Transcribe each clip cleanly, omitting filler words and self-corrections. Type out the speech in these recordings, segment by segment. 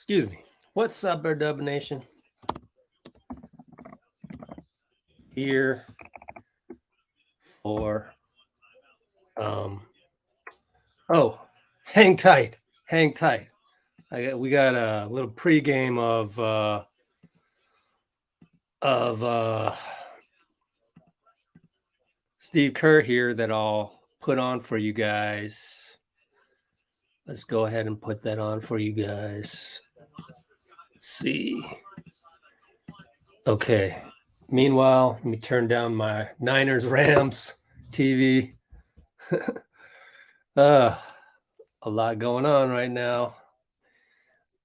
Excuse me. What's up, Dub Nation? Here for hang tight. We got a little pregame of Steve Kerr here that I'll put on for you guys. Let's go ahead and put that on for you guys. Let's see. Okay. Meanwhile, let me turn down my Niners Rams TV. A lot going on right now.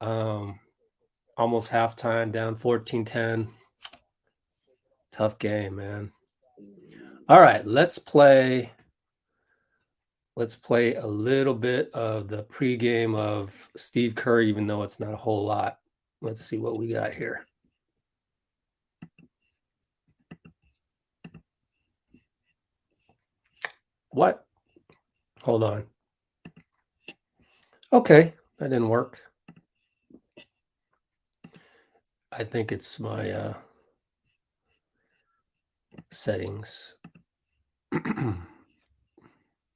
Almost halftime, down 14-10. Tough game, man. All right, let's play a little bit of the pregame of Steve Curry, even though it's not a whole lot. Let's see what we got here. What? Hold on. Okay, that didn't work. I think it's my settings.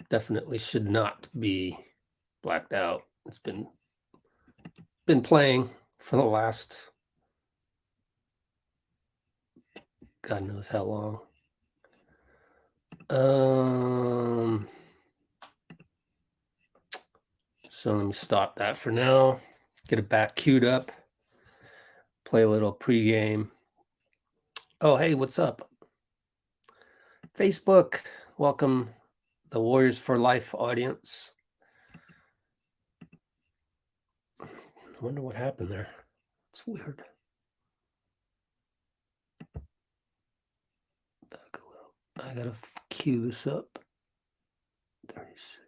Definitely should not be blacked out. It's been playing for the last God knows how long. So let me stop that for now. Get it back queued up. Play a little pregame. Oh, hey, what's up? Facebook, welcome the Warriors for Life audience. I wonder what happened there. It's weird. I gotta cue this up. 36.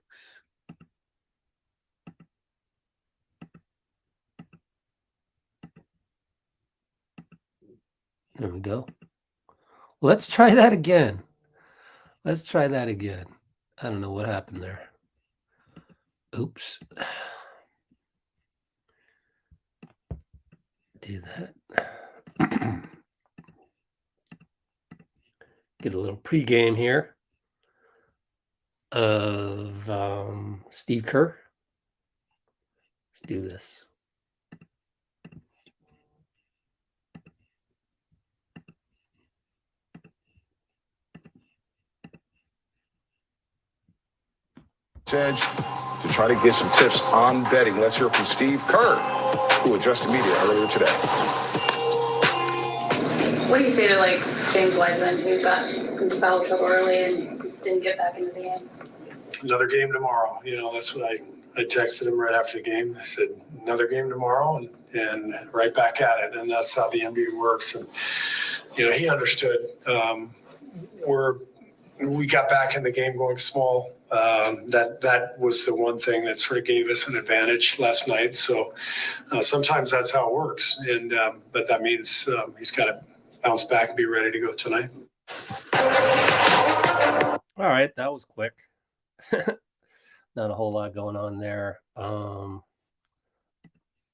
There we go. Let's try that again. I don't know what happened there. Oops. Do that. Get a little pregame here of Steve Kerr. Let's do this. Edge to try to get some tips on betting. Let's hear from Steve Kerr, who addressed the media earlier today. What do you say to like James Wiseman, who got into foul trouble early and didn't get back into the game? Another game tomorrow. That's what I texted him right after the game. I said, another game tomorrow and right back at it. And that's how the NBA works. And, he understood. We got back in the game going small. That was the one thing that sort of gave us an advantage last night. So sometimes that's how it works. And but that means he's got to bounce back and be ready to go tonight. All right, that was quick. Not a whole lot going on there.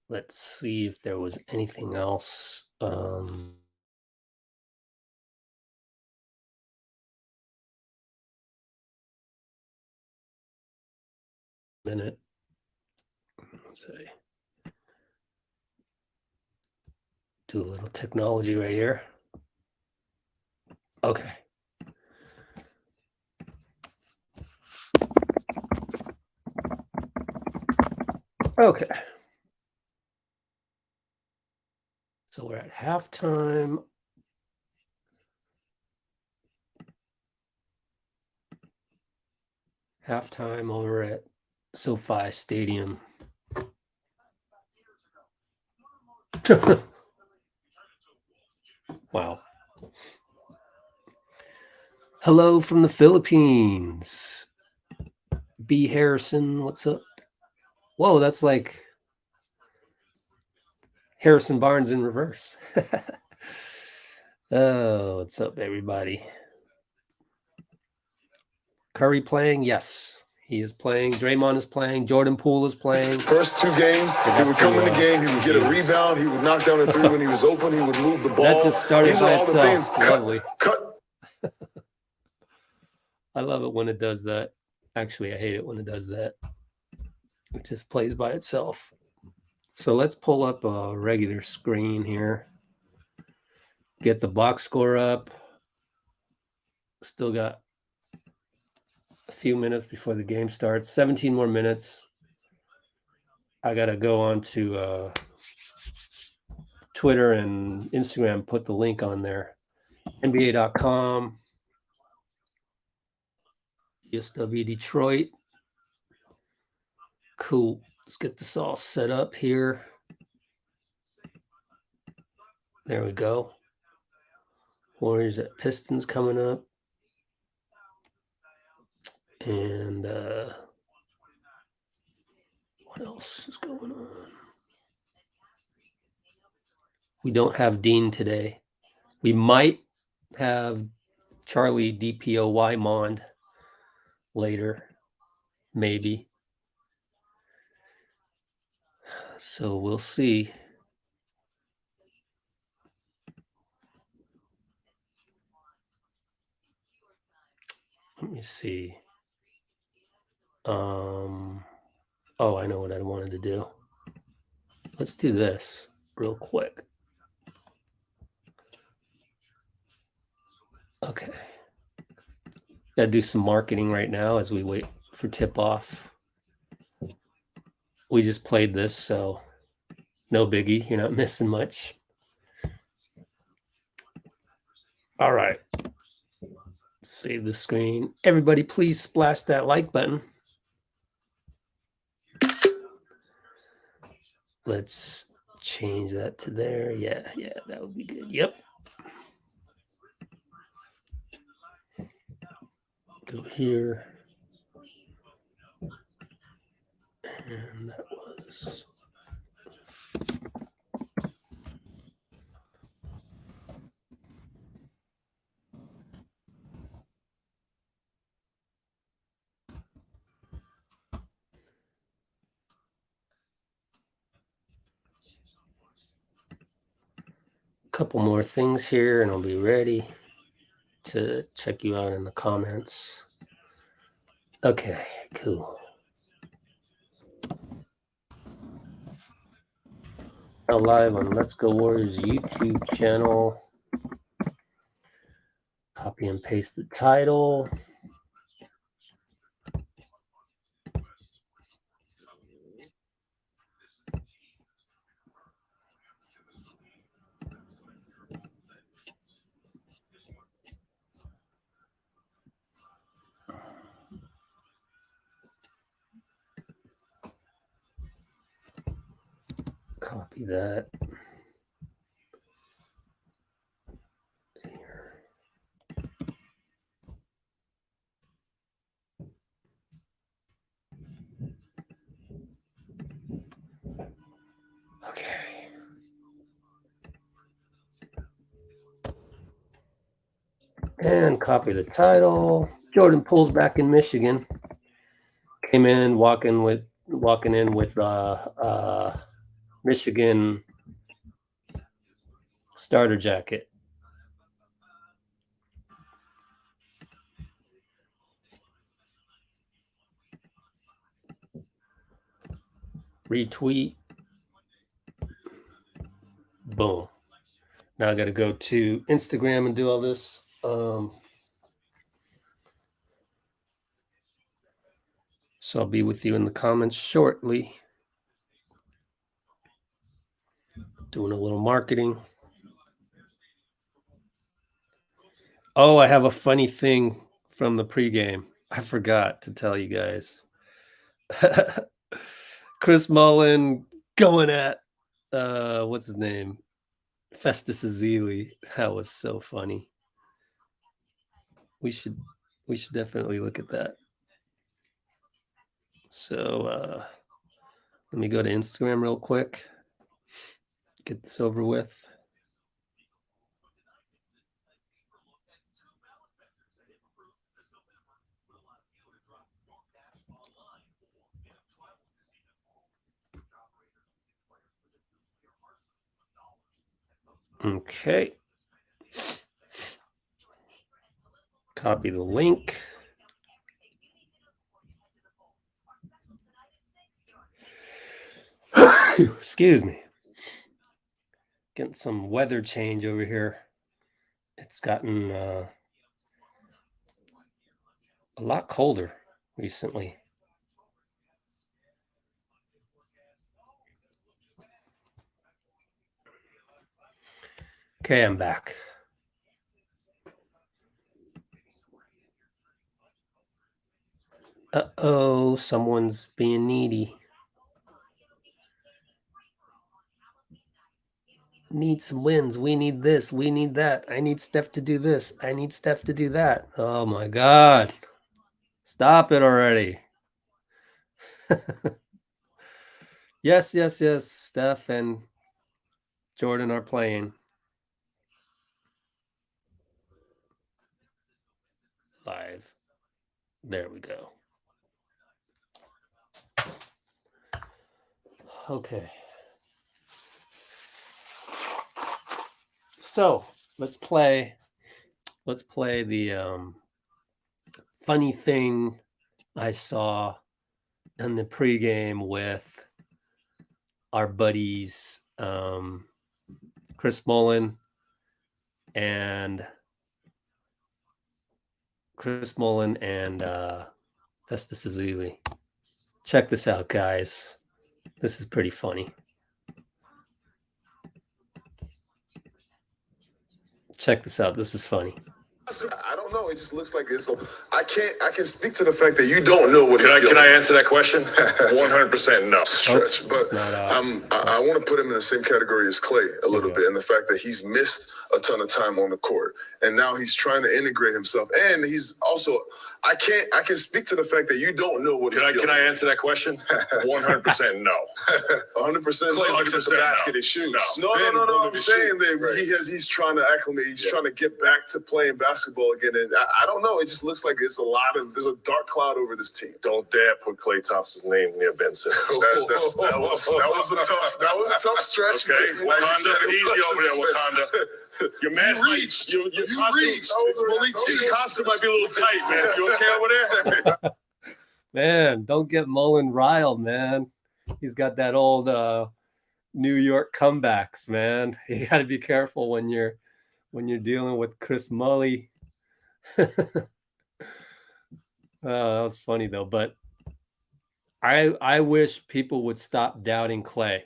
Let's see if there was anything else. Minute. Let's see. Do a little technology right here. Okay. Okay. So we're at halftime. Halftime over at SoFi Stadium. Wow. Hello from the Philippines. B. Harrison, what's up? Whoa, that's like Harrison Barnes in reverse. Oh, what's up, everybody? Curry playing? Yes, He is playing. Draymond is playing. Jordan Poole is playing. First 2 games, he would come in the game, he would get a rebound, he would knock down a 3 when he was open, he would move the ball. That just started These by are all the things. itself. Lovely. Cut. I love it when it does that. Actually, I hate it when it does that. It just plays by itself. So let's pull up a regular screen here. Get the box score up. Still got a few minutes before the game starts. 17 more minutes. I got to go on to Twitter and Instagram, put the link on there. NBA.com. ESW Detroit. Cool. Let's get this all set up here. There we go. Warriors at Pistons coming up. And what else is going on? We don't have Dean today. We might have Charlie DPOY Mond later, maybe. So we'll see. Let me see. Oh, I know what I wanted to do. Let's do this real quick. Okay. Got to do some marketing right now as we wait for tip-off. We just played this, so no biggie. You're not missing much. All right. Save the screen. Everybody, please splash that like button. Let's change that to there. Yeah, that would be good. Yep. Go here. And that was... couple more things here and I'll be ready to check you out in the comments. Okay, cool. Now live on Let's Go Warriors YouTube channel. Copy and paste the title. Copy that. Here. Okay. And copy the title. Jordan Poole's back in Michigan. Came in walking in with Michigan starter jacket. Retweet. Boom. Now I got to go to Instagram and do all this. So I'll be with you in the comments shortly. Doing a little marketing. Oh, I have a funny thing from the pregame. I forgot to tell you guys. Chris Mullin going at what's his name? Festus Ezeli. That was so funny. We should definitely look at that. So let me go to Instagram real quick. Get this over with. Okay. Copy the link. Excuse me. Getting some weather change over here. It's gotten a lot colder recently. Okay, I'm back. Uh-oh, someone's being needy. Need some wins. We need this. We need that. I need Steph to do this. I need Steph to do that. Oh my God. Stop it already. Yes. Steph and Jordan are playing. Live. There we go. Okay. So let's play the funny thing I saw in the pregame with our buddies Chris Mullin and Festus Ezeli. Check this out, guys. This is pretty funny. Check this out. This is funny. I don't know. It just looks like it's. I can speak to the fact that you don't know what. Can I answer that question? 100% no. Stretch, but I want to put him in the same category as Klay a little bit, and the fact that he's missed a ton of time on the court, and now he's trying to integrate himself, and he's also. I can speak to the fact that you don't know what. Can I answer that question? 100% no. 100%. Klay looks at the basket and shoots. No. I'm saying that he's trying to acclimate. He's trying to get back to playing basketball again. And I don't know. It just looks like there's a dark cloud over this team. Don't dare put Klay Thompson's name near Ben Simmons. That was a tough stretch. Okay, Wakanda, easy over there, Wakanda. Your mask reach. Your costume might be a little tight, man. You okay over there? Man, don't get Mullen riled, man. He's got that old New York comebacks, man. You got to be careful when you're dealing with Chris Mully. That was funny though, but I wish people would stop doubting Klay.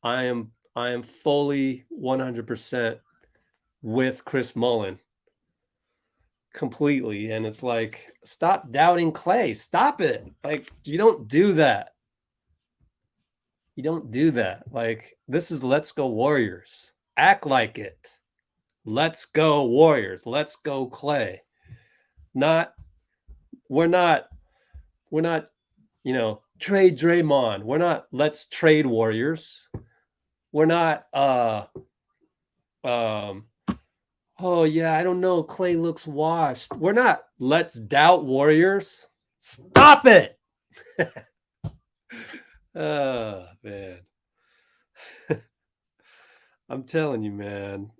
I am fully 100% with Chris Mullin. Completely. And it's like, stop doubting Klay. Stop it. Like, you don't do that. You don't do that. Like, this is Let's Go Warriors. Act like it. Let's go Warriors. Let's go Klay. We're not, trade Draymond. We're not let's trade Warriors. We're not oh yeah, I don't know. Klay looks washed. We're not let's doubt Warriors. Stop it. Oh man. I'm telling you, man.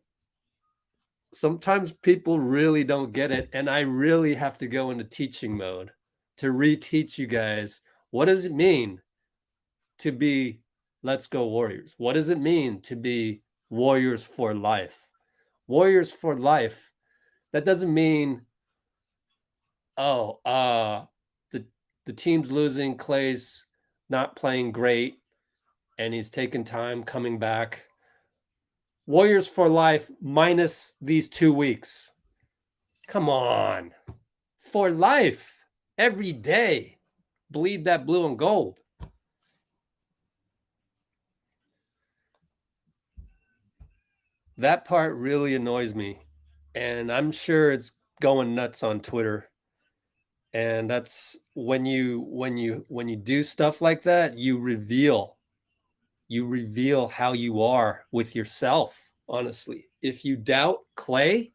Sometimes people really don't get it, and I really have to go into teaching mode to reteach you guys what does it mean to be Let's Go Warriors. What does it mean to be Warriors for life? Warriors for life. That doesn't mean, the team's losing, Klay's not playing great, and he's taking time coming back. Warriors for life minus these 2 weeks. Come on. For life. Every day. Bleed that blue and gold. That part really annoys me. And I'm sure it's going nuts on Twitter. And that's when you do stuff like that, you reveal how you are with yourself, honestly. If you doubt Klay,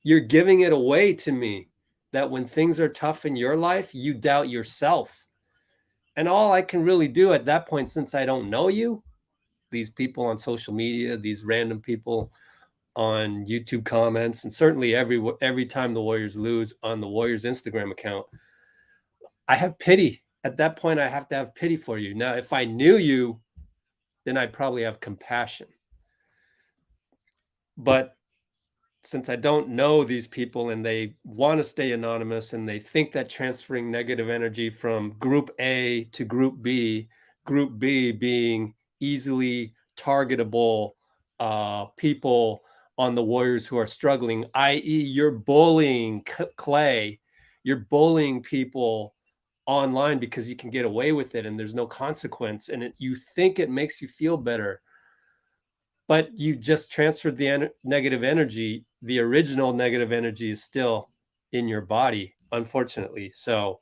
you're giving it away to me that when things are tough in your life, you doubt yourself. And all I can really do at that point, since I don't know you, these people on social media, these random people on YouTube comments, and certainly every time the Warriors lose on the Warriors Instagram account, I have pity. At that point, I have to have pity for you. Now, if I knew you, then I'd probably have compassion. But since I don't know these people and they want to stay anonymous and they think that transferring negative energy from group A to group B being easily targetable people on the Warriors who are struggling, i.e. you're bullying Klay, you're bullying people online because you can get away with it and there's no consequence, and you think it makes you feel better. But you just transferred the negative energy. The original negative energy is still in your body, unfortunately. So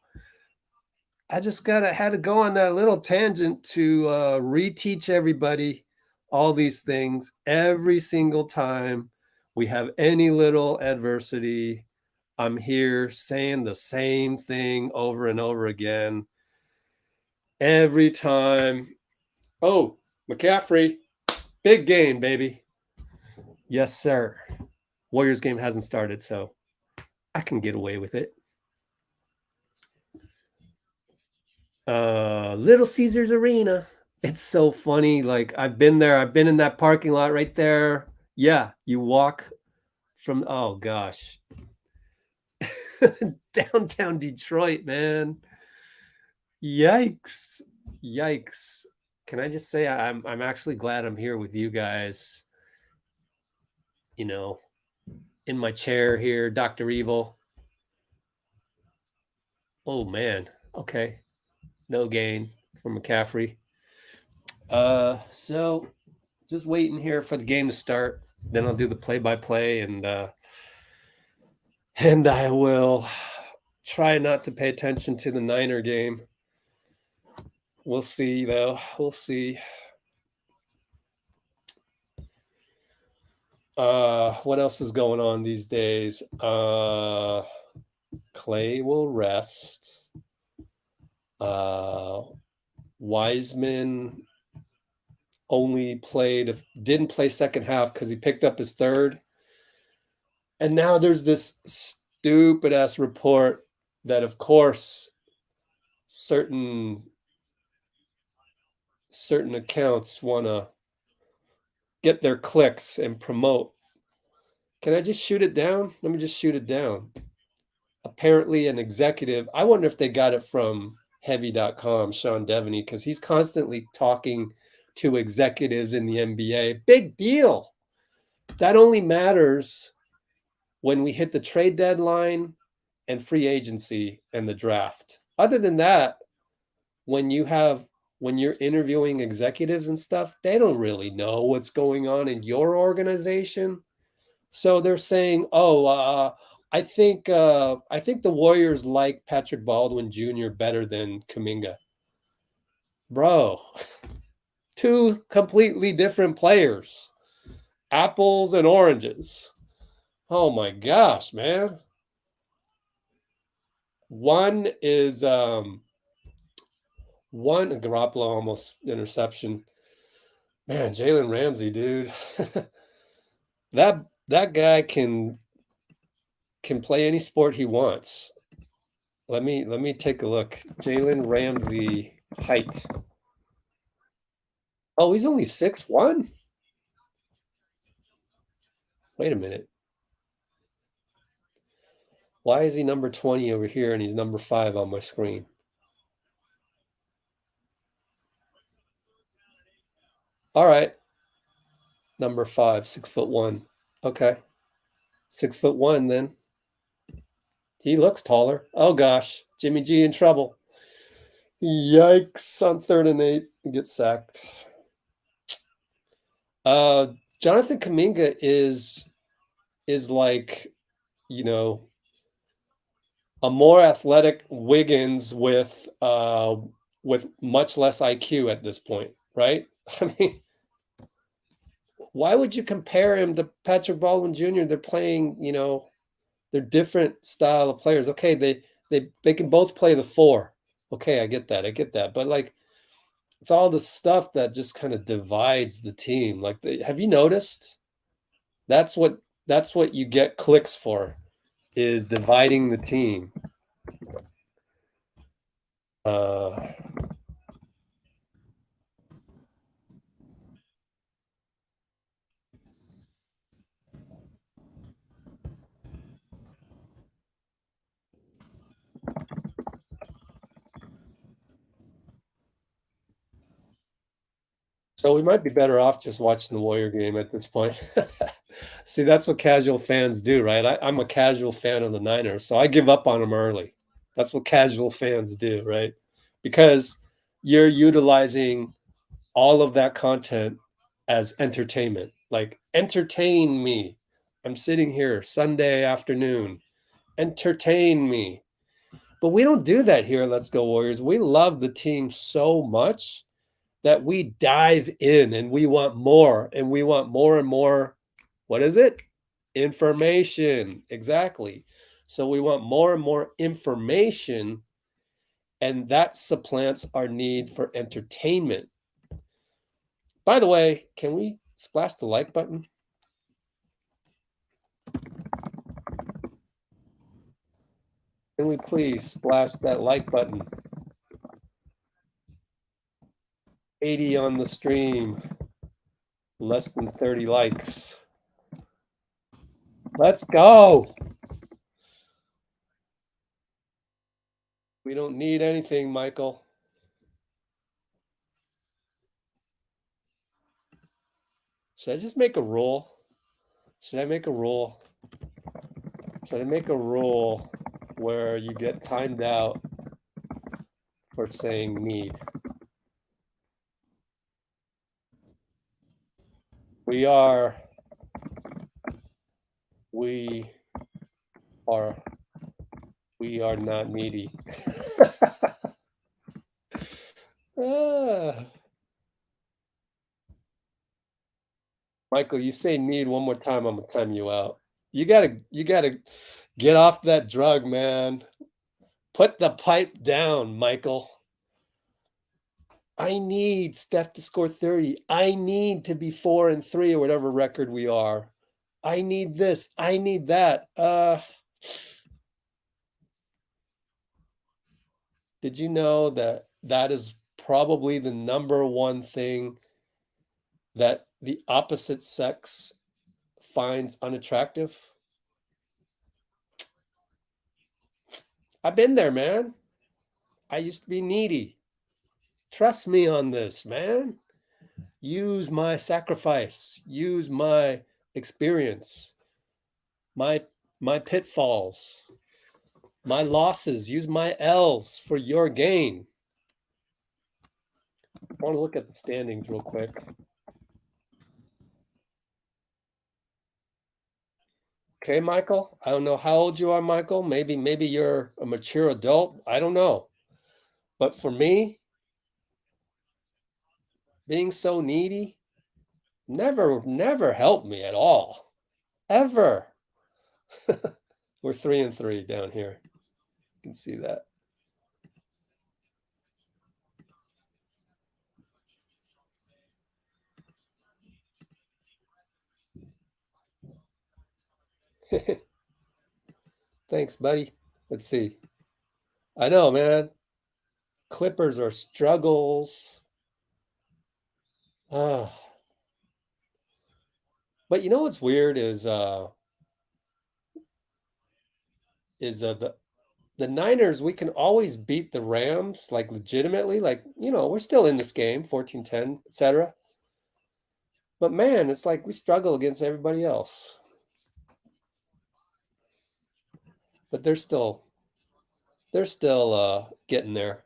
I just had to go on that little tangent to reteach everybody all these things every single time we have any little adversity. I'm here saying the same thing over and over again. Every time. Oh, McCaffrey. Big game, baby. Yes, sir. Warriors game hasn't started, so I can get away with it. Little Caesars Arena. It's so funny. Like, I've been there. I've been in that parking lot right there. Yeah, you walk from, oh, gosh. Downtown Detroit, man. Yikes. Yikes. Can I just say I'm actually glad I'm here with you guys, you know, in my chair here, Dr. Evil. Oh, man. Okay. No gain for McCaffrey. So just waiting here for the game to start. Then I'll do the play-by-play, and I will try not to pay attention to the Niner game. We'll see, though. We'll see. What else is going on these days? Klay will rest. Wiseman didn't play second half because he picked up his third. And now there's this stupid ass report that, of course, certain accounts want to get their clicks and promote. Can I just shoot it down? Let me just shoot it down. Apparently an executive, I wonder if they got it from heavy.com, Sean Devaney, because he's constantly talking to executives in the NBA. Big deal. That only matters when we hit the trade deadline and free agency and the draft. Other than that, when you're interviewing executives and stuff, they don't really know what's going on in your organization. So they're saying, I think the Warriors like Patrick Baldwin Jr. better than Kuminga. Bro, two completely different players. Apples and oranges. Oh my gosh, man. One is Garoppolo almost interception. Man, Jalen Ramsey, dude. that guy can play any sport he wants. Let me take a look. Jalen Ramsey height. Oh, he's only 6'1". Wait a minute. Why is he number 20 over here and he's number 5 on my screen? All right. Number 5, 6'1". Okay. 6'1" then. He looks taller. Oh gosh. Jimmy G in trouble. Yikes. On 3rd and 8. He gets sacked. Jonathan Kuminga is like, a more athletic Wiggins with much less IQ at this point, right? I mean, why would you compare him to Patrick Baldwin Jr.? They're playing, they're different style of players. Okay, they can both play the 4. Okay, I get that. But like, It's all the stuff that just kind of divides the team. Like, have you noticed? That's what you get clicks for, is dividing the team. So we might be better off just watching the Warrior game at this point. See, that's what casual fans do, right? I'm a casual fan of the Niners, so I give up on them early. That's what casual fans do, right? Because you're utilizing all of that content as entertainment. Like, entertain me. I'm sitting here Sunday afternoon. Entertain me. But we don't do that here at Let's Go Warriors. We love the team so much that we dive in and we want more, and we want more and more. What is it? Information. Exactly. So we want more and more information, and that supplants our need for entertainment. By the way, can we splash the like button? Can we please splash that like button? 80 on the stream. Less than 30 likes. Let's go. We don't need anything, Michael. Should I just make a rule? Should I make a rule? Should I make a rule where you get timed out for saying need? We are not needy. Michael, you say need one more time, I'm gonna time you out. You gotta get off that drug, man. Put the pipe down, Michael. I need Steph to score 30. I need to be 4-3 or whatever record we are. I need this. I need that. Did you know that that is probably the number one thing that the opposite sex finds unattractive? I've been there, man. I used to be needy. Trust me on this, man. Use my sacrifice. Use my experience. My pitfalls. My losses. Use my L's for your gain. I want to look at the standings real quick. Okay, Michael. I don't know how old you are, Michael. Maybe you're a mature adult. I don't know. But for me, being so needy never helped me at all. Ever. We're 3-3 down here. You can see that. Thanks, buddy. Let's see. I know, man. Clippers are struggles. But you know what's weird is the Niners, we can always beat the Rams, like, legitimately. Like, we're still in this game, 14-10, etc. But man, it's like we struggle against everybody else. But they're still getting there.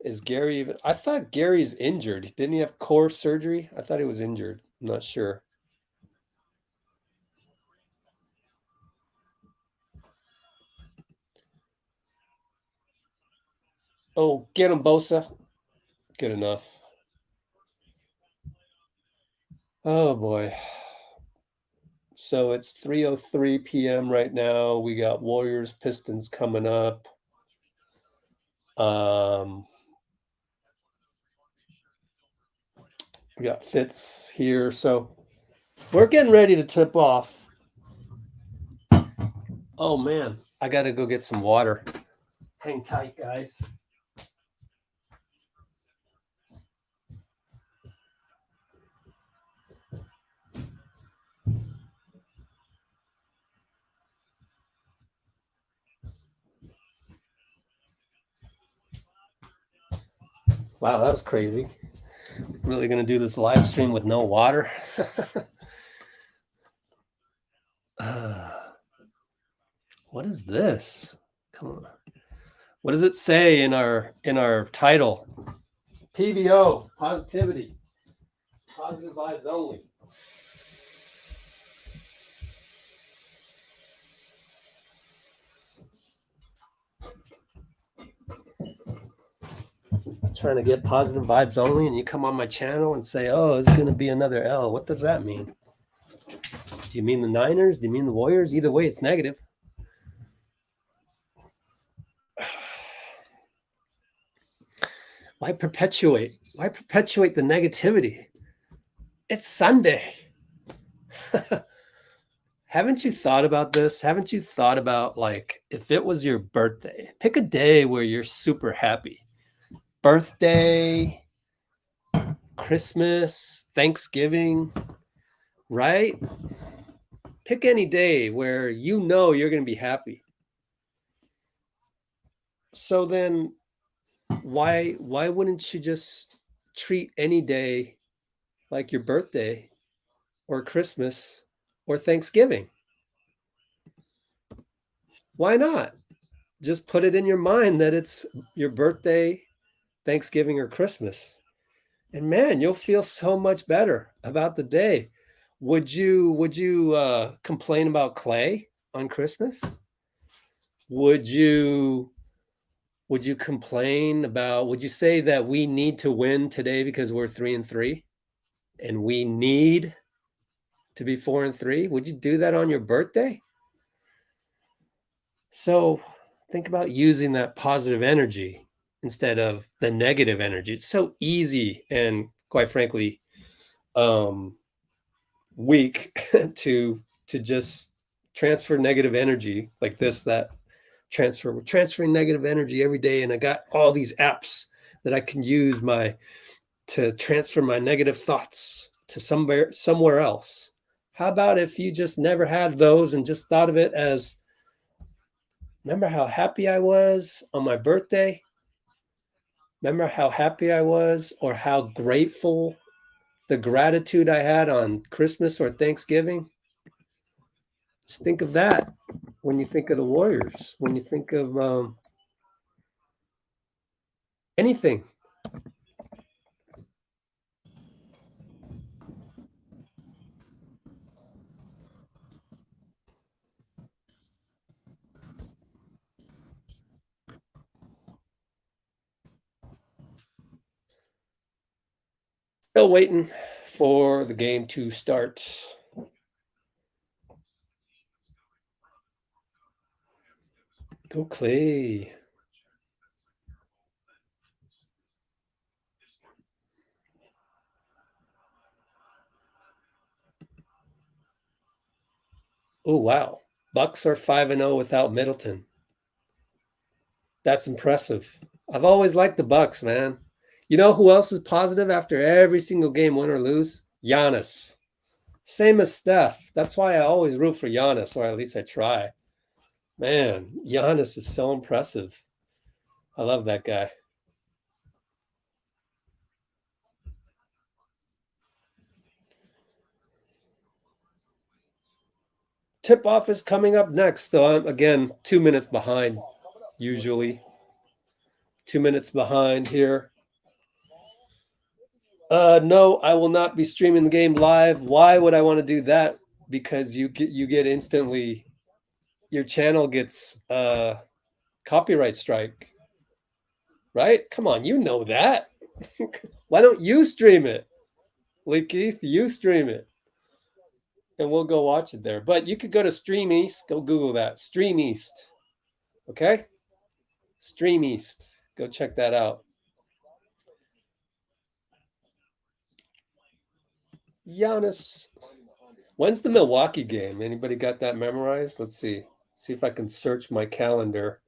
Is Gary even? I thought Gary's injured. Didn't he have core surgery? I thought he was injured. I'm not sure. Oh, get him, Bosa. Good enough. Oh, boy. So it's 3:03 p.m. right now. We got Warriors-Pistons coming up. We got Fitz here, so we're getting ready to tip off. Oh man, I gotta go get some water. Hang tight, guys. Wow, that was crazy. Really gonna do this live stream with no water? What is this? Come on. What does it say in our title? PVO, positivity. Positive vibes only. Trying to get positive vibes only, and you come on my channel and say, oh, it's going to be another L. What does that mean? Do you mean the Niners? Do you mean the Warriors? Either way, it's negative. Why perpetuate the negativity? It's Sunday. Haven't you thought about this? Haven't you thought about, like, if it was your birthday, pick a day where you're super happy. Birthday, Christmas, Thanksgiving, right? Pick any day where you know you're going to be happy. So then why wouldn't you just treat any day like your birthday or Christmas or Thanksgiving? Why not? Just put it in your mind that it's your birthday, Thanksgiving, or Christmas. And man, you'll feel so much better about the day. Would you complain about Klay on Christmas? Would you complain about, would you say that we need to win today because we're 3-3 and we need to be 4-3? Would you do that on your birthday? So think about using that positive energy instead of the negative energy. It's so easy and, quite frankly, weak to just transfer negative energy like this, that transfer. We're transferring negative energy every day, and I got all these apps that I can use to transfer my negative thoughts to somewhere else. How about if you just never had those and just thought of it as, remember how happy I was on my birthday? Remember how happy I was, or how grateful, the gratitude I had on Christmas or Thanksgiving? Just think of that when you think of the Warriors, when you think of anything. Still waiting for the game to start. Go Klay. Oh, wow. Bucks are 5-0 without Middleton. That's impressive. I've always liked the Bucks, man. You know who else is positive after every single game, win or lose? Giannis. Same as Steph. That's why I always root for Giannis, or at least I try. Man, Giannis is so impressive. I love that guy. Tip-off is coming up next. So I'm, again, 2 minutes behind, usually. 2 minutes behind here. No, I will not be streaming the game live. Why would I want to do that? Because you get instantly, your channel gets copyright strike. Right? Come on, you know that. Why don't you stream it? Lee Keith, you stream it. And we'll go watch it there. But you could go to Stream East. Go Google that. Stream East. Okay? Stream East. Go check that out. Giannis. When's the Milwaukee game? Anybody got that memorized? Let's see. See if I can search my calendar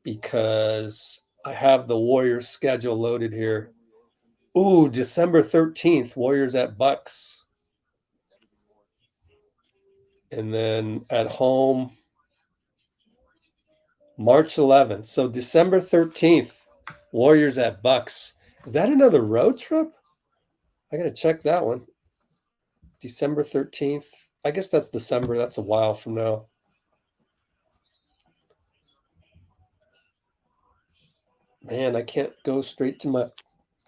because I have the Warriors schedule loaded here. Ooh, December 13th, Warriors at Bucks. And then at home, March 11th. So December 13th, Warriors at Bucks. Is that another road trip? I got to check that one. December 13th. I guess that's December. That's a while from now. Man, I can't go straight to my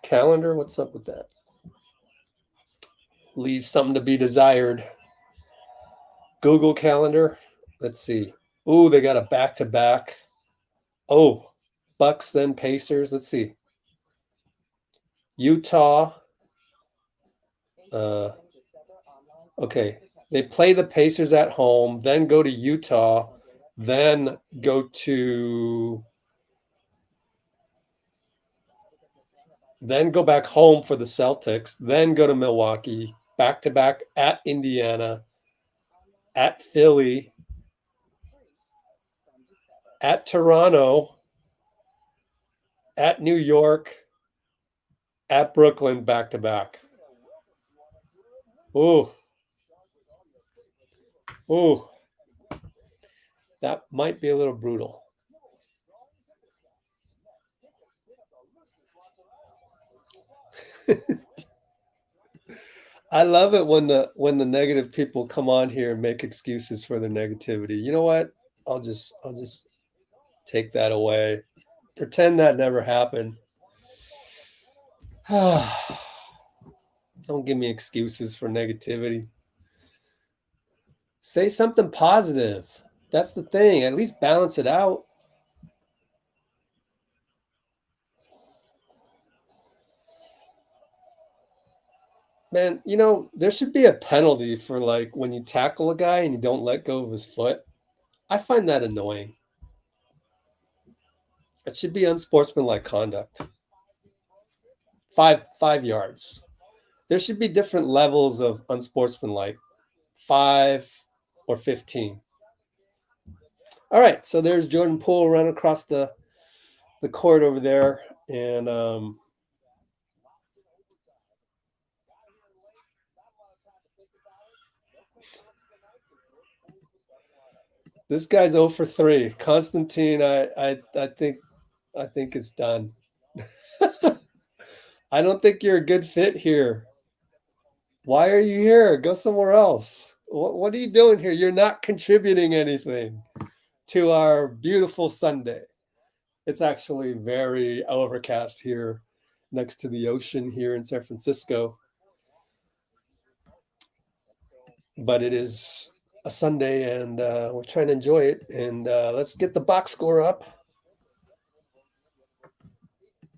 calendar. What's up with that? Leave something to be desired. Google Calendar. Let's see. Ooh, they got a back-to-back. Oh, Bucks, then Pacers. Let's see. Utah. Okay. They play the Pacers at home, then go to Utah, then go back home for the Celtics, then go to Milwaukee, back-to-back at Indiana, at Philly, at Toronto, at New York, at Brooklyn, back-to-back. Ooh. Ooh. That might be a little brutal. I love it when the negative people come on here and make excuses for their negativity. You know what? I'll just take that away. Pretend that never happened. Don't give me excuses for negativity. Say something positive. That's the thing. At least balance it out. Man, you know, there should be a penalty for like when you tackle a guy and you don't let go of his foot. I find that annoying. It should be unsportsmanlike conduct. 5 yards. There should be different levels of unsportsmanlike. 5 or 15. All right, so there's Jordan Poole running across the court over there, and this guy's 0 for 3. Constantine, I think it's done. I don't think you're a good fit here. Why are you here? Go somewhere else. What are you doing here? You're not contributing anything to our beautiful Sunday. It's actually very overcast here next to the ocean here in San Francisco. But it is a Sunday, and we're trying to enjoy it. And let's get the box score up.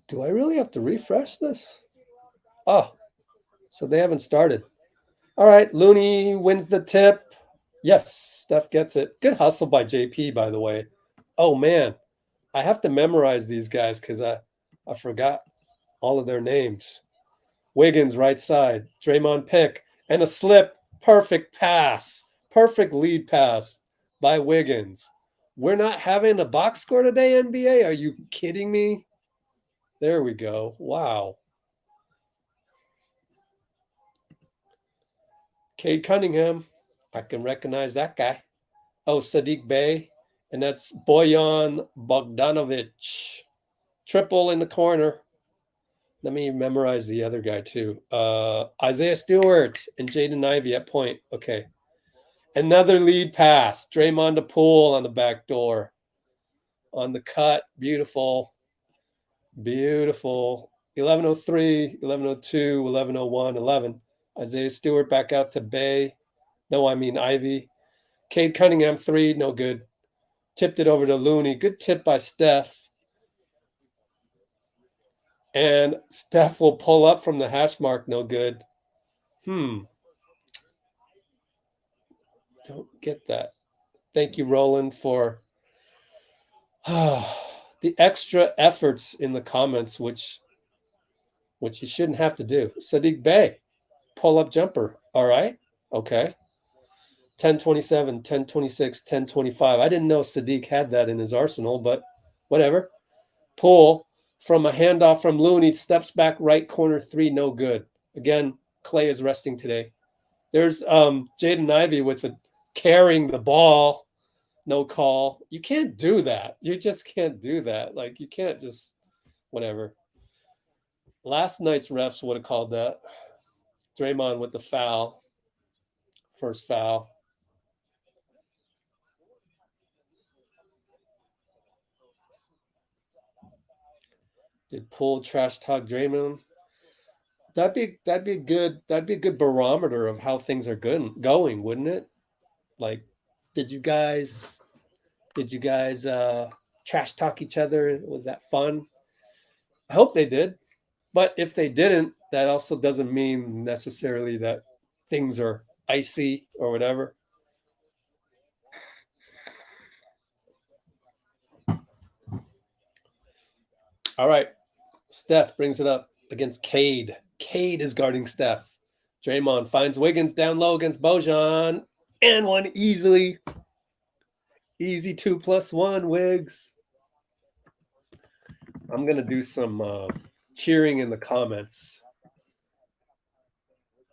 Do I really have to refresh this? Oh, so they haven't started. All right, Looney wins the tip. Yes, Steph gets it. Good hustle by JP, by the way. Oh, man. I have to memorize these guys because I forgot all of their names. Wiggins, right side. Draymond pick. And a slip. Perfect pass. Perfect lead pass by Wiggins. We're not having a box score today, NBA? Are you kidding me? There we go. Wow. Cade Cunningham. I can recognize that guy. Oh, Saddiq Bey. And that's Bojan Bogdanovic. Triple in the corner. Let me memorize the other guy too. Isaiah Stewart and Jaden Ivey at point. Okay. Another lead pass. Draymond to Poole on the back door. On the cut. Beautiful. Beautiful. 11:03, 11:02, 11:01, 11. Isaiah Stewart back out to Bay. No, I mean Ivy. Cade Cunningham 3, no good. Tipped it over to Looney. Good tip by Steph. And Steph will pull up from the hash mark, no good. Don't get that. Thank you, Roland, for the extra efforts in the comments, which you shouldn't have to do. Saddiq Bey, pull-up jumper. All right. Okay. 10-27, 10-26, 10-25. I didn't know Saddiq had that in his arsenal, but whatever. Poole from a handoff from Looney, steps back right corner 3, no good. Again, Klay is resting today. There's Jaden Ivey with carrying the ball, no call. You can't do that. You just can't do that. Like, you can't just whatever. Last night's refs would have called that. Draymond with the foul. First foul. Did Poole trash talk Draymond? That'd be a good barometer of how things are going, wouldn't it? Like, did you guys trash talk each other? Was that fun? I hope they did. But if they didn't, that also doesn't mean necessarily that things are icy or whatever. All right. Steph brings it up against Cade. Cade is guarding Steph. Draymond finds Wiggins down low against Bojan. And one easily. Easy 2+1, Wiggs. I'm going to do some cheering in the comments.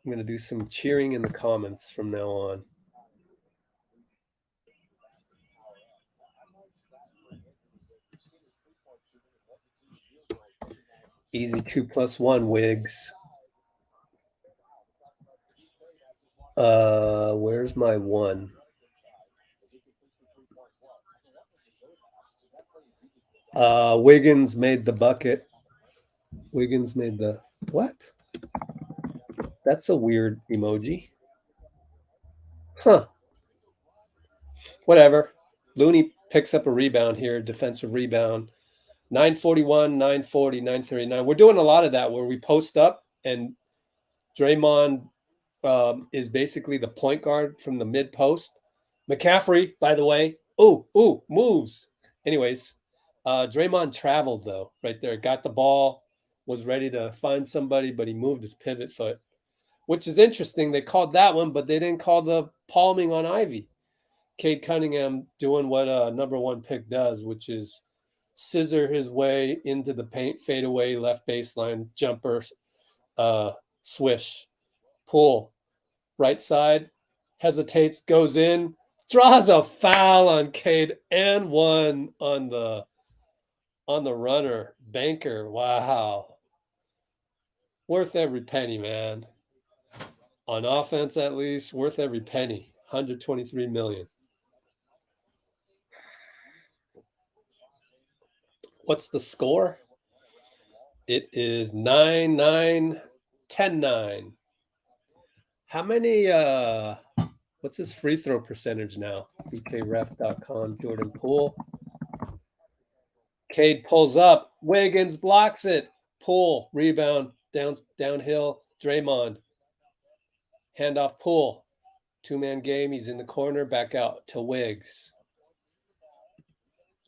I'm going to do some cheering in the comments from now on. Easy 2+1, Wiggs. Where's my 1? Wiggins made the bucket. Wiggins made the what? That's a weird emoji. Huh. Whatever. Looney picks up a rebound here, defensive rebound. 9:41, 9:40, 9:39. We're doing a lot of that where we post up and Draymond is basically the point guard from the mid post. McCaffrey, by the way, moves. Anyways, Draymond traveled though, right there. Got the ball, was ready to find somebody, but he moved his pivot foot, which is interesting. They called that one, but they didn't call the palming on Ivy. Cade Cunningham doing what a number 1 pick does, which is scissor his way into the paint, fade away, left baseline, jumper, swish. Poole, right side, hesitates, goes in, draws a foul on Cade and one on the runner. Banker, wow. Worth every penny, man. On offense, at least, worth every penny. $123 million. What's the score? It is 9-9, 10-9. How many, what's his free throw percentage now? BKRef.com, Jordan Poole. Cade pulls up. Wiggins blocks it. Poole, rebound, downhill. Draymond. Handoff Poole. 2-man game. He's in the corner. Back out to Wiggs.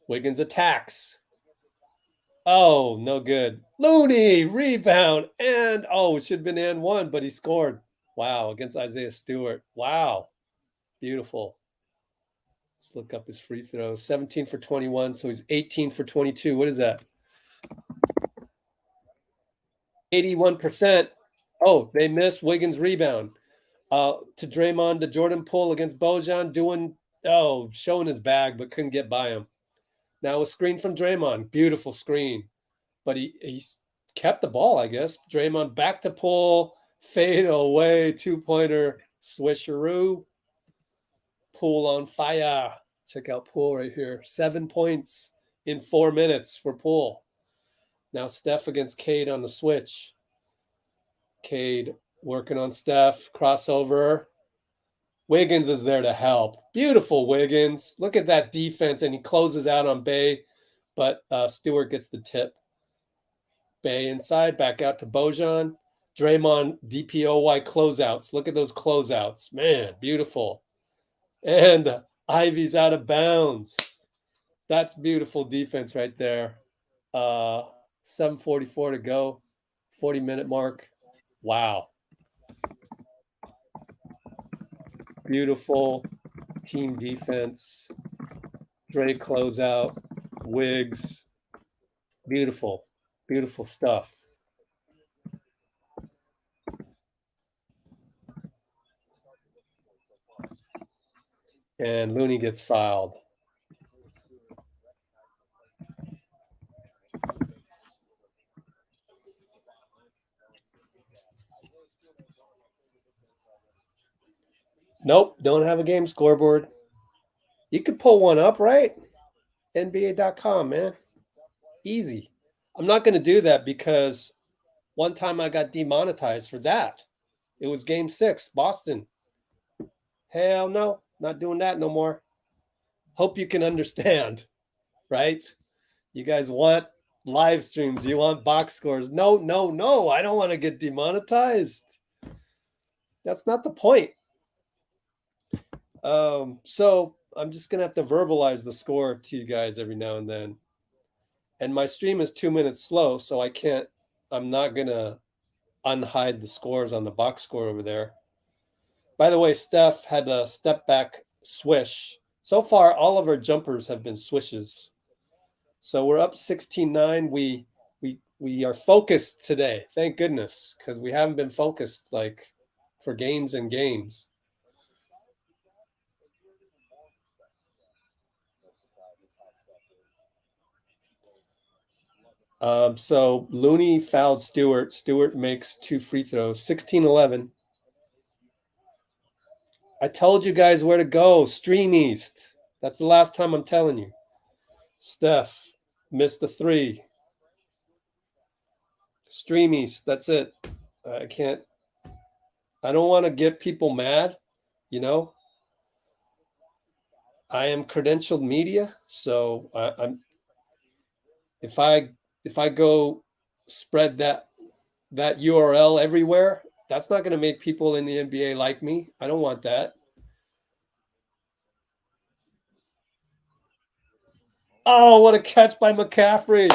Wiggins attacks. Oh, no good. Looney, rebound. And, it should have been and 1, but he scored. Wow, against Isaiah Stewart. Wow. Beautiful. Let's look up his free throws. 17 for 21, so he's 18 for 22. What is that? 81%. Oh, they missed. Wiggins rebound. To Draymond, to Jordan Poole against Bojan, showing his bag, but couldn't get by him. Now a screen from Draymond. Beautiful screen. But he kept the ball, I guess. Draymond back to Poole. Fade away. 2-pointer. Swisheroo. Poole on fire. Check out Poole right here. 7 points in 4 minutes for Poole. Now Steph against Cade on the switch. Cade working on Steph. Crossover. Wiggins is there to help. Beautiful Wiggins. Look at that defense. And he closes out on Bay. But Stewart gets the tip. Bay inside. Back out to Bojan. Draymond DPOY closeouts. Look at those closeouts. Man, beautiful. And Ivy's out of bounds. That's beautiful defense right there. 7:44 to go, 40-minute mark. Wow. Beautiful team defense. Dray closeout. Wiggs. Beautiful. Beautiful stuff. And Looney gets fouled. Nope, don't have a game scoreboard. You could pull one up, right? NBA.com, man. Easy. I'm not going to do that because one time I got demonetized for that. It was game 6, Boston. Hell no, not doing that no more. Hope you can understand, right? You guys want live streams. You want box scores. No. I don't want to get demonetized. That's not the point. So I'm just going to have to verbalize the score to you guys every now and then. And my stream is 2 minutes slow, so I'm not going to unhide the scores on the box score over there. By the way, Steph had a step back swish. So far, all of our jumpers have been swishes. So we're up 16-9. We are focused today. Thank goodness, because we haven't been focused like for games and games. So Looney fouled Stewart. Stewart makes 2 free throws. 16-11. I told you guys where to go. Stream East. That's the last time I'm telling you. Steph missed a 3. Stream East. That's it. I don't want to get people mad, you know. I am credentialed media, so if I go spread that URL everywhere, that's not going to make people in the NBA like me. I don't want that. Oh, what a catch by McCaffrey.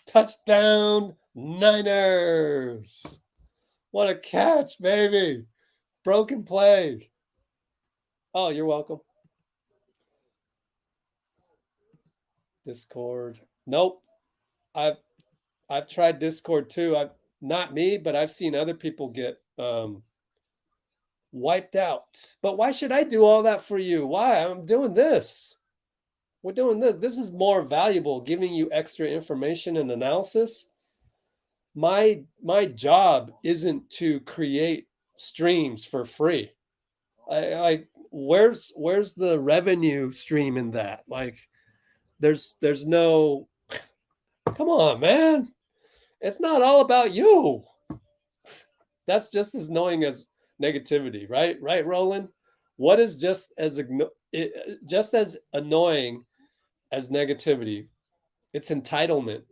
Touchdown, Niners. What a catch, baby. Broken play. Oh, you're welcome. Discord. Nope. I've tried Discord too. Not me, but I've seen other people get wiped out. But why should I do all that for you? Why? I'm doing this. We're doing this. This is more valuable, giving you extra information and analysis. My job isn't to create streams for free. Where's the revenue stream in that? Like, there's no. Come on, man. It's not all about you. That's just as annoying as negativity, right? Right, Roland? What is just as annoying as negativity? It's entitlement.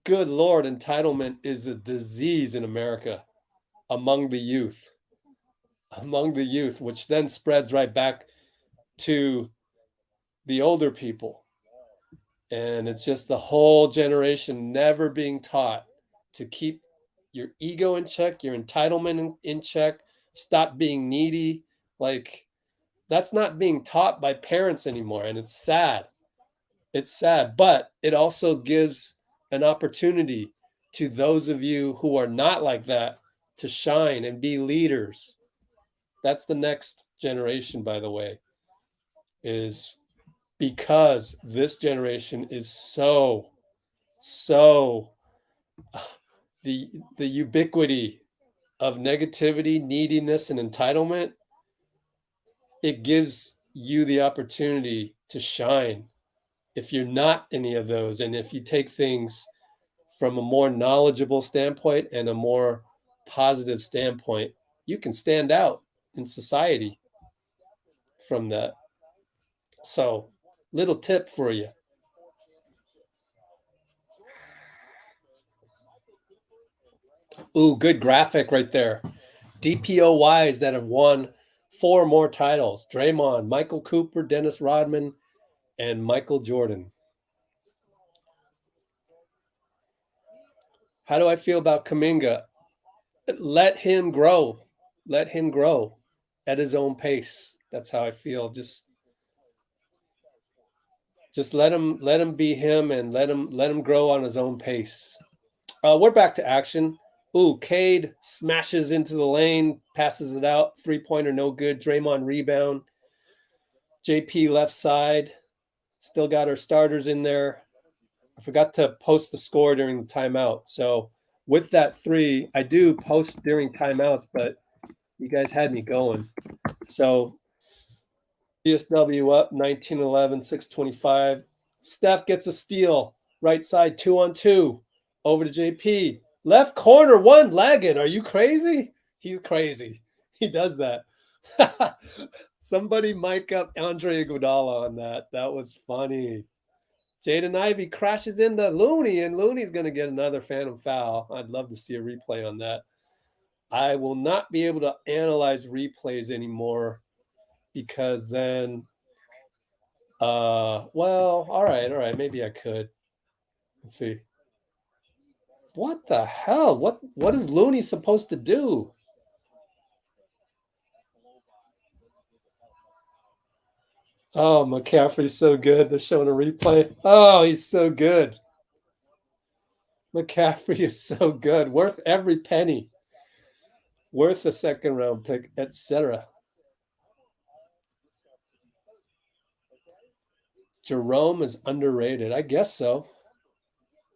Good Lord, entitlement is a disease in America among the youth, which then spreads right back to the older people. And it's just the whole generation never being taught to keep your ego in check, your entitlement in check, stop being needy. Like, that's not being taught by parents anymore. And it's sad. It's sad, but it also gives an opportunity to those of you who are not like that to shine and be leaders. That's the next generation, by the way, is because this generation is so the ubiquity of negativity, neediness, and entitlement. It gives you the opportunity to shine if you're not any of those, and if you take things from a more knowledgeable standpoint and a more positive standpoint, you can stand out in society from that. So, little tip for you. Ooh, good graphic right there. DPOYs that have won 4 more titles. Draymond, Michael Cooper, Dennis Rodman, and Michael Jordan. How do I feel about Kuminga? Let him grow. Let him grow at his own pace. That's how I feel. Just let him be him and let him grow on his own pace. We're back to action. Ooh, Cade smashes into the lane, passes it out. 3-pointer, no good. Draymond rebound. JP left side. Still got our starters in there. I forgot to post the score during the timeout. So with that 3, I do post during timeouts, but you guys had me going. So DSW up 19-11, 6:25. Steph gets a steal. Right side, 2-on-2. Over to JP. Left corner, one-legged. Are you crazy? He's crazy. He does that. Somebody mic up Andre Iguodala on that. That was funny. Jaden Ivey crashes into Looney, and Looney's going to get another phantom foul. I'd love to see a replay on that. I will not be able to analyze replays anymore because then, all right, maybe I could. Let's see. What the hell? What is Looney supposed to do? Oh, McCaffrey's so good. They're showing a replay. Oh, he's so good. McCaffrey is so good. Worth every penny. Worth a second-round pick, etc. Jerome is underrated. I guess so.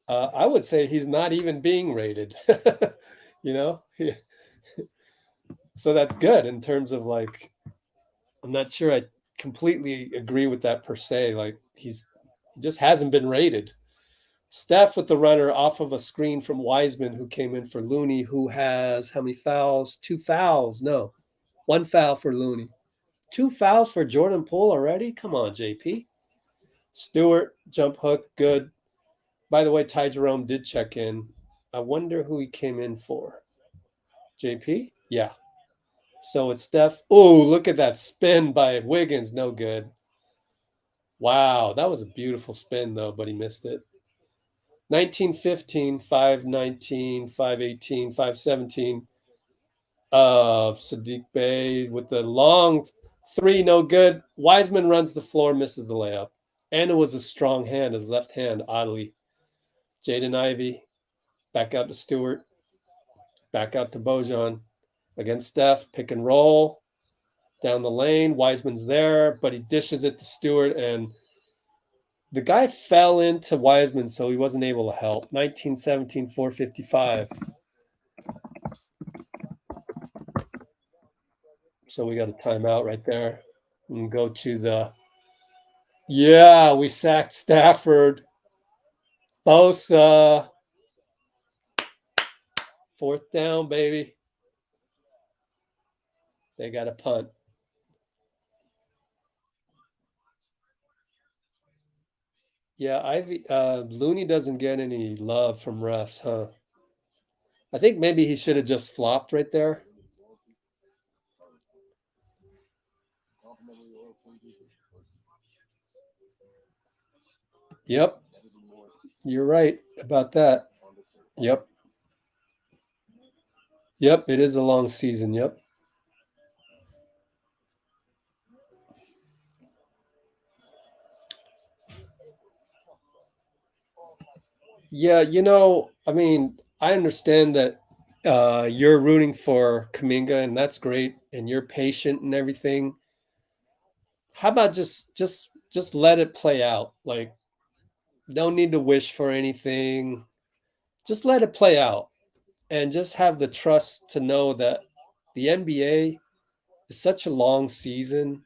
I would say he's not even being rated. So that's good in terms of like, I'm not sure I completely agree with that per se. Like he just hasn't been rated. Steph with the runner off of a screen from Wiseman, who came in for Looney, who has how many fouls? 2 fouls. No, 1 foul for Looney. 2 fouls for Jordan Poole already? Come on, JP. Stewart, jump hook, good. By the way, Ty Jerome did check in. I wonder who he came in for. JP? Yeah. So it's Steph. Oh, look at that spin by Wiggins. No good. Wow, that was a beautiful spin, though, but he missed it. 19-15, 5-19, 5-18, 5-17. Saddiq Bey with the long 3, no good. Wiseman runs the floor, misses the layup. And it was a strong hand, his left hand, oddly. Jaden Ivey, back out to Stewart. Back out to Bojan. Against Steph, pick and roll. Down the lane, Wiseman's there, but he dishes it to Stewart, and the guy fell into Wiseman, so he wasn't able to help. 19-17, 4:55. So we got a timeout right there. And go to the... Yeah, we sacked Stafford. Bosa. 4th down, baby. They got a punt. Yeah, Looney doesn't get any love from refs, huh? I think maybe he should have just flopped right there. Yep. You're right about that. Yep. Yep, it is a long season. Yep. Yeah, I mean, I understand that you're rooting for Kuminga, and that's great, and you're patient and everything. How about just let it play out? Like, don't need to wish for anything. Just let it play out, and just have the trust to know that the NBA is such a long season.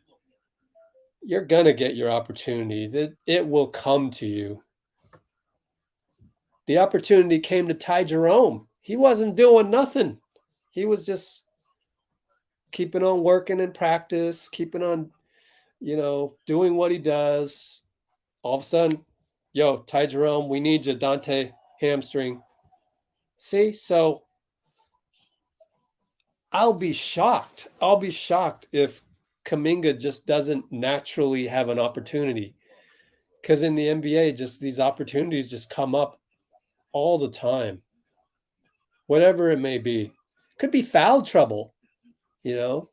You're gonna get your opportunity. It will come to you. The opportunity came to Ty Jerome. He wasn't doing nothing. He was just keeping on working in practice, keeping on, doing what he does. All of a sudden, yo, Ty Jerome, we need you, Dante, hamstring. See, so I'll be shocked. If Kuminga just doesn't naturally have an opportunity. Because in the NBA, just these opportunities just come up all the time. Whatever it may be. Could be foul trouble, you know.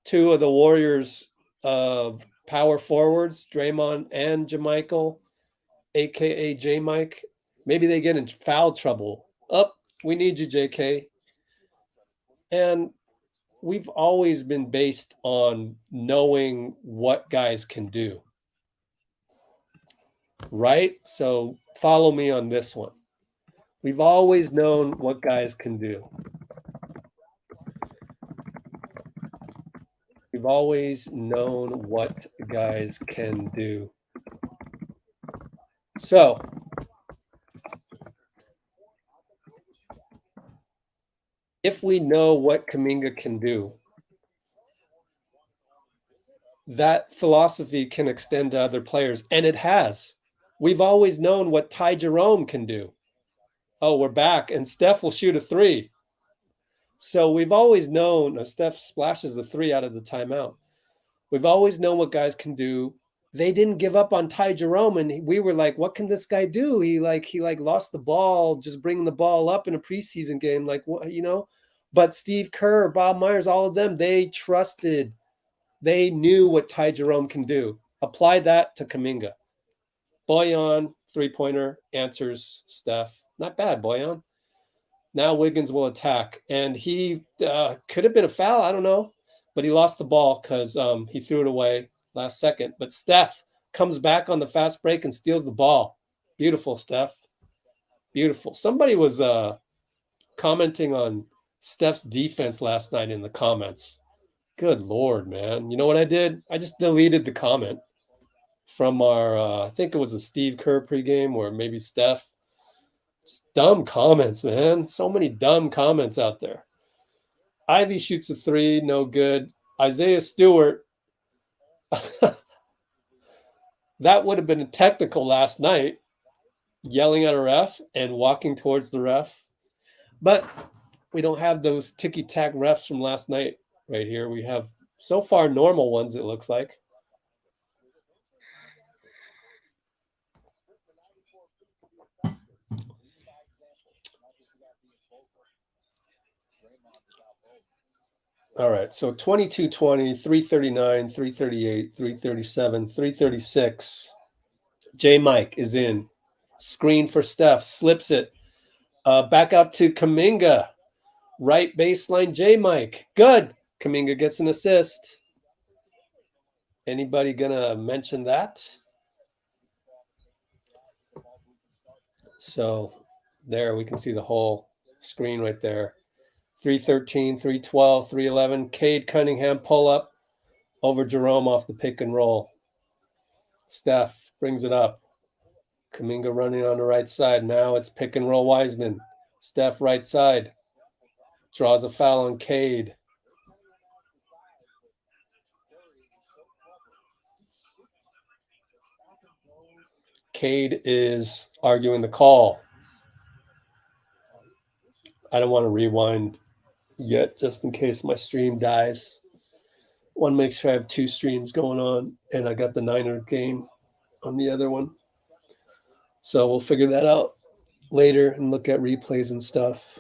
Two of the Warriors power forwards, Draymond and JaMychal, a.k.a. J-Mike, maybe they get in foul trouble. We need you, JK. And we've always been based on knowing what guys can do. Right? So follow me on this one. We've always known what guys can do. We've always known what guys can do. So, if we know what Kuminga can do, that philosophy can extend to other players, and it has. We've always known what Ty Jerome can do. Oh, we're back, and Steph will shoot a three. So we've always known Steph splashes the three out of the timeout. We've always known what guys can do. They didn't give up on Ty Jerome, and we were like, "What can this guy do?" He lost the ball, just bringing the ball up in a preseason game, like what, you know. But Steve Kerr, Bob Myers, all of them, they trusted, they knew what Ty Jerome can do. Apply that to Kuminga. Boyan, three-pointer, answers Steph. Not bad, Boyan. Now Wiggins will attack, and he could have been a foul. I don't know, but he lost the ball because he threw it away last second. But Steph comes back on the fast break and steals the ball. Beautiful, Steph. Beautiful. Somebody was commenting on Steph's defense last night in the comments. Good Lord, man. You know what I did? I just deleted the comment from our, I think it was a Steve Kerr pregame or maybe Steph. Just dumb comments, man. So many dumb comments out there. Ivy shoots a three, no good. Isaiah Stewart, that would have been a technical last night, yelling at a ref and walking towards the ref. But we don't have those ticky-tack refs from last night right here. We have so far normal ones, it looks like. All right, so 22-20, 339, 338, 337, 336. J-Mike is in. Screen for Steph, slips it. Back out to Kuminga. Right baseline, J-Mike. Good. Kuminga gets an assist. Anybody going to mention that? So there we can see the whole screen right there. 313, 312, 311. Cade Cunningham pull up over Jerome off the pick and roll. Steph brings it up. Kuminga running on the right side. Now it's pick and roll Wiseman. Steph right side. Draws a foul on Cade. Cade is arguing the call. I don't want to rewind yet, just in case my stream dies. I want to make sure I have two streams going on, and I got the Niner game on the other one. So we'll figure that out later and look at replays and stuff.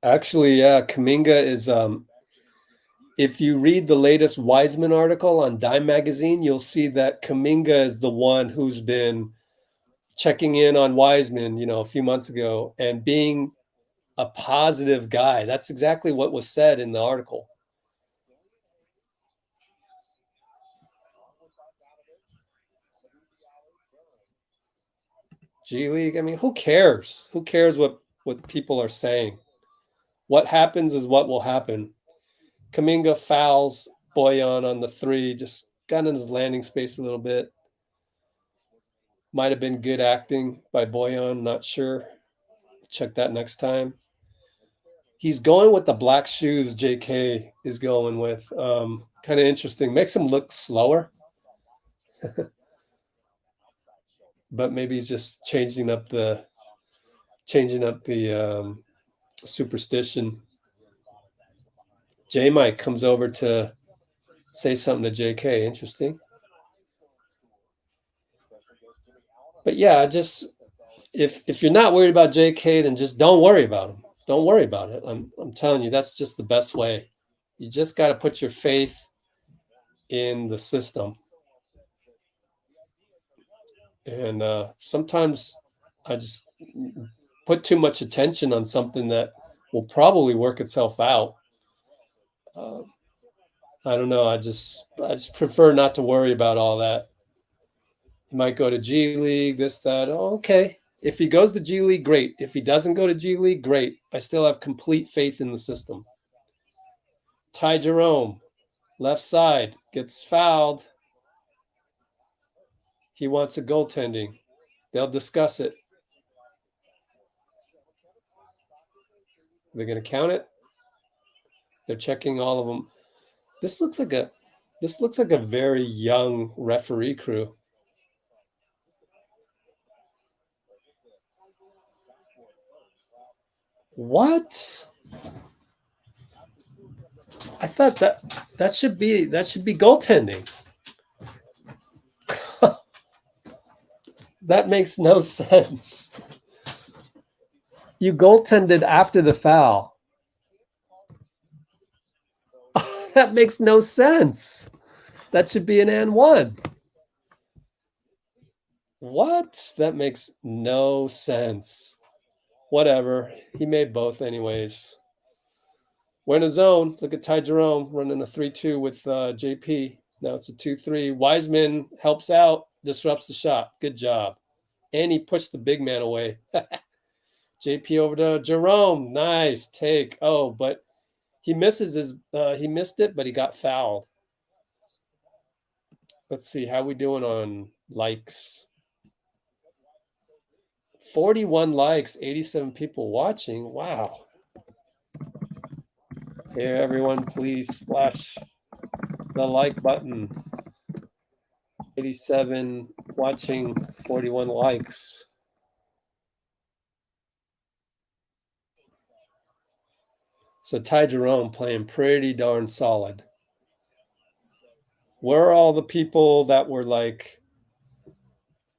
Actually, yeah, Kuminga is if you read the latest Wiseman article on Dime Magazine, you'll see that Kuminga is the one who's been checking in on Wiseman, a few months ago and being a positive guy. That's exactly what was said in the article. G League, I mean, who cares? Who cares what people are saying? What happens is what will happen. Kuminga fouls Boyan on the three, just got in his landing space a little bit. Might have been good acting by Boyan, not sure. Check that next time. He's going with the black shoes JK is going with. Kind of interesting. Makes him look slower. But maybe he's just changing up the changing up the superstition. J Mike comes over to say something to JK. Interesting. But yeah, just if you're not worried about JK, then just don't worry about him. Don't worry about it. I'm telling you, that's just the best way. You just got to put your faith in the system. And sometimes I just put too much attention on something that will probably work itself out. I don't know. I just prefer not to worry about all that. He might go to G League, this, that. Oh, okay. If he goes to G League, great. If he doesn't go to G League, great. I still have complete faith in the system. Ty Jerome, left side, gets fouled. He wants a goaltending. They'll discuss it. They're going to count it. They're checking all of them. This looks like a very young referee crew. What? I thought that should be goaltending. That makes no sense. You goaltended after the foul. That makes no sense. That should be an and one. What? That makes no sense. Whatever. He made both anyways. We're in a zone. Look at Ty Jerome running a 3-2 with JP. Now it's a 2-3. Wiseman helps out, disrupts the shot. Good job. And he pushed the big man away. JP over to Jerome. Nice take. Oh, but he misses he missed it, but he got fouled. Let's see how we doing on likes. 41 likes, 87 people watching. Wow. Here, everyone, please splash the like button. 87 watching, 41 likes. So Ty Jerome playing pretty darn solid. Where are all the people that were like,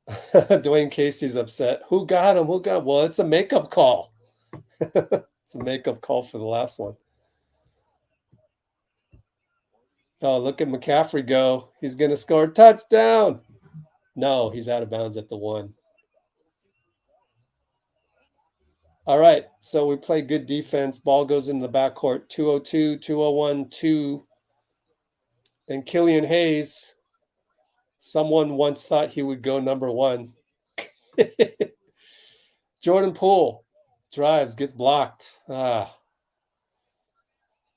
Dwayne Casey's upset? Who got him? Well, it's a makeup call. It's a makeup call for the last one. Oh, look at McCaffrey go. He's going to score a touchdown. No, he's out of bounds at the 1. All right, so we play good defense. Ball goes in the backcourt. 202, 201, 2. And Killian Hayes, someone once thought he would go number 1. Jordan Poole drives, gets blocked.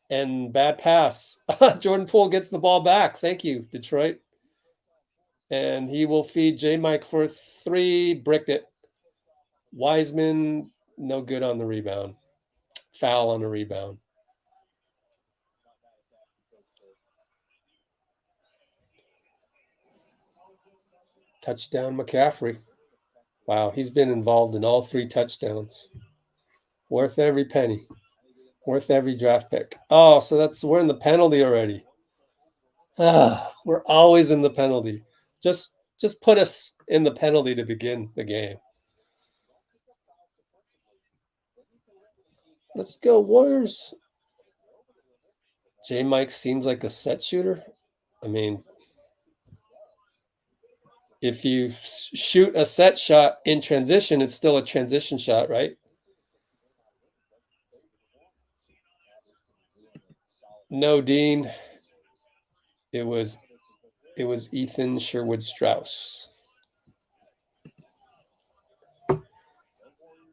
And bad pass. Jordan Poole gets the ball back. Thank you, Detroit. And he will feed J Mike for 3. Bricked it. Wiseman, no good on the rebound. Foul on the rebound. Touchdown McCaffrey. Wow, he's been involved in all 3 touchdowns. Worth every penny. Worth every draft pick. Oh, so we're in the penalty already. We're always in the penalty. Just put us in the penalty to begin the game. Let's go, Warriors. J Mike seems like a set shooter. I mean, if you shoot a set shot in transition, it's still a transition shot, right? No, Dean. It was Ethan Sherwood Strauss.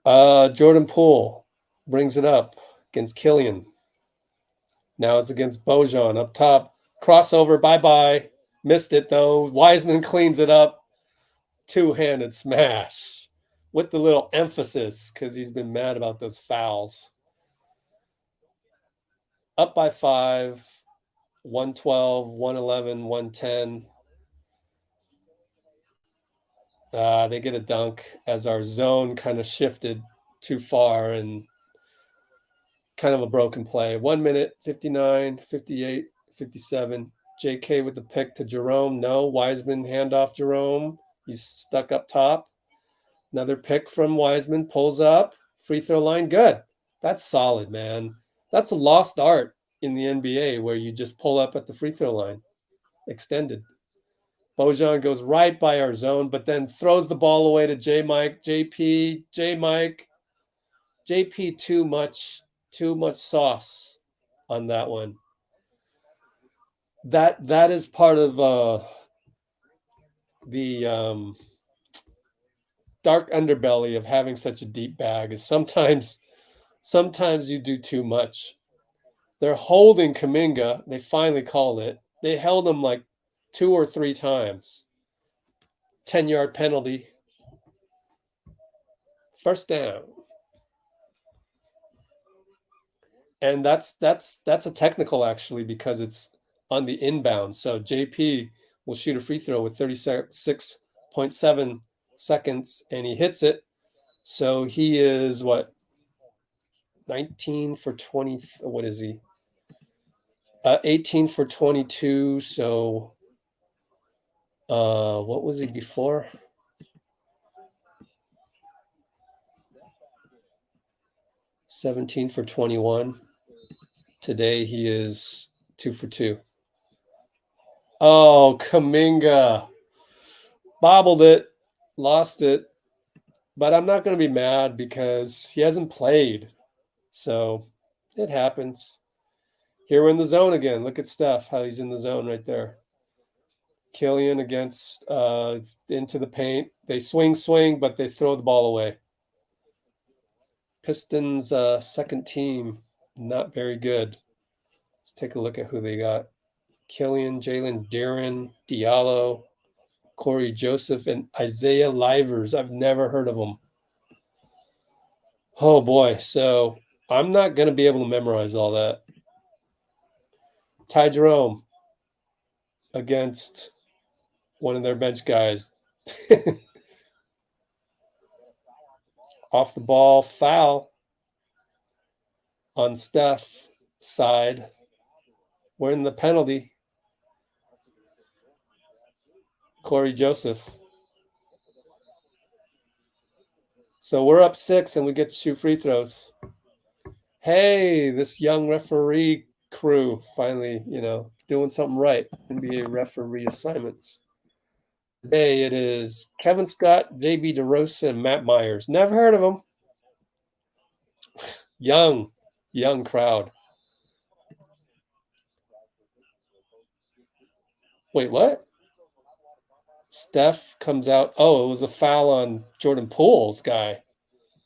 Jordan Poole brings it up against Killian. Now it's against Bojan up top. Crossover, bye-bye. Missed it, though. Wiseman cleans it up. Two-handed smash with the little emphasis because he's been mad about those fouls. Up by 5, 112, 111, 110. They get a dunk as our zone kind of shifted too far and kind of a broken play. 1 minute, 59, 58, 57. JK with the pick to Jerome. No. Wiseman handoff Jerome. He's stuck up top. Another pick from Wiseman. Pulls up. Free throw line. Good. That's solid, man. That's a lost art in the NBA where you just pull up at the free throw line. Extended. Bojan goes right by our zone, but then throws the ball away to J-Mike. J-Mike. JP too much sauce on that one. That is part of the dark underbelly of having such a deep bag is sometimes you do too much. They're holding Kuminga. They finally called it. They held him like 2 or 3 times. 10-yard penalty. First down. And that's a technical actually because it's on the inbound. So JP will shoot a free throw with 36.7 seconds and he hits it. So he is 19 for 20. What is he? 18 for 22. So what was he before? $17 for 21. Today he is 2 for 2. Oh, Kuminga. Bobbled it. Lost it. But I'm not going to be mad because he hasn't played. So it happens. Here we're in the zone again. Look at Steph, how he's in the zone right there. Killian against into the paint. They swing, but they throw the ball away. Pistons second team, not very good. Let's take a look at who they got. Killian, Jalen Duren, Diallo, Corey Joseph, and Isaiah Livers. I've never heard of them. Oh, boy. So I'm not going to be able to memorize all that. Ty Jerome against one of their bench guys. Off the ball, foul on Steph side. We're in the penalty. Corey Joseph. So we're up 6 and we get to shoot free throws. Hey, this young referee crew finally, doing something right. NBA referee assignments. Today it is Kevin Scott, JB DeRosa, and Matt Myers. Never heard of them. Young crowd. Wait, what? Steph comes out. Oh, it was a foul on Jordan Poole's guy.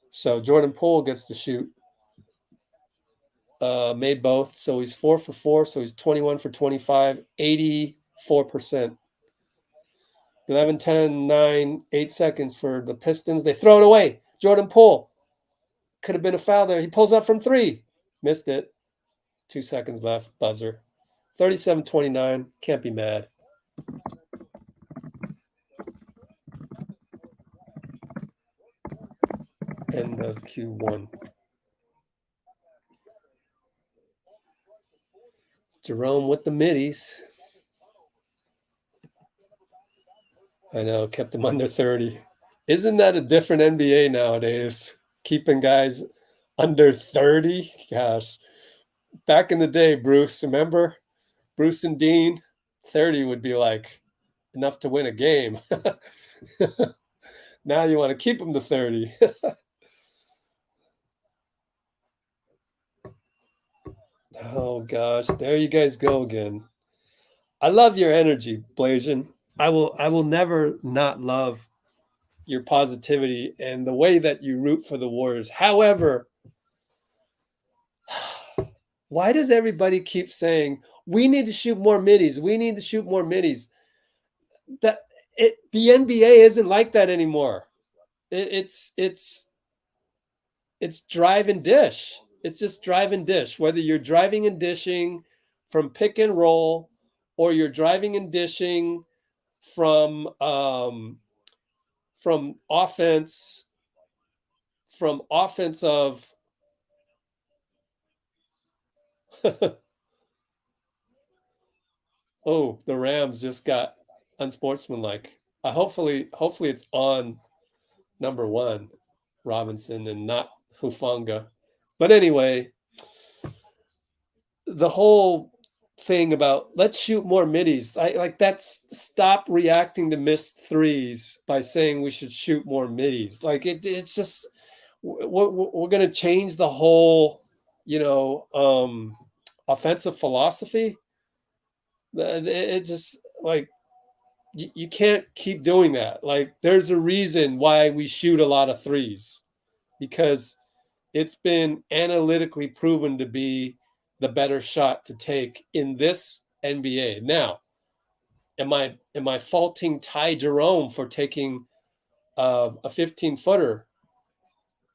So Jordan Poole gets to shoot. Made both. So he's 4 for 4. So he's 21 for 25, 84%. 11, 10, 9, 8 seconds for the Pistons. They throw it away. Jordan Poole. Could have been a foul there. He pulls up from 3. Missed it. 2 seconds left. Buzzer. 37-29. Can't be mad. End of Q1. Jerome with the middies. I know, kept him under 30. Isn't that a different NBA nowadays? Keeping guys under 30? Gosh. Back in the day, Bruce, remember? Bruce and Dean, 30 would be like enough to win a game. Now you want to keep them to 30. Oh, gosh. There you guys go again. I love your energy, Blasian. I will never not love your positivity and the way that you root for the Warriors. However, why does everybody keep saying, we need to shoot more middies? We need to shoot more middies. The NBA isn't like that anymore. It's drive and dish. It's just drive and dish. Whether you're driving and dishing from pick and roll or you're driving and dishing from offense, from offense of oh, the Rams just got unsportsmanlike. Hopefully it's on number 1, Robinson, and not Hufanga. But anyway, the whole thing about let's shoot more middies. That's stop reacting to missed threes by saying we should shoot more middies. It's just we're going to change the whole, offensive philosophy. It just you can't keep doing that. There's a reason why we shoot a lot of threes, because it's been analytically proven to be the better shot to take in this NBA. Now, am I faulting Ty Jerome for taking a 15-footer?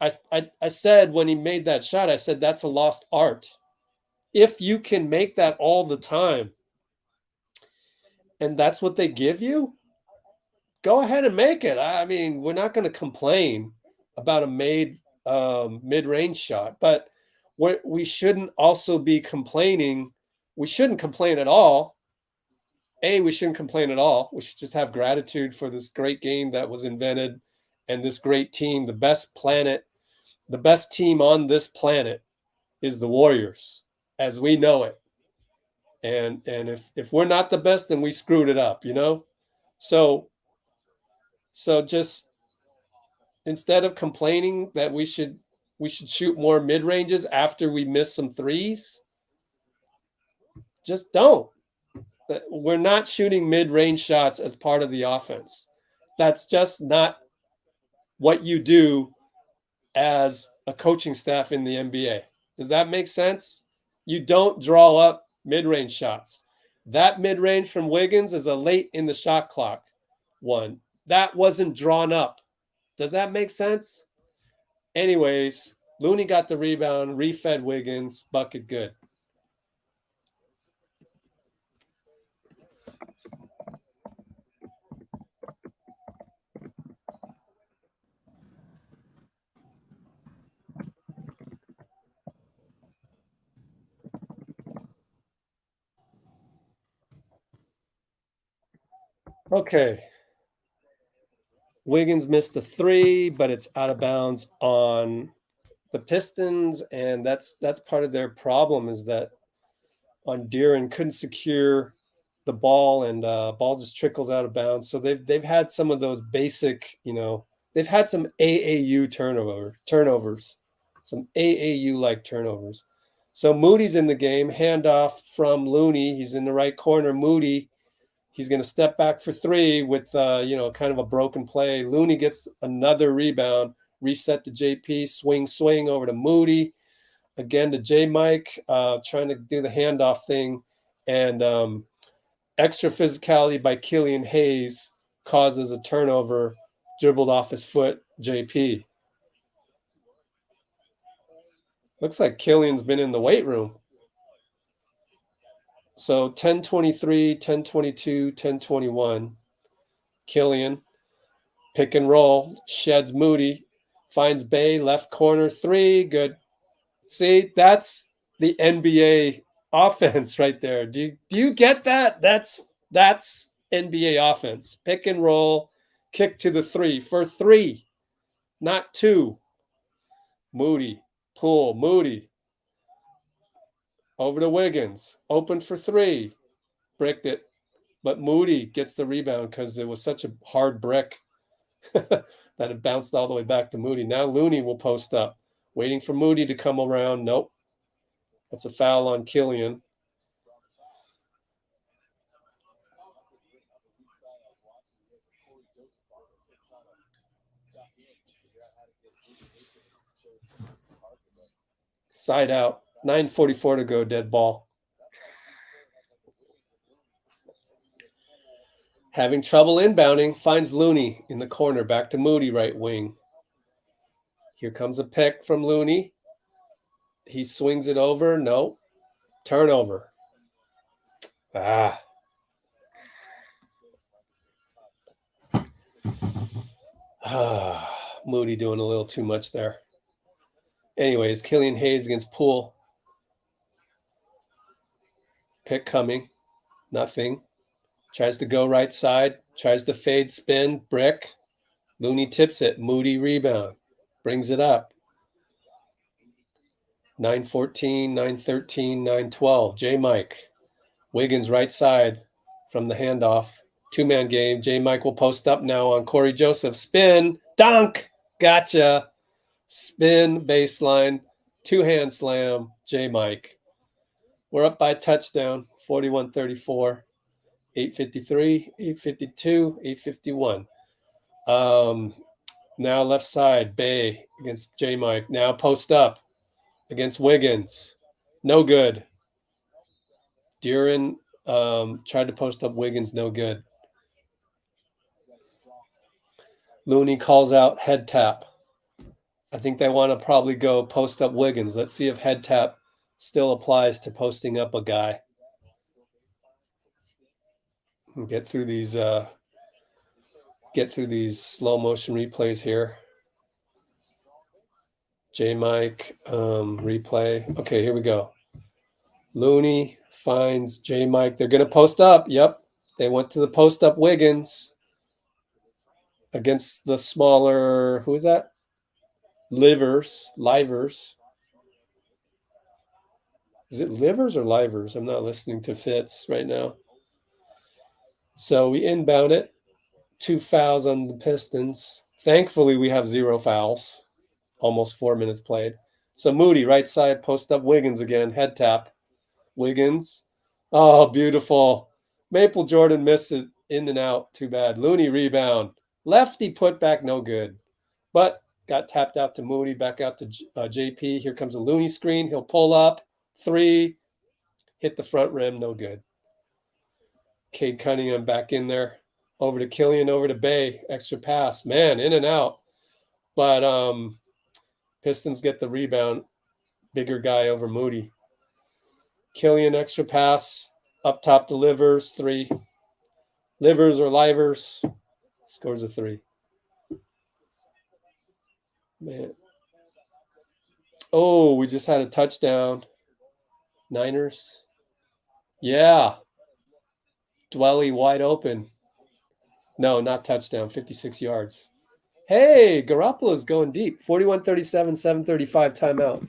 I said when he made that shot, I said that's a lost art. If you can make that all the time, and that's what they give you, go ahead and make it. I mean, we're not going to complain about a made mid-range shot, but we shouldn't also be complaining. We shouldn't complain at all. We shouldn't complain at all. We should just have gratitude for this great game that was invented and this great team. The best team on this planet is the Warriors, as we know it. And if we're not the best, then we screwed it up, So just instead of complaining that we should shoot more mid-ranges after we miss some threes, just don't. We're not shooting mid-range shots as part of the offense. That's just not what you do as a coaching staff in the NBA. Does that make sense? You don't draw up mid-range shots. That mid-range from Wiggins is a late in the shot clock one. That wasn't drawn up. Does that make sense? Anyways, Looney got the rebound, refed Wiggins, bucket good. Okay. Wiggins missed the 3, but it's out of bounds on the Pistons, and that's part of their problem, is that on Deeren couldn't secure the ball, and ball just trickles out of bounds. So they've had some of those basic, they've had some AAU turnovers, some AAU-like turnovers. So Moody's in the game, handoff from Looney. He's in the right corner. Moody, he's going to step back for 3 with, kind of a broken play. Looney gets another rebound, reset to JP, swing over to Moody. Again to J-Mike, trying to do the handoff thing. And extra physicality by Killian Hayes causes a turnover, dribbled off his foot, JP. Looks like Killian's been in the weight room. So 10-23, 10-22, 10-21. Killian, pick and roll, sheds Moody, finds Bay, left corner, 3, good. See, that's the NBA offense right there. Do you get that? That's NBA offense. Pick and roll, kick to the 3 for 3, not 2. Moody, Poole, Moody. Over to Wiggins, open for 3, bricked it, but Moody gets the rebound because it was such a hard brick that it bounced all the way back to Moody. Now Looney will post up, waiting for Moody to come around. Nope, that's a foul on Killian. Side out. 9:44 to go, dead ball. Having trouble inbounding, finds Looney in the corner, back to Moody, right wing. Here comes a pick from Looney. He swings it over. No. Turnover. Moody doing a little too much there. Anyways, Killian Hayes against Poole. Pick coming. Nothing. Tries to go right side. Tries to fade, spin, brick. Looney tips it. Moody rebound. Brings it up. 9-14, 9-13, 9-12. J-Mike. Wiggins right side from the handoff. Two-man game. J-Mike will post up now on Corey Joseph. Spin. Dunk. Gotcha. Spin. Baseline. Two-hand slam. J-Mike. We're up by touchdown. 41-34. 8:53, 8:52, 8:51. Now left side, Bay against J-Mike. Now post up against Wiggins. No good. Duran tried to post up Wiggins. No good. Looney calls out head tap. I think they want to probably go post up Wiggins. Let's see if head tap still applies to posting up a guy. And get through these slow motion replays here. J-Mike replay. Okay, here we go. Looney finds J-Mike. They're going to post up. Yep. They went to the post up Wiggins against the smaller, who is that? Livers. Is it Livers or Livers? I'm not listening to Fitz right now. So we inbound it. 2 fouls on the Pistons. Thankfully, we have 0 fouls. Almost 4 minutes played. So Moody, right side, post up Wiggins again. Head tap. Wiggins. Oh, beautiful. Maple Jordan missed it in and out. Too bad. Looney rebound. Lefty put back, no good. But got tapped out to Moody, back out to JP. Here comes a Looney screen. He'll pull up. 3. Hit the front rim, no good. Cade Cunningham back in there. Over to Killian, over to Bay. Extra pass. Man, in and out. But Pistons get the rebound. Bigger guy over Moody. Killian extra pass. Up top delivers. 3. Livers or Livers. Scores a 3. Man. Oh, we just had a touchdown. Niners. Yeah. Dwelly wide open. No, not touchdown. 56 yards. Hey, Garoppolo's going deep. 41-37, 7:35 timeout.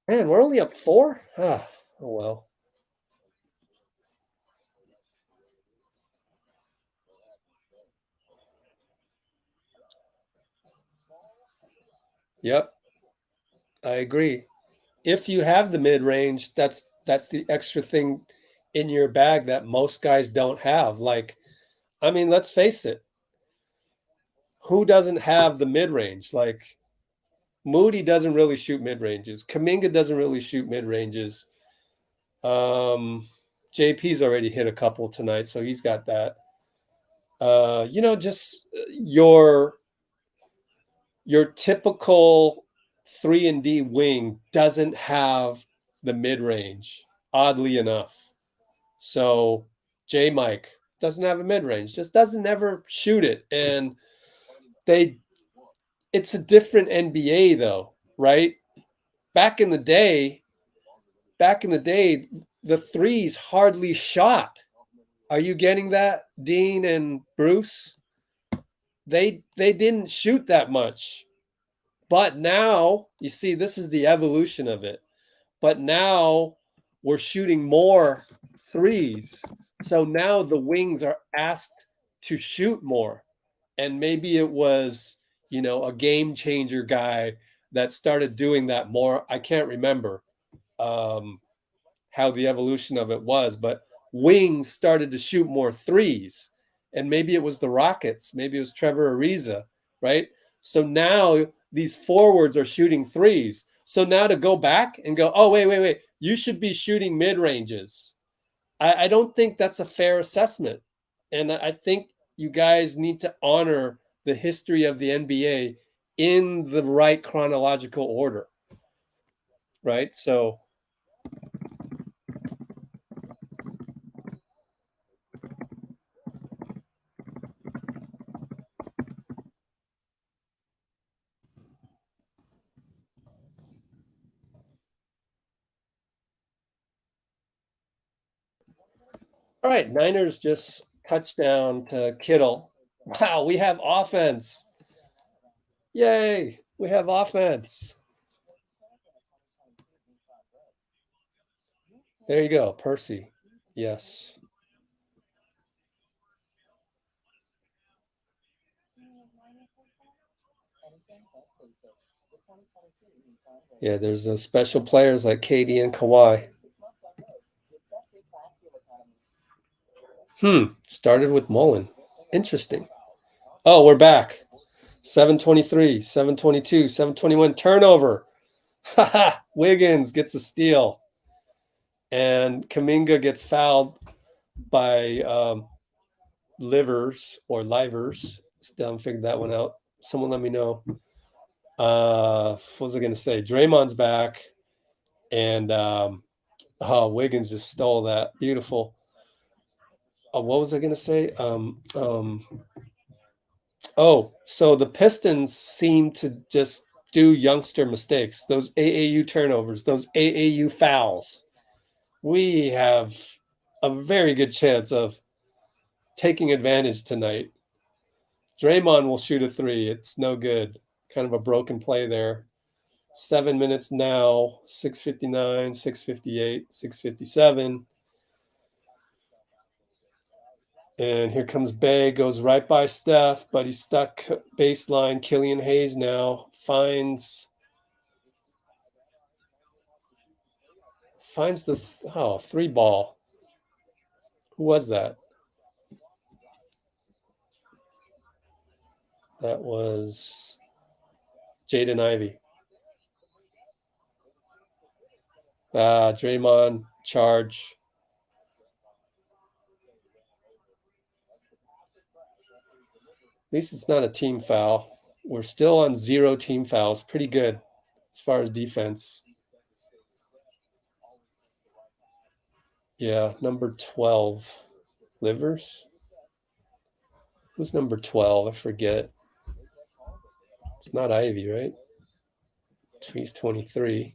Man, we're only up 4? Oh well. Yep. I agree. If you have the mid-range, that's the extra thing in your bag that most guys don't have. Like, I mean, let's face it. Who doesn't have the mid-range? Like, Moody doesn't really shoot mid-ranges. Kuminga doesn't really shoot mid-ranges. JP's already hit a couple tonight, so he's got that. Just your typical 3-and-D wing doesn't have the mid-range, oddly enough. So J-Mike doesn't have a mid-range, just doesn't ever shoot it. And it's a different NBA though, right? Back in the day, the threes hardly shot. Are you getting that, Dean and Bruce? They didn't shoot that much. But now, you see, this is the evolution of it. But now we're shooting more threes. So now the wings are asked to shoot more. And maybe it was, a game changer guy that started doing that more. I can't remember how the evolution of it was, but wings started to shoot more threes. And maybe it was the Rockets. Maybe it was Trevor Ariza, right? So now these forwards are shooting threes. So now to go back and go, oh, wait, you should be shooting mid-ranges. I don't think that's a fair assessment. And I think you guys need to honor the history of the NBA in the right chronological order, right? So All right, Niners just touchdown to Kittle. Wow, we have offense. Yay, we have offense. There you go, Percy. Yes. Yeah, there's those special players like Cade and Kawhi. Started with Mullen. Interesting. Oh, we're back. 723, 722, 721 turnover. Haha. Wiggins gets a steal. And Kuminga gets fouled by Livers. Still haven't figured that one out. Someone let me know. What was I going to say? Draymond's back. And Wiggins just stole that. Beautiful. What was I going to say? So the Pistons seem to just do youngster mistakes, those AAU turnovers, those AAU fouls. We have a very good chance of taking advantage tonight. Draymond will shoot a three. It's no good. Kind of a broken play there. 7 minutes now, 6:59, 6:58, 6:57. And here comes Bay, goes right by Steph, but he's stuck baseline. Killian Hayes now finds the three ball. Who was that? That was Jaden Ivey. Draymond charge. At least it's not a team foul. We're still on 0 team fouls. Pretty good as far as defense. Yeah, number 12. Livers? Who's number 12? I forget. It's not Ivy, right? He's 23.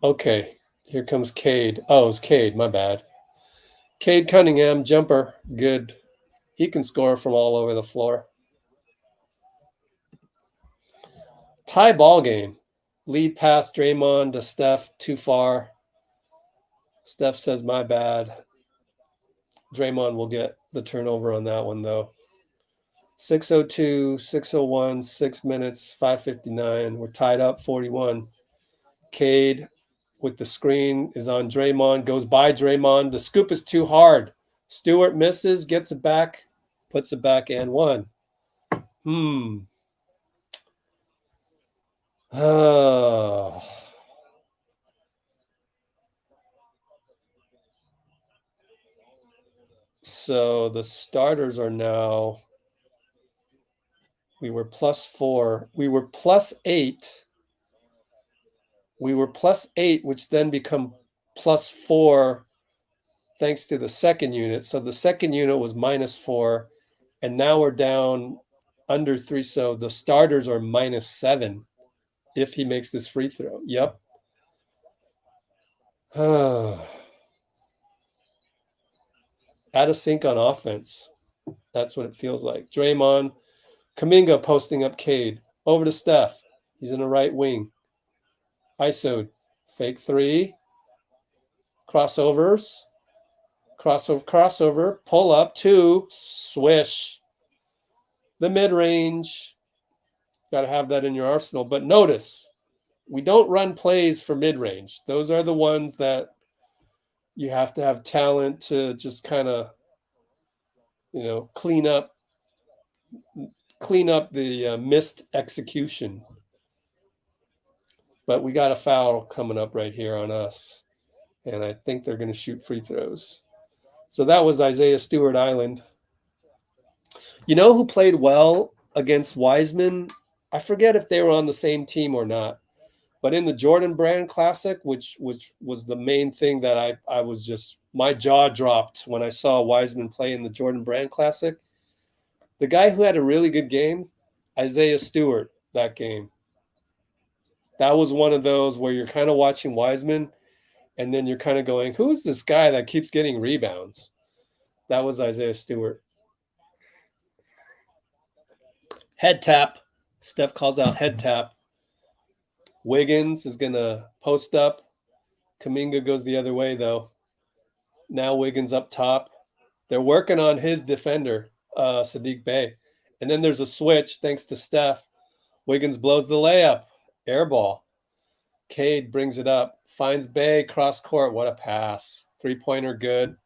Okay, here comes Cade. Oh, it's Cade, my bad. Cade Cunningham, jumper, good. He can score from all over the floor. Tie ball game. Lead pass Draymond to Steph, too far. Steph says, my bad. Draymond will get the turnover on that one, though. 6:02, 6:01, 6 minutes, 5:59. We're tied up 41. Cade with the screen is on Draymond, goes by Draymond. The scoop is too hard. Stewart misses, gets it back, puts it back, and one. So the starters are now, we were +4. We were +8. We were +8, which then become +4 thanks to the second unit. So the second unit was -4, and now we're down under 3. So the starters are -7 if he makes this free throw. Yep. Out of sync on offense. That's what it feels like. Draymond, Kuminga posting up Cade. Over to Steph. He's in the right wing. ISO'd. Fake three. Crossovers. Crossover. Pull up. 2. Swish. The mid-range. Got to have that in your arsenal. But notice, we don't run plays for mid-range. Those are the ones that you have to have talent to just kind of, clean up the missed execution. But we got a foul coming up right here on us. And I think they're going to shoot free throws. So that was Isaiah Stewart Island. You know who played well against Wiseman? I forget if they were on the same team or not. But in the Jordan Brand Classic, which was the main thing that I was just, my jaw dropped when I saw Wiseman play in the Jordan Brand Classic. The guy who had a really good game, Isaiah Stewart, that game. That was one of those where you're kind of watching Wiseman, and then you're kind of going, who's this guy that keeps getting rebounds? That was Isaiah Stewart. Head tap. Steph calls out head tap. Wiggins is going to post up. Kuminga goes the other way, though. Now Wiggins up top. They're working on his defender, Saddiq Bey. And then there's a switch thanks to Steph. Wiggins blows the layup. Air ball. Cade brings it up. Finds Bey cross court. What a pass. Three-pointer good.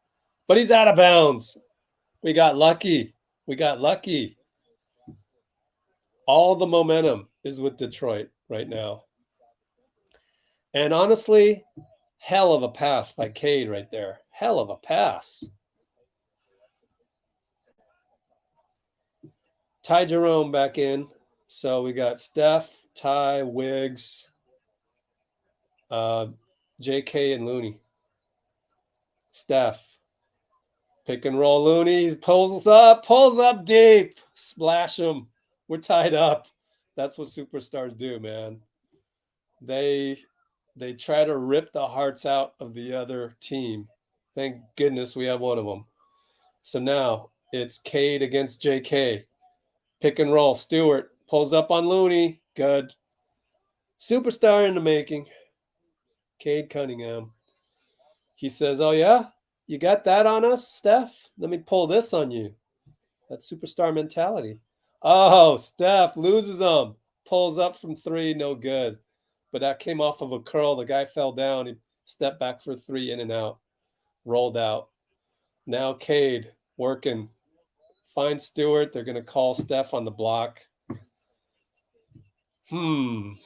But he's out of bounds. We got lucky. All the momentum is with Detroit right now. And honestly, hell of a pass by Cade right there. Hell of a pass. Ty Jerome back in. So we got Steph, Ty, Wiggs, JK, and Looney. Steph. Pick and roll Looney. Pulls up deep. Splash him. We're tied up. That's what superstars do, man. They try to rip the hearts out of the other team. Thank goodness we have one of them. So now it's Cade against JK. Pick and roll. Stewart pulls up on Looney. Good. Superstar in the making. Cade Cunningham. He says, oh, yeah? You got that on us, Steph? Let me pull this on you. That's superstar mentality. Oh, Steph loses them. Pulls up from three. No good. But that came off of a curl. The guy fell down. He stepped back for three, in and out. Rolled out. Now Cade working. Finds Stewart. They're going to call Steph on the block. In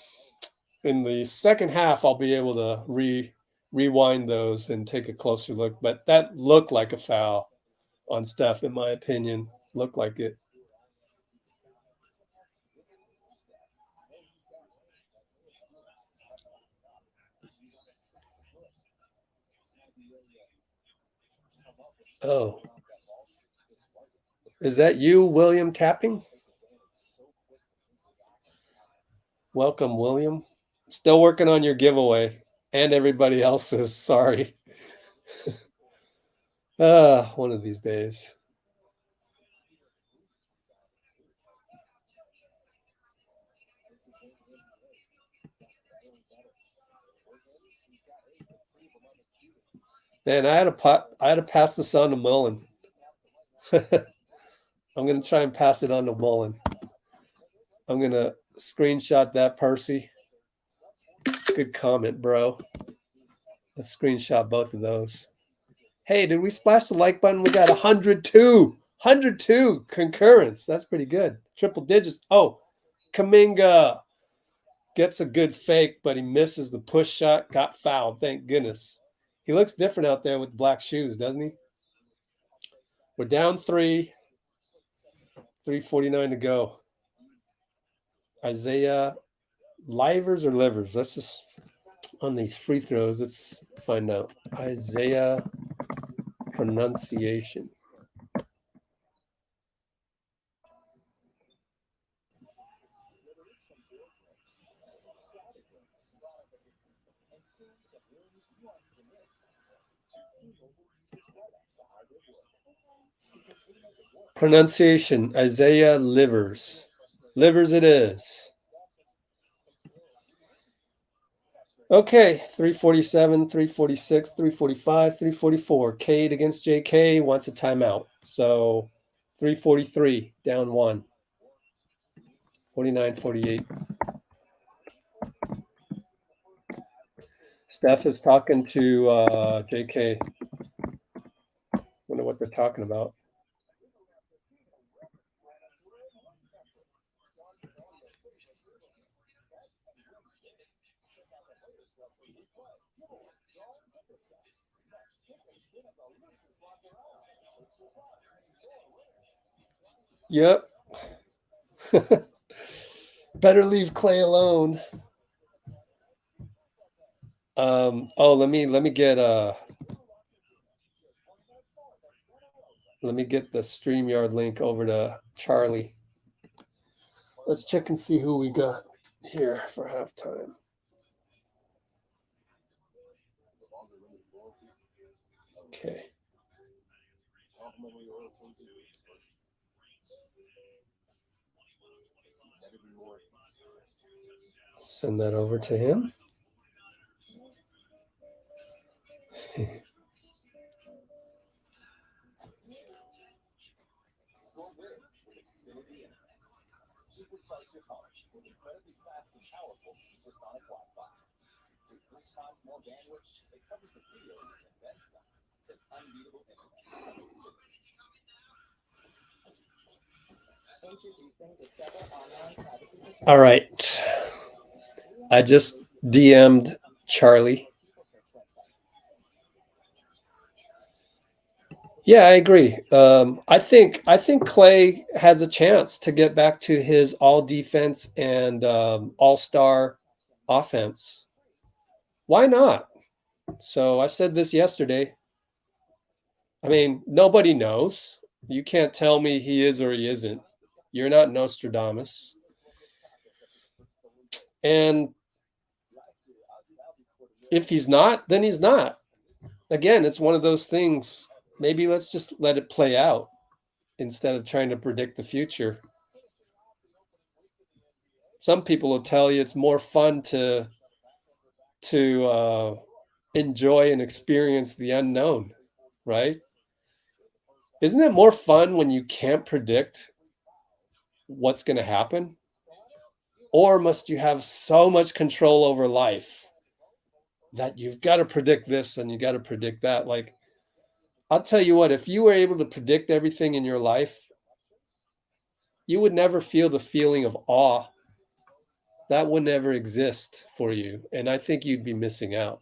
the second half, I'll be able to rewind those and take a closer look. But that looked like a foul on Steph, in my opinion. Looked like it. Oh. Is that you, William, tapping? Welcome, William. Still working on your giveaway and everybody else's. Sorry. One of these days. Man, I had to pass this on to Mullen. I'm going to try and pass it on to Mullen. I'm going to screenshot that, Percy. Good comment, bro. Let's screenshot both of those. Hey, did we splash the like button? We got 102. 102 concurrence. That's pretty good. Triple digits. Oh, Kuminga gets a good fake, but he misses the push shot. Got fouled. Thank goodness. He looks different out there with black shoes, doesn't he? We're down 3. 3:49 to go. Isaiah, livers or livers? Let's just, on these free throws, let's find out. Isaiah pronunciation. Pronunciation, Isaiah Livers. Livers it is. Okay, 347, 346, 345, 344. Cade against JK wants a timeout. So 343, down 1. 49-48. Steph is talking to JK. Wonder what they're talking about. Yep. Better leave Klay alone. Let me get the StreamYard link over to Charlie. Let's check and see who we got here for halftime. Okay. Send that over to him. All right. I just DM'd Charlie. Yeah, I agree. I think Klay has a chance to get back to his all defense and all-star offense. Why not? So I said this yesterday. I mean, nobody knows. You can't tell me he is or he isn't. You're not Nostradamus. And if he's not, then he's not. Again, it's one of those things. Maybe let's just let it play out instead of trying to predict the future. Some people will tell you it's more fun to enjoy and experience the unknown, right? Isn't it more fun when you can't predict what's going to happen? Or must you have so much control over life that you've got to predict this and you got to predict that? Like, I'll tell you what, if you were able to predict everything in your life, you would never feel the feeling of awe. That would never exist for you. And I think you'd be missing out.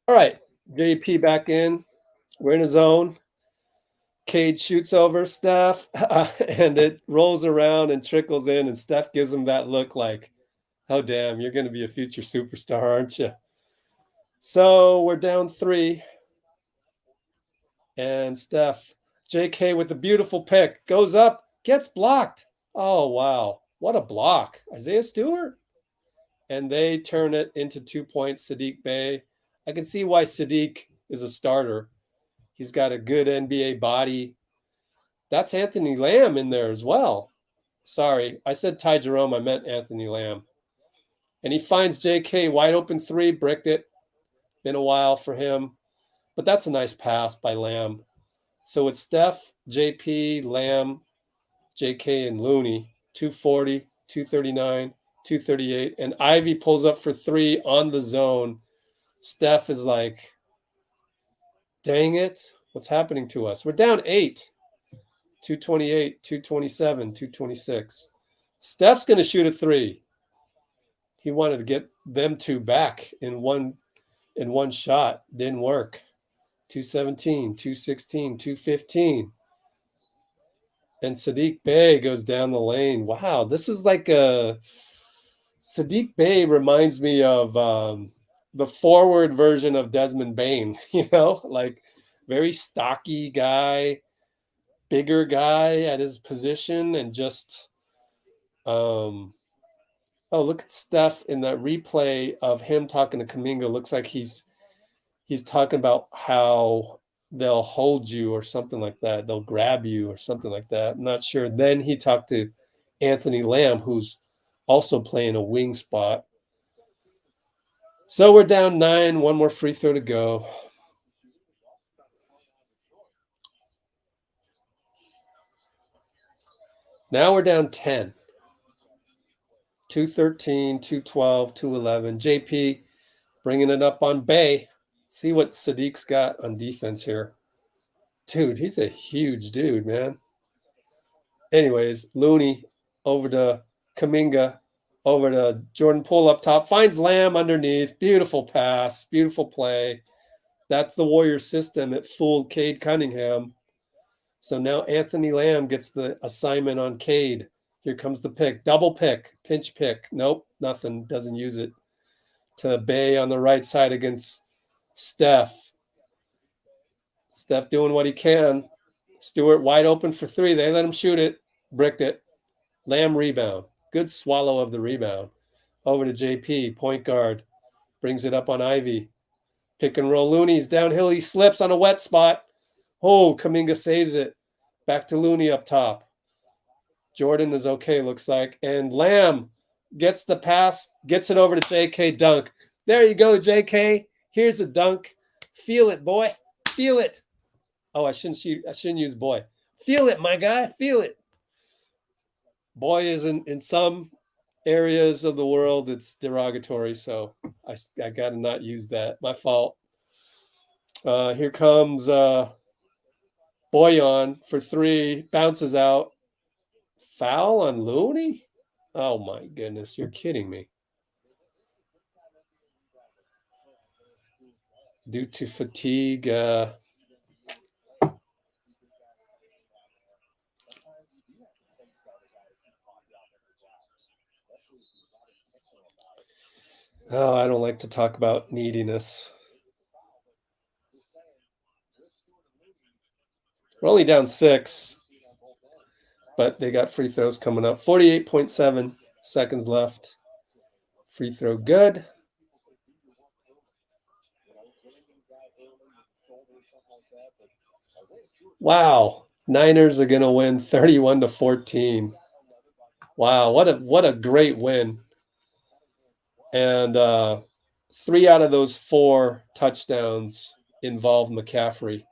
All right, JP back in. We're in a zone. Cade shoots over Steph, and it rolls around and trickles in, and Steph gives him that look like, oh, damn, you're going to be a future superstar, aren't you? So we're down 3. And Steph, JK with a beautiful pick, goes up, gets blocked. Oh, wow. What a block. Isaiah Stewart. And they turn it into 2 points, Saddiq Bey. I can see why Saddiq is a starter. He's got a good NBA body. That's Anthony Lamb in there as well. Sorry, I said Ty Jerome. I meant Anthony Lamb. And he finds JK wide open 3, bricked it. Been a while for him. But that's a nice pass by Lamb. So it's Steph, JP, Lamb, JK, and Looney. 240, 239, 238. And Ivy pulls up for 3 on the zone. Steph is like, dang it. What's happening to us? We're down 8. 228, 227, 226. Steph's going to shoot a 3. He wanted to get them 2 back in one shot. Didn't work. 217, 216, 215. And Saddiq Bey goes down the lane. Wow, this is like a... Saddiq Bey reminds me of the forward version of Desmond Bane, like very stocky guy, bigger guy at his position, and just look at Steph in that replay of him talking to Kuminga. Looks like he's talking about how they'll hold you or something like that. They'll grab you or something like that. I'm not sure. Then he talked to Anthony Lamb, who's also playing a wing spot. So we're down 9, 1 more free throw to go. Now we're down 10. 213, 212, 211. JP bringing it up on Bey. See what Saddiq's got on defense here. Dude, he's a huge dude, man. Anyways, Looney over to Kuminga, over to Jordan Poole up top. Finds Lamb underneath. Beautiful pass. Beautiful play. That's the Warriors system. It fooled Cade Cunningham. So now Anthony Lamb gets the assignment on Cade. Here comes the pick. Double pick. Pinch pick. Nope. Nothing. Doesn't use it. To Bey on the right side against Steph. Steph doing what he can. Stewart wide open for three. They let him shoot it. Bricked it. Lamb rebound. Good swallow of the rebound. Over to JP, point guard. Brings it up on Ivy. Pick and roll Looney's downhill. He slips on a wet spot. Oh, Kuminga saves it. Back to Looney up top. Jordan is okay, looks like. And Lamb gets the pass, gets it over to JK, dunk. There you go, JK. Here's a dunk. Feel it, boy. Feel it. Oh, I shouldn't use boy. Feel it, my guy. Feel it. Boy is in some areas of the world it's derogatory, so I got to not use that. My fault. Here comes Boyan for three. Bounces out. Foul on Looney? Oh, my goodness. You're kidding me. Due to fatigue. Oh, I don't like to talk about neediness. We're only down 6, but they got free throws coming up. 48.7 seconds left. Free throw good. Wow. Niners are going to win 31-14. Wow, what a great win. And 3 out of those 4 touchdowns involved McCaffrey.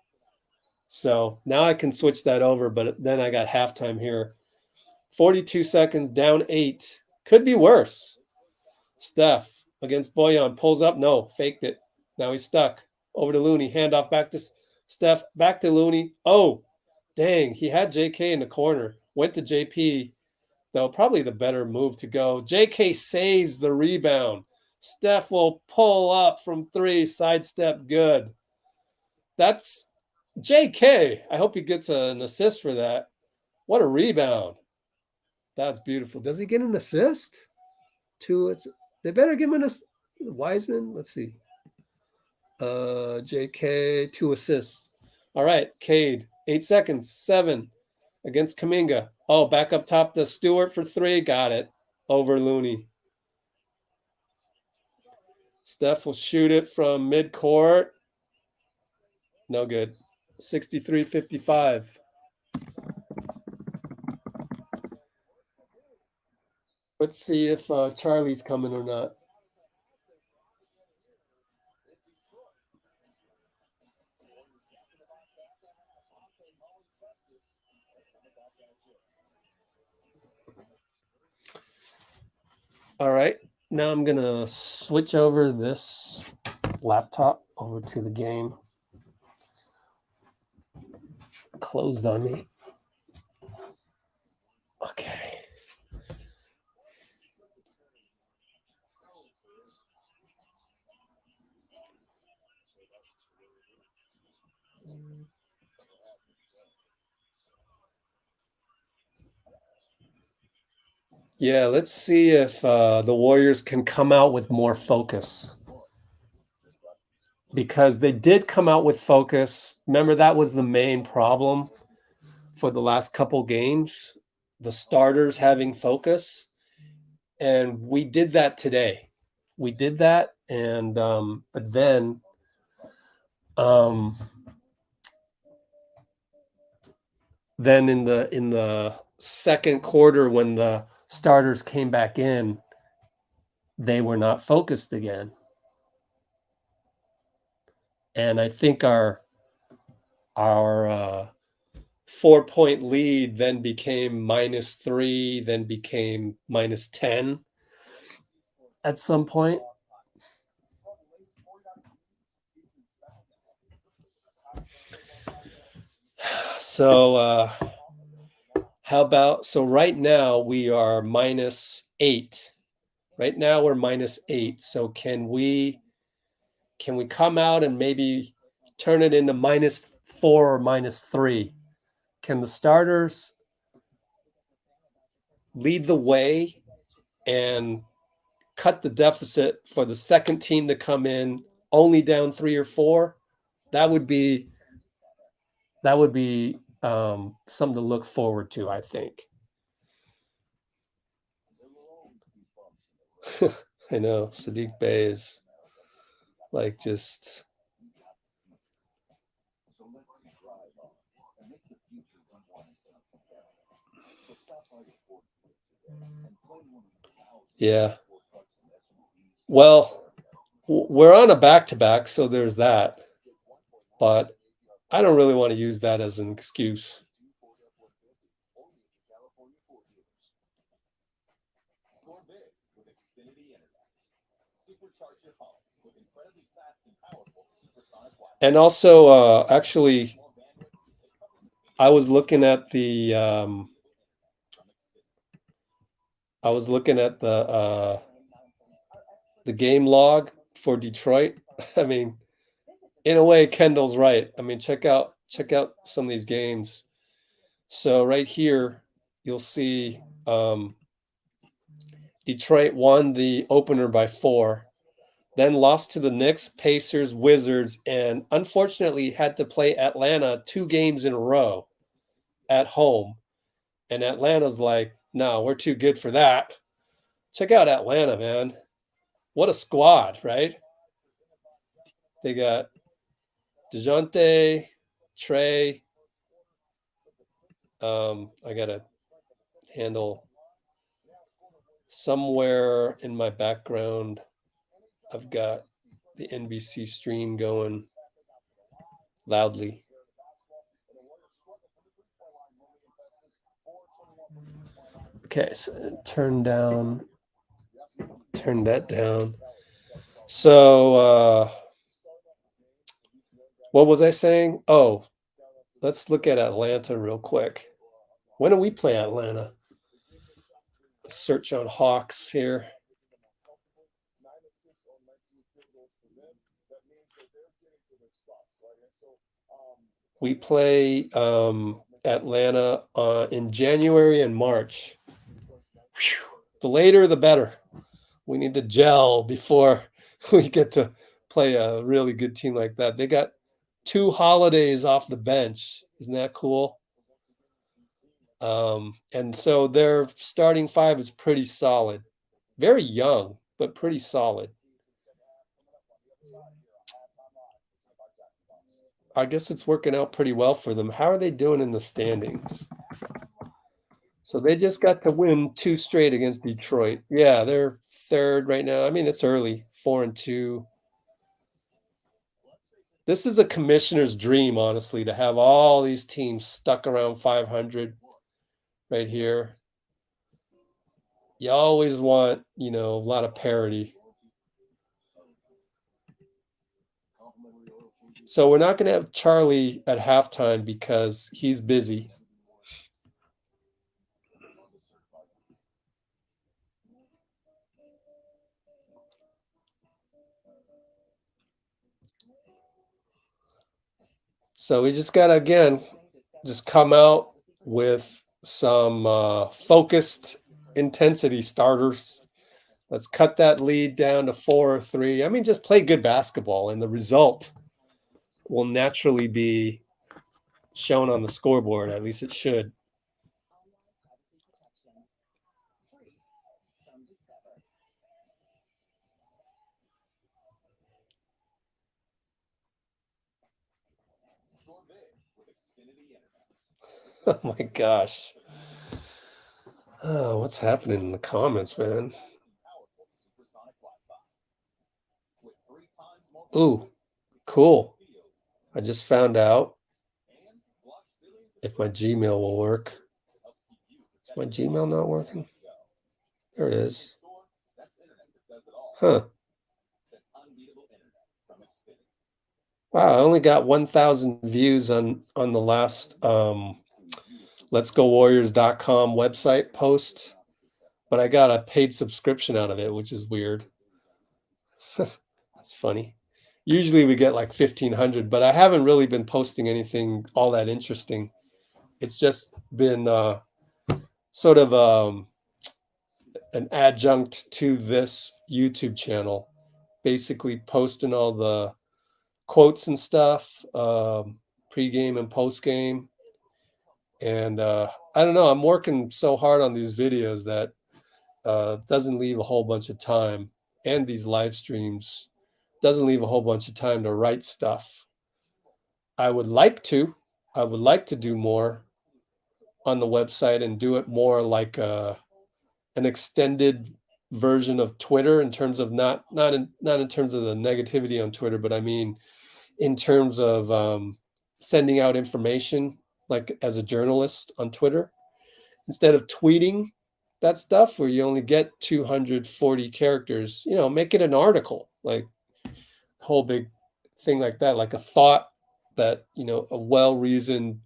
So now I can switch that over, but then I got halftime here. 42 seconds, down 8. Could be worse. Steph against Boyan. Pulls up. No, faked it. Now he's stuck. Over to Looney. Handoff back to Steph. Back to Looney. Oh, dang. He had JK in the corner. Went to JP. Though probably the better move to go. JK saves the rebound. Steph will pull up from 3. Sidestep. Good. That's JK. I hope he gets an assist for that. What a rebound. That's beautiful. Does he get an assist? 2. They better give him an assist. Wiseman. Let's see. JK, 2 assists. All right. Cade. 8 seconds. 7 against Kuminga. Oh, back up top to Stewart for 3. Got it. Over Looney. Steph will shoot it from midcourt. No good. 63-55. Let's see if Charlie's coming or not. All right. Now I'm going to switch over this laptop over to the game. Closed on me. Okay. Yeah, let's see if the Warriors can come out with more focus. Because they did come out with focus. Remember, that was the main problem for the last couple games, the starters having focus. And we did that today. We did that, and but then in the second quarter, when the starters came back in, they were not focused again. And I think our 4-point lead then became -3, then became -10 at some point. So so right now we are -8. Right now we're -8. So can we come out and maybe turn it into -4 or -3? Can the starters lead the way and cut the deficit for the second team to come in only down 3 or 4? That would be that would be something to look forward to, I think. I know Saddiq Bey is like just yeah. Well, we're on a back-to-back, so there's that. But I don't really want to use that as an excuse. And also, actually, I was looking at the game log for Detroit. I mean, in a way, Kendall's right. I mean, check out some of these games. So right here, you'll see Detroit won the opener by 4, then lost to the Knicks, Pacers, Wizards, and unfortunately had to play Atlanta 2 games in a row at home. And Atlanta's like, no, we're too good for that. Check out Atlanta, man. What a squad, right? They got DeJounte, Trey. I got to handle somewhere in my background. I've got the NBC stream going loudly. Okay, so turn that down. So what was I saying? Oh, let's look at Atlanta real quick. When do we play Atlanta? Search on Hawks here. We play Atlanta in January and March. Whew. The later, the better. We need to gel before we get to play a really good team like that. They got 2 holidays off the bench. Isn't that cool? And so their starting 5 is pretty solid. Very young, but pretty solid. I guess it's working out pretty well for them. How are they doing in the standings? So they just got to win 2 straight against Detroit. Yeah, they're 3rd right now. I mean, it's early, 4-2. This is a commissioner's dream, honestly, to have all these teams stuck around 500 right here. You always want, a lot of parity. So we're not going to have Charlie at halftime because he's busy. So we just got to, again, just come out with some focused intensity starters. Let's cut that lead down to 4 or 3. I mean, just play good basketball, and the result will naturally be shown on the scoreboard. At least it should. Oh my gosh. Oh, what's happening in the comments, man? Ooh, cool. I just found out if my Gmail will work. Is my Gmail not working? There it is. Huh. Wow, I only got 1,000 views on the last letsgowarriors.com website post, but I got a paid subscription out of it, which is weird. That's funny. Usually we get like 1,500, but I haven't really been posting anything all that interesting. It's just been sort of an adjunct to this YouTube channel, basically posting all the quotes and stuff, pregame and postgame. And I don't know, I'm working so hard on these videos that doesn't leave a whole bunch of time, and these live streams doesn't leave a whole bunch of time to write stuff. I would like to do more on the website and do it more like an extended version of Twitter, in terms of not in terms of the negativity on Twitter, but I mean in terms of sending out information, like as a journalist on Twitter, instead of tweeting that stuff where you only get 240 characters, make it an article, like a whole big thing like that, like a thought that, a well-reasoned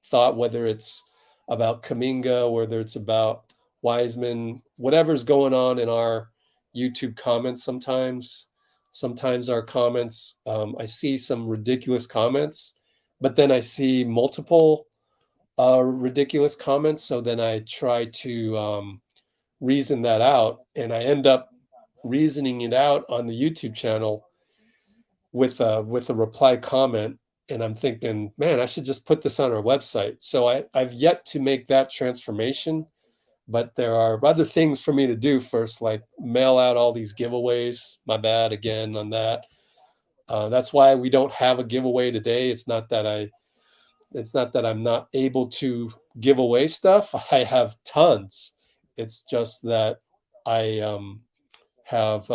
thought, whether it's about Kuminga, whether it's about Wiseman, whatever's going on in our YouTube comments. Sometimes our comments, I see some ridiculous comments, but then I see multiple ridiculous comments. So then I try to reason that out, and I end up reasoning it out on the YouTube channel with a reply comment. And I'm thinking, man, I should just put this on our website. So I've yet to make that transformation, but there are other things for me to do first, like mail out all these giveaways. My bad again on that. That's why we don't have a giveaway today. It's not that I'm not able to give away stuff. I have tons. It's just that I have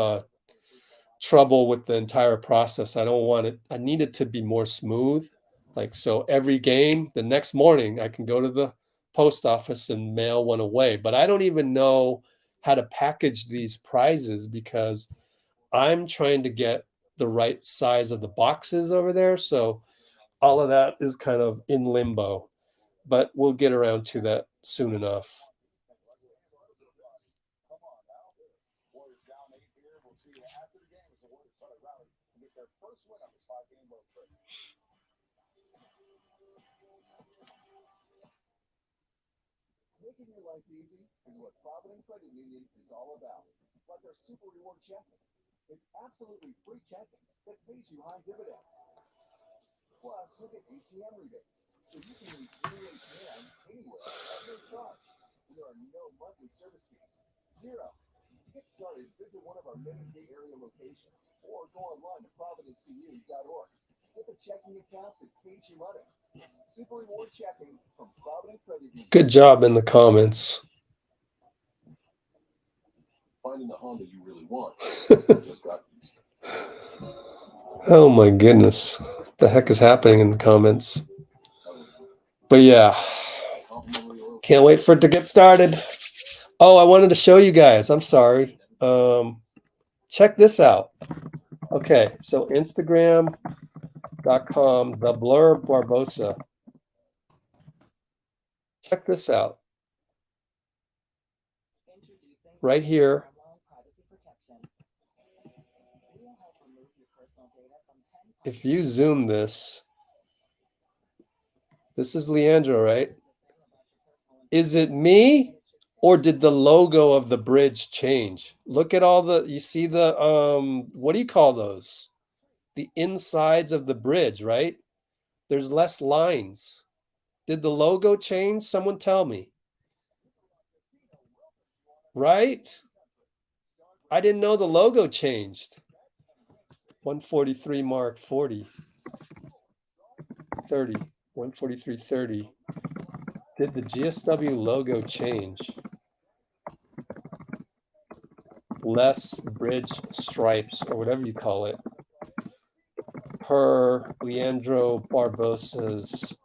trouble with the entire process. I don't want it. I need it to be more smooth. Like, so every game, the next morning, I can go to the post office and mail one away. But I don't even know how to package these prizes, because I'm trying to get the right size of the boxes over there. So all of that is kind of in limbo, but we'll get around to that soon enough. Making your life easy is what Provident Credit Union is all about. Like their Super Reward checking. It's absolutely free checking that pays you high dividends. Plus, you get ATM rebates, so you can use any ATM anywhere at no charge. There are no monthly service fees. Zero. To get started, visit one of our many Bay Area locations or go online to providencecu.org. Get the checking account that pays you money. Super Reward checking from Provident Credit Union. Good job in the comments. Finding the Honda you really want just got easier. Oh my goodness. What the heck is happening in the comments? But yeah, can't wait for it to get started. Oh, I wanted to show you guys. I'm sorry. Check this out. Okay, so Instagram.com, the Blur Barbosa. Check this out. Right here. If you zoom this, this is Leandro, right? Is it me, or did the logo of the bridge change? Look at all the, you see the, what do you call those? The insides of the bridge, right? There's less lines. Did the logo change? Someone tell me. Right? I didn't know the logo changed. 143 mark 40. 30. 143.30. Did the GSW logo change? Less bridge stripes, or whatever you call it, per Leandro Barbosa's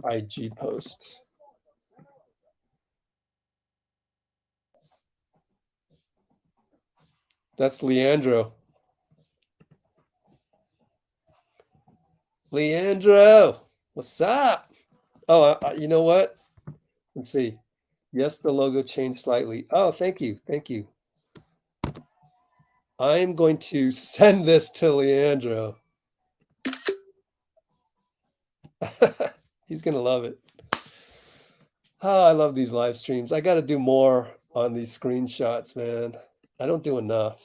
IG post. That's Leandro. Leandro, what's up? Oh, you know what? Let's see. Yes, the logo changed slightly. Oh, thank you. Thank you. I'm going to send this to Leandro. He's going to love it. Oh, I love these live streams. I got to do more on these screenshots, man. I don't do enough.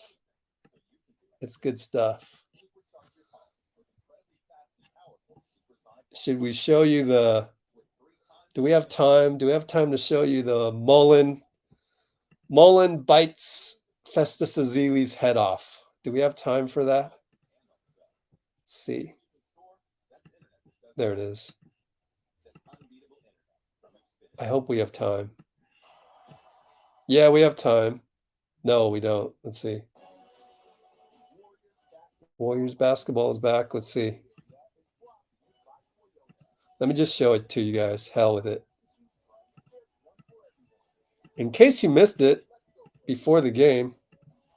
It's good stuff. Should we show you the? Do we have time? Do we have time to show you the Mullen? Mullen bites Festus Ezeli's head off. Do we have time for that? Let's see. There it is. I hope we have time. Yeah, we have time. No, we don't. Let's see. Warriors basketball is back. Let's see. Let me just show it to you guys. Hell with it. In case you missed it before the game.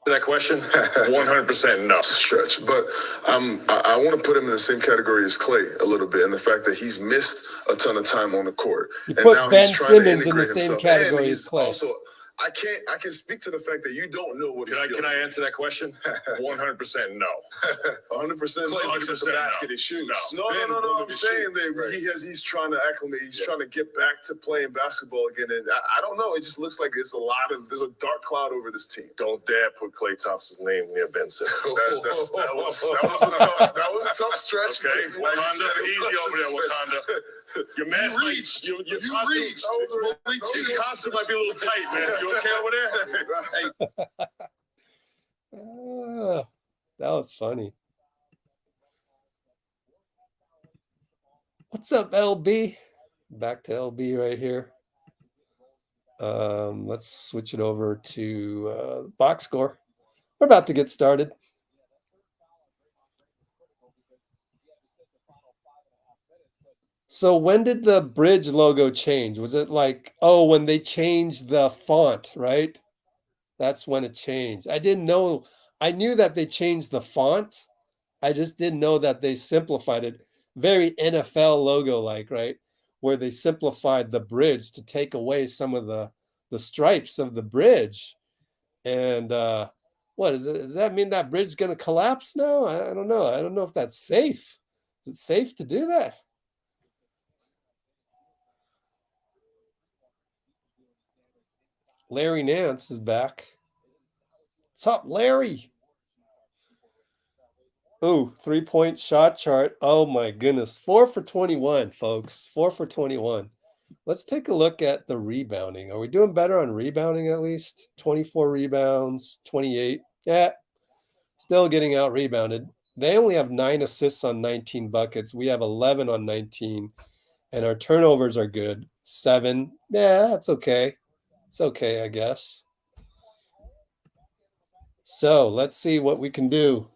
That question? 100% no. Stretch. But I want to put him in the same category as Klay a little bit, and the fact that he's missed a ton of time on the court. You and put now Ben he's trying Simmons to in the integrate same himself. category And as he's Klay. also, I can speak to the fact that you don't know what Can I answer that question? 100% no. 100% Klay looks at the basket and shoots. No. I'm saying that he's trying to acclimate. He's trying to get back to playing basketball again. And I don't know. It just looks like there's a dark cloud over this team. Don't dare put Klay Thompson's name near Ben Simmons. that was a tough stretch. Okay, Wakanda, easy over there, Wakanda. Your mask reached. Your reached. His costume might be a little tight, man. You okay over there? That was funny. What's up, LB? Back to LB right here. Let's switch it over to box score. We're about to get started. So when did the bridge logo change? Was it like, oh, when they changed the font, right? That's when it changed. I didn't know. I knew that they changed the font. I just didn't know that they simplified it. Very NFL logo like, right? Where they simplified the bridge to take away some of the stripes of the bridge. And what is it? Does that mean that bridge is going to collapse now? I don't know. I don't know if that's safe. Is it safe to do that? Larry Nance is back. What's up, Larry? Oh, 3-point shot chart. Oh my goodness. 4 for 21, folks. 4 for 21. Let's take a look at the rebounding. Are we doing better on rebounding at least? 24 rebounds, 28. Yeah, still getting out rebounded. They only have 9 assists on 19 buckets. We have 11 on 19. And our turnovers are good. 7. Yeah, that's okay. It's okay, I guess. So let's see what we can do.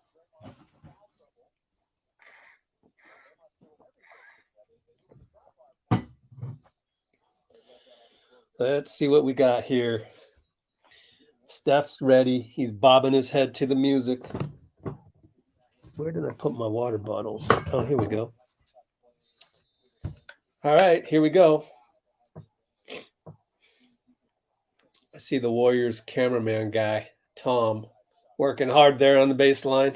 Let's see what we got here. Steph's ready. He's bobbing his head to the music. Where did I put my water bottles? Oh, here we go. All right, here we go. I see the Warriors cameraman guy, Tom, working hard there on the baseline.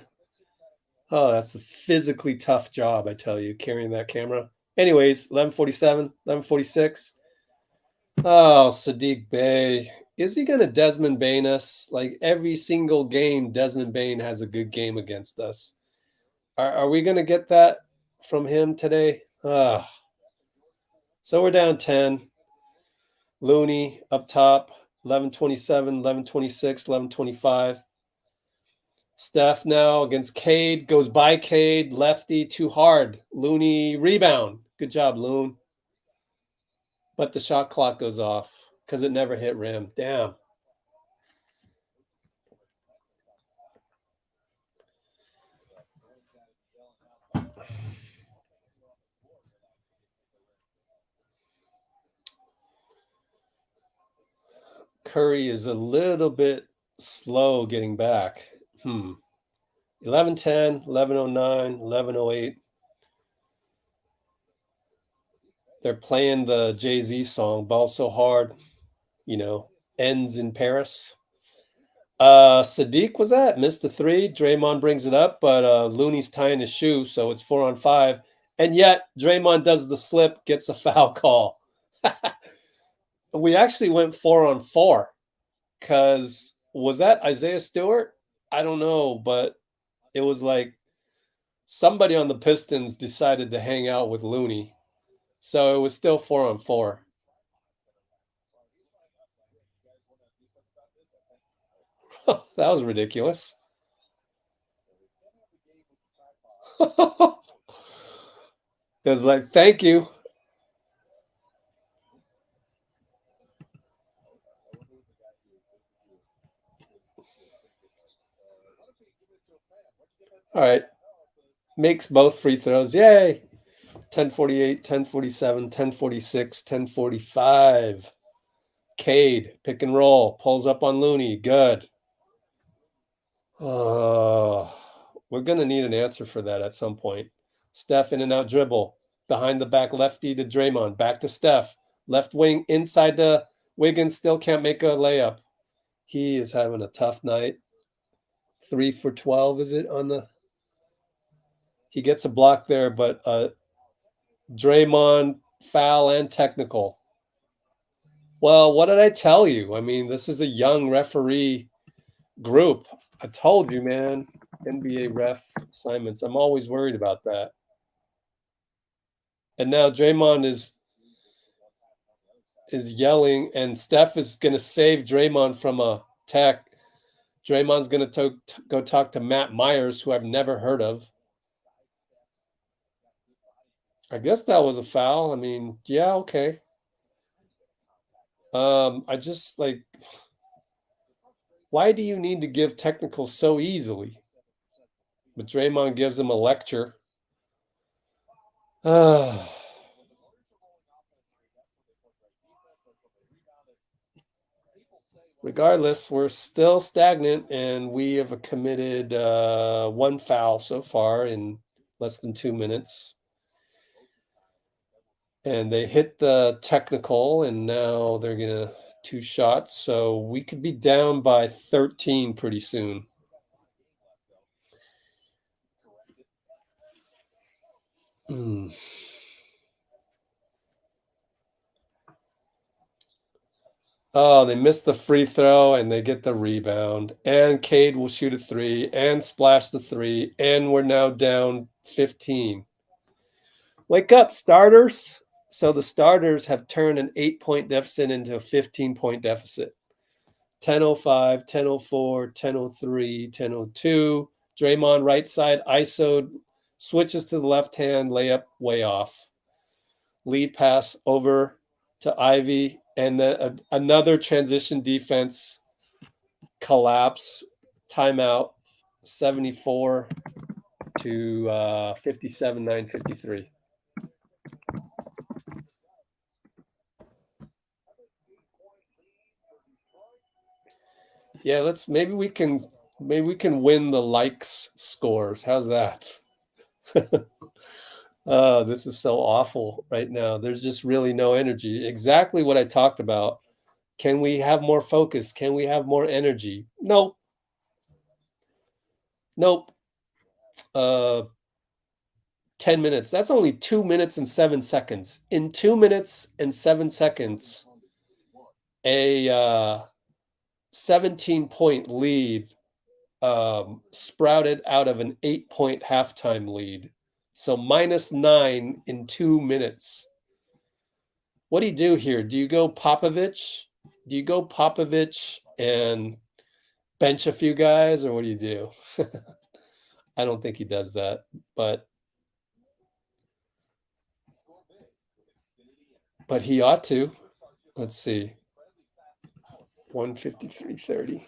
Oh, that's a physically tough job, I tell you, carrying that camera. Anyways, 11:47, 11:46. Oh, Saddiq Bey. Is he going to Desmond Bane us? Like every single game, Desmond Bane has a good game against us. Are we going to get that from him today? So we're down 10. Looney up top, 11:27, 11:26, 11:25. Steph now against Cade, goes by Cade, lefty, too hard. Looney rebound. Good job, Loon. But the shot clock goes off because it never hit rim. Damn. Curry is a little bit slow getting back. 11:10, 11:09, 11:08. They're playing the Jay-Z song, Ball So Hard, ends in Paris. Saddiq was that? Missed the 3. Draymond brings it up, but Looney's tying his shoe, so it's 4-on-5. And yet, Draymond does the slip, gets a foul call. We actually went 4-on-4 because was that Isaiah Stewart? I don't know, but it was like somebody on the Pistons decided to hang out with Looney. So it was still 4-on-4. That was ridiculous. It was like, thank you. All right. Makes both free throws. Yay. 10:48, 10:47, 10:46, 10:45. Cade, pick and roll. Pulls up on Looney. Good. We're going to need an answer for that at some point. Steph in and out dribble. Behind the back lefty to Draymond. Back to Steph. Left wing inside to Wiggins. Still can't make a layup. He is having a tough night. 3 for 12, is it on the... He gets a block there, but Draymond foul and technical. Well, what did I tell you? I mean, this is a young referee group. I told you, man. NBA ref assignments. I'm always worried about that. And now Draymond is yelling, and Steph is going to save Draymond from a tech. Draymond's going to go talk to Matt Myers, who I've never heard of. I guess that was a foul. I mean, yeah, okay. I just like, why do you need to give technical so easily? But Draymond gives him a lecture. Regardless, we're still stagnant, and we have committed one foul so far in less than 2 minutes. And they hit the technical, and now they're going to 2 shots. So we could be down by 13 pretty soon. Oh, they missed the free throw, and they get the rebound. And Cade will shoot a 3 and splash the 3, and we're now down 15. Wake up, starters. So the starters have turned an 8-point deficit into a 15-point deficit. 10:05, 10:04, 10:03, 10:02. Draymond right side, ISO, switches to the left hand, layup way off. Lead pass over to Ivy, and then another transition defense collapse. Timeout, 74 to 57, 9:53. Yeah, maybe we can win the likes scores. How's that? This is so awful right now. There's just really no energy. Exactly what I talked about. Can we have more focus? Can we have more energy? Nope. 10 minutes. That's only 2 minutes and 7 seconds. In 2 minutes and 7 seconds, a 17-point lead sprouted out of an 8-point halftime lead. So -9 in 2 minutes. What do you do here? Do you go Popovich? Do you go Popovich and bench a few guys, or what do you do? I don't think he does that, but he ought to. Let's see. 153.30.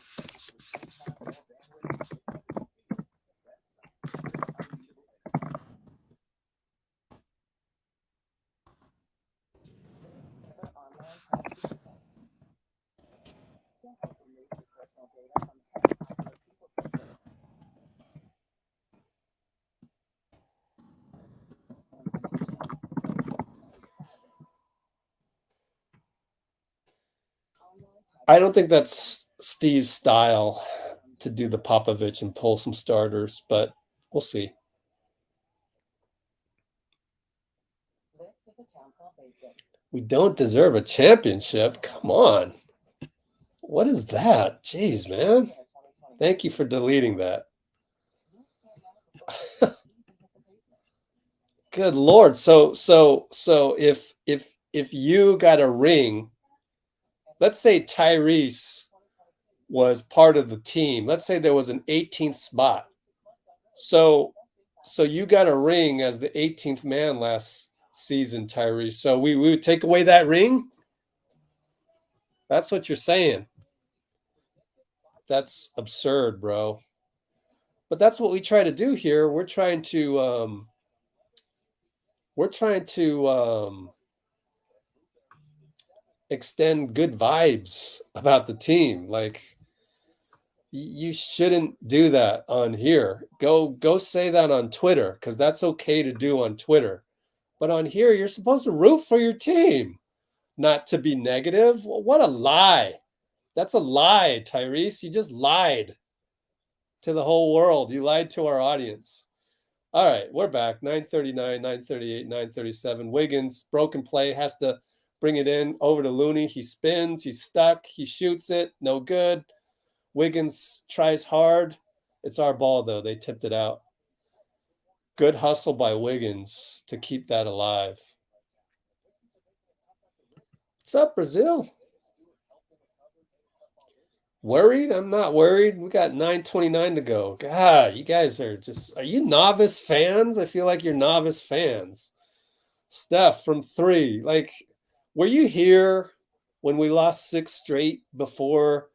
I don't think that's Steve's style to do the Popovich and pull some starters, but we'll see. We don't deserve a championship. Come on. What is that? Jeez, man. Thank you for deleting that. Good Lord. So if you got a ring, let's say Tyrese was part of the team. Let's say there was an 18th spot. So you got a ring as the 18th man last season, Tyrese. So we would take away that ring? That's what you're saying. That's absurd, bro. But that's what we try to do here. We're trying to extend good vibes about the team. Like, you shouldn't do that on here. Go say that on Twitter, because that's okay to do on Twitter. But on here, you're supposed to root for your team, not to be negative. What a lie. That's a lie, Tyrese. You just lied to the whole world. You lied to our audience. All right, we're back. 9:39, 9:38, 9:37. Wiggins, broken play, has to bring it in over to Looney. He spins, he's stuck, he shoots it, no good. Wiggins tries hard. It's our ball, though. They tipped it out. Good hustle by Wiggins to keep that alive. What's up, Brazil? Worried? I'm not worried. We got 9:29 to go. God, you guys are you novice fans? I feel like you're novice fans. Steph from 3. Like, were you here when we lost 6 straight before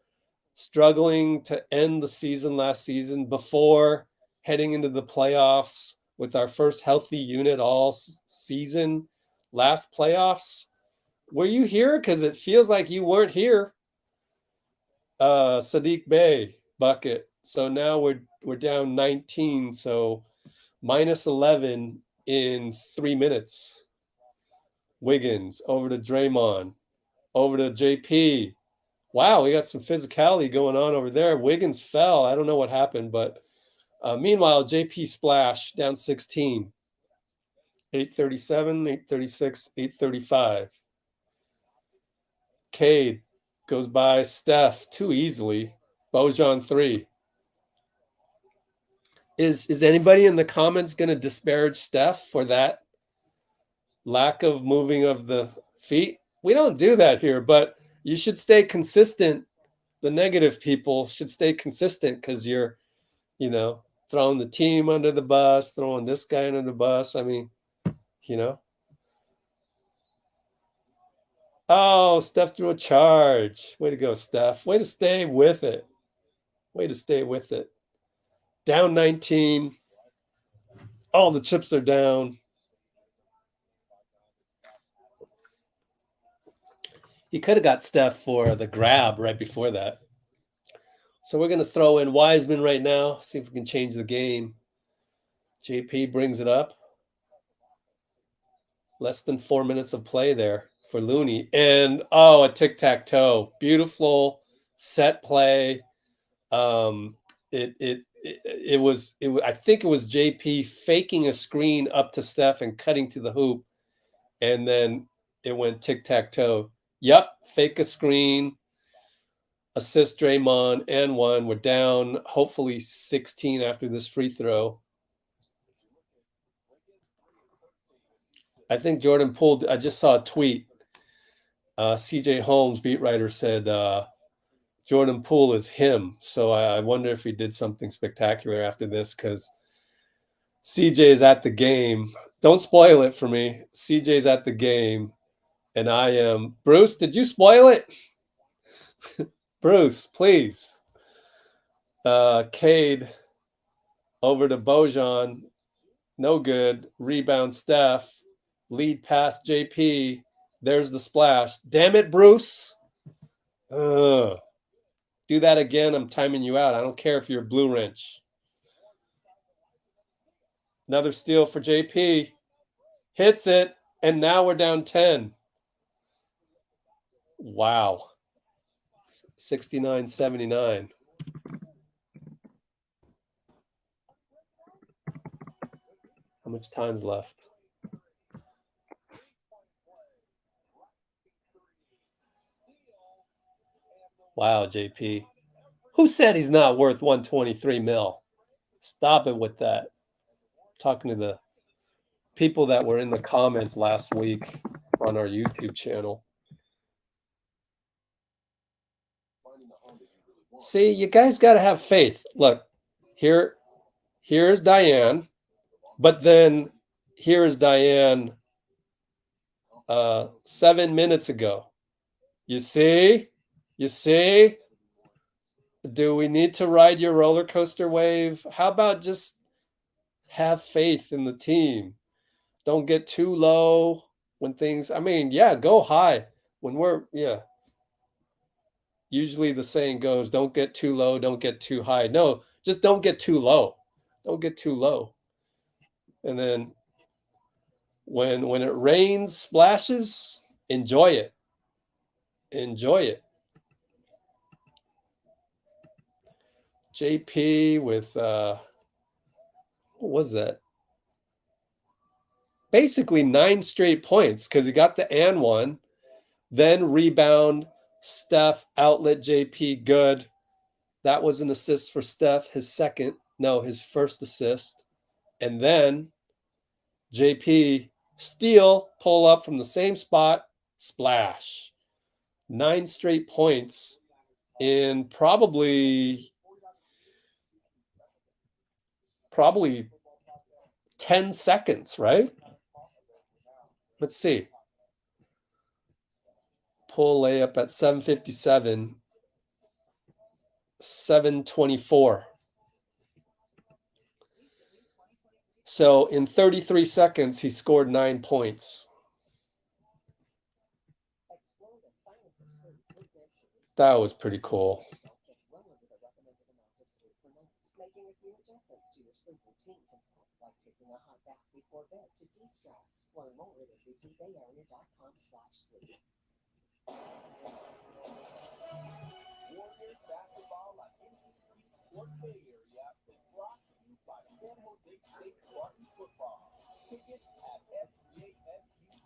struggling to end the season last season, before heading into the playoffs with our first healthy unit all season, last playoffs? Were you here? Because it feels like you weren't here. Saddiq Bey bucket. So now we're down 19. So minus 11 in 3 minutes. Wiggins over to Draymond, over to JP. Wow, we got some physicality going on over there. Wiggins fell. I don't know what happened, but meanwhile, JP splash down 16. 8:37, 8:36, 8:35. Cade goes by Steph too easily. Bojan 3. Is anybody in the comments going to disparage Steph for that lack of moving of the feet? We don't do that here, but you should stay consistent. The negative people should stay consistent, because you're, throwing the team under the bus, throwing this guy under the bus. I mean, Oh, Steph threw a charge. Way to go, Steph. Way to stay with it. Down 19. All the chips are down. He could have got Steph for the grab right before that. So we're going to throw in Wiseman right now, see if we can change the game. JP brings it up. Less than 4 minutes of play there for Looney. And, a tic-tac-toe. Beautiful set play. It was I think it was JP faking a screen up to Steph and cutting to the hoop. And then it went tic-tac-toe. Yep, fake a screen. Assist Draymond and 1. We're down, hopefully 16 after this free throw. I think Jordan Poole, I just saw a tweet. CJ Holmes, beat writer, said Jordan Poole is him. So I wonder if he did something spectacular after this, because CJ is at the game. Don't spoil it for me. CJ's at the game, and I am. Bruce, did you spoil it? Bruce, please. Cade over to Bojan. No good. Rebound Steph. Lead pass JP. There's the splash. Damn it, Bruce. Do that again. I'm timing you out. I don't care if you're a blue wrench. Another steal for JP. Hits it. And now we're down 10. Wow. 69-79. How much time's left? Wow, JP. Who said he's not worth 123 mil? Stop it with that. I'm talking to the people that were in the comments last week on our YouTube channel. See, you guys got to have faith. Look, here's Diane, but then here is Diane 7 minutes ago. You see? You see? Do we need to ride your roller coaster wave? How about just have faith in the team? Don't get too low when things, I mean, yeah, go high when usually the saying goes, don't get too low, don't get too high. No, just don't get too low. Don't get too low. And then when it rains, splashes, enjoy it. Enjoy it. JP with what was that? Basically 9 straight points because he got the and one, then rebound, Steph, outlet JP, good. That was an assist for Steph, his first assist. And then JP, steal, pull up from the same spot, splash. 9 straight points in probably 10 seconds, right? Let's see. Pull layup at 7:57, 7:24. So in 33 seconds, he scored 9 points. That was pretty cool.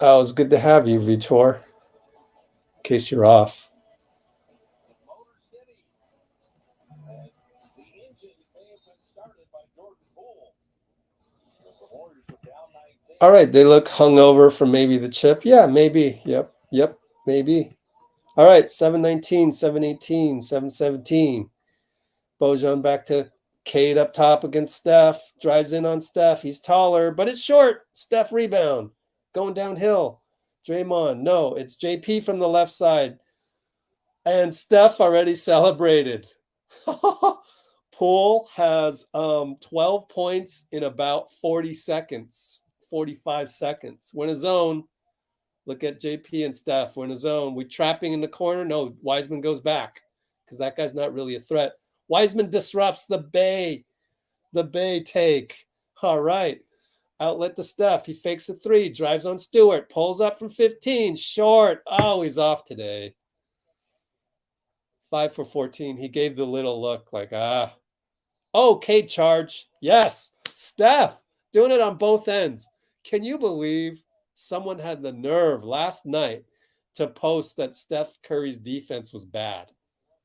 Oh, it's good to have you, Vitor. In case you're off. All right, they look hungover from maybe the chip. Yeah, maybe. Yep, maybe. All right, 7:19, 7:18, 7:17. Bojan back to Cade up top against Steph. Drives in on Steph. He's taller, but it's short. Steph rebound. Going downhill. Draymond. No, it's JP from the left side. And Steph already celebrated. Poole has 12 points in about 40 seconds, 45 seconds. We're in a zone. Look at JP and Steph. We're in a zone. We're trapping in the corner. No, Wiseman goes back because that guy's not really a threat. Wiseman disrupts the Bay take. All right. Outlet to Steph. He fakes a 3, drives on Stewart, pulls up from 15, short. Oh, he's off today. 5 for 14. He gave the little look like, Oh, Cade charge. Yes. Steph doing it on both ends. Can you believe someone had the nerve last night to post that Steph Curry's defense was bad?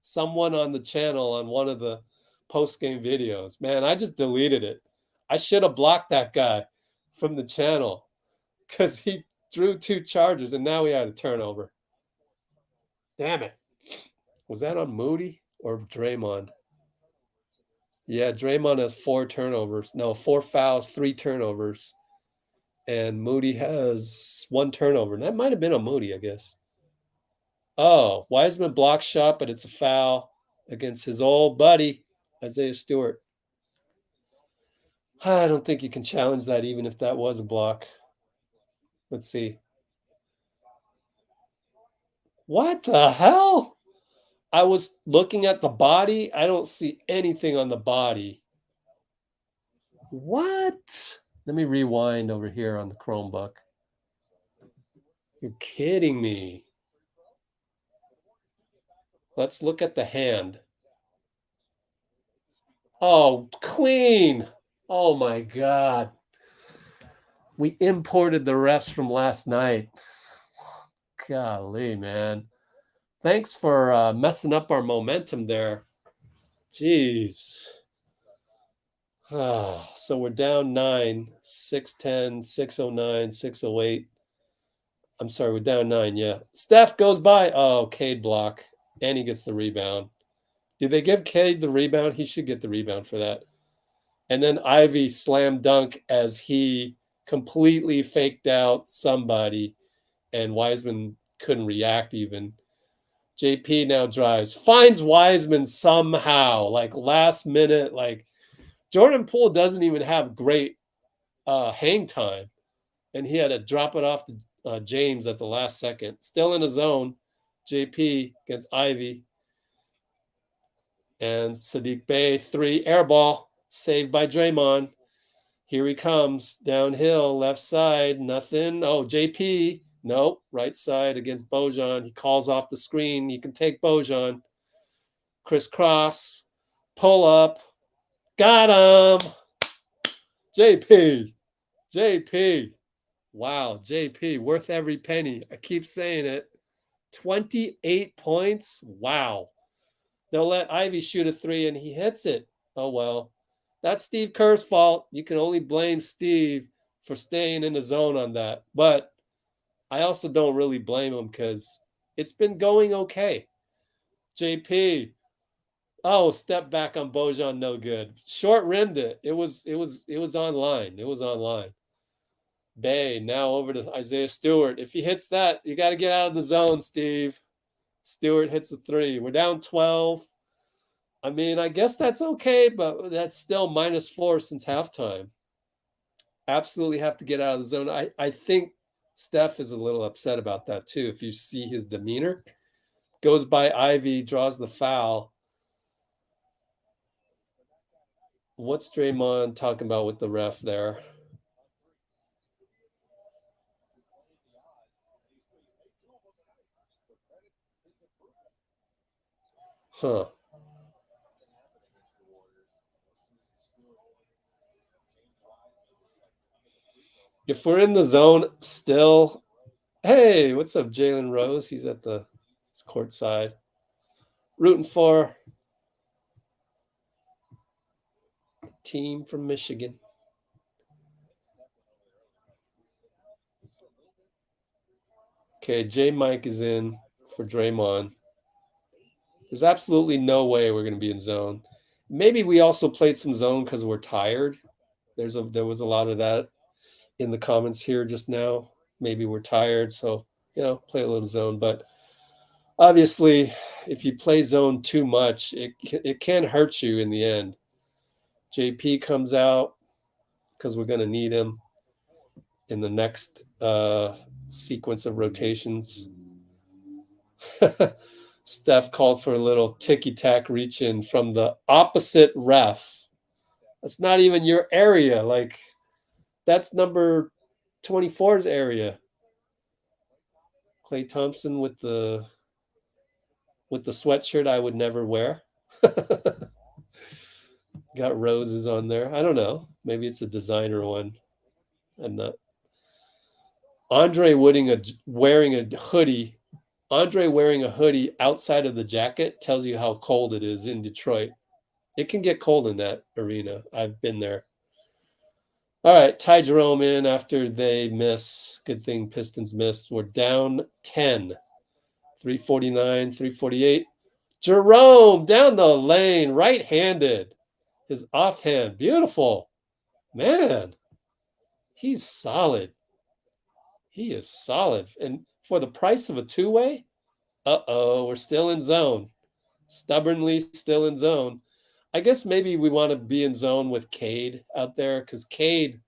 Someone on the channel on one of the post-game videos. Man, I just deleted it. I should have blocked that guy from the channel because he drew 2 charges and now he had a turnover. Damn it. Was that on Moody or Draymond? Yeah, Draymond has 4 turnovers. No, 4 fouls, 3 turnovers. And Moody has 1 turnover. That might have been on Moody, I guess. Oh, Wiseman block shot, but it's a foul against his old buddy, Isaiah Stewart. I don't think you can challenge that even if that was a block. Let's see. What the hell? I was looking at the body. I don't see anything on the body. What? Let me rewind over here on the Chromebook. You're kidding me. Let's look at the hand. Oh, clean. Oh, my God. We imported the refs from last night. Golly, man. Thanks for messing up our momentum there. Jeez. So we're down 9, 6-10, 609, 608. I'm sorry, we're down 9, yeah. Steph goes by. Oh, Cade block. And he gets the rebound. Did they give Cade the rebound? He should get the rebound for that. And then Ivy slam dunk as he completely faked out somebody, and Wiseman couldn't react even. JP now drives, finds Wiseman somehow, like last minute. Like Jordan Poole doesn't even have great hang time, and he had to drop it off to James at the last second. Still in a zone, JP against Ivy. And Saddiq Bey, 3, air ball, saved by Draymond. Here he comes, downhill, left side, nothing. Oh, JP, nope, right side against Bojan. He calls off the screen. You can take Bojan. Crisscross, pull up, got him. JP. Wow, JP, worth every penny. I keep saying it. 28 points. Wow. They'll let Ivy shoot a 3 and he hits it. Oh, well. That's Steve Kerr's fault. You can only blame Steve for staying in the zone on that. But I also don't really blame him because it's been going okay. JP. Oh, step back on Bojan, no good. Short rimmed it. It was online. It was online. Bay now over to Isaiah Stewart. If he hits that, you got to get out of the zone, Steve. Stewart hits the 3. We're down 12. I mean, I guess that's okay, but that's still -4 since halftime. Absolutely have to get out of the zone. I think Steph is a little upset about that too. If you see his demeanor, goes by Ivy, draws the foul. What's Draymond talking about with the ref there? Huh. If we're in the zone still, hey, what's up, Jalen Rose? He's at the court side. Rooting for the team from Michigan. Okay, J Mike is in for Draymond. There's absolutely no way we're going to be in zone. Maybe we also played some zone because we're tired. There was a lot of that in the comments here just now. Maybe we're tired, so play a little zone. But obviously, if you play zone too much, it can hurt you in the end. JP comes out because we're going to need him in the next sequence of rotations. Steph called for a little ticky-tack reach-in from the opposite ref. That's not even your area. Like, that's number 24's area. Klay Thompson with the sweatshirt I would never wear. Got roses on there. I don't know. Maybe it's a designer one. I'm not. Andre wearing a hoodie. Andre wearing a hoodie outside of the jacket tells you how cold it is in Detroit. It can get cold in that arena. I've been there. All right, Ty Jerome in after they miss. Good thing Pistons missed. We're down 10. 349, 348. Jerome down the lane, right-handed. His offhand. Beautiful. Man, he's solid. He is solid. And for the price of a two-way, we're still in zone. Stubbornly still in zone. I guess maybe we want to be in zone with Cade out there because Cade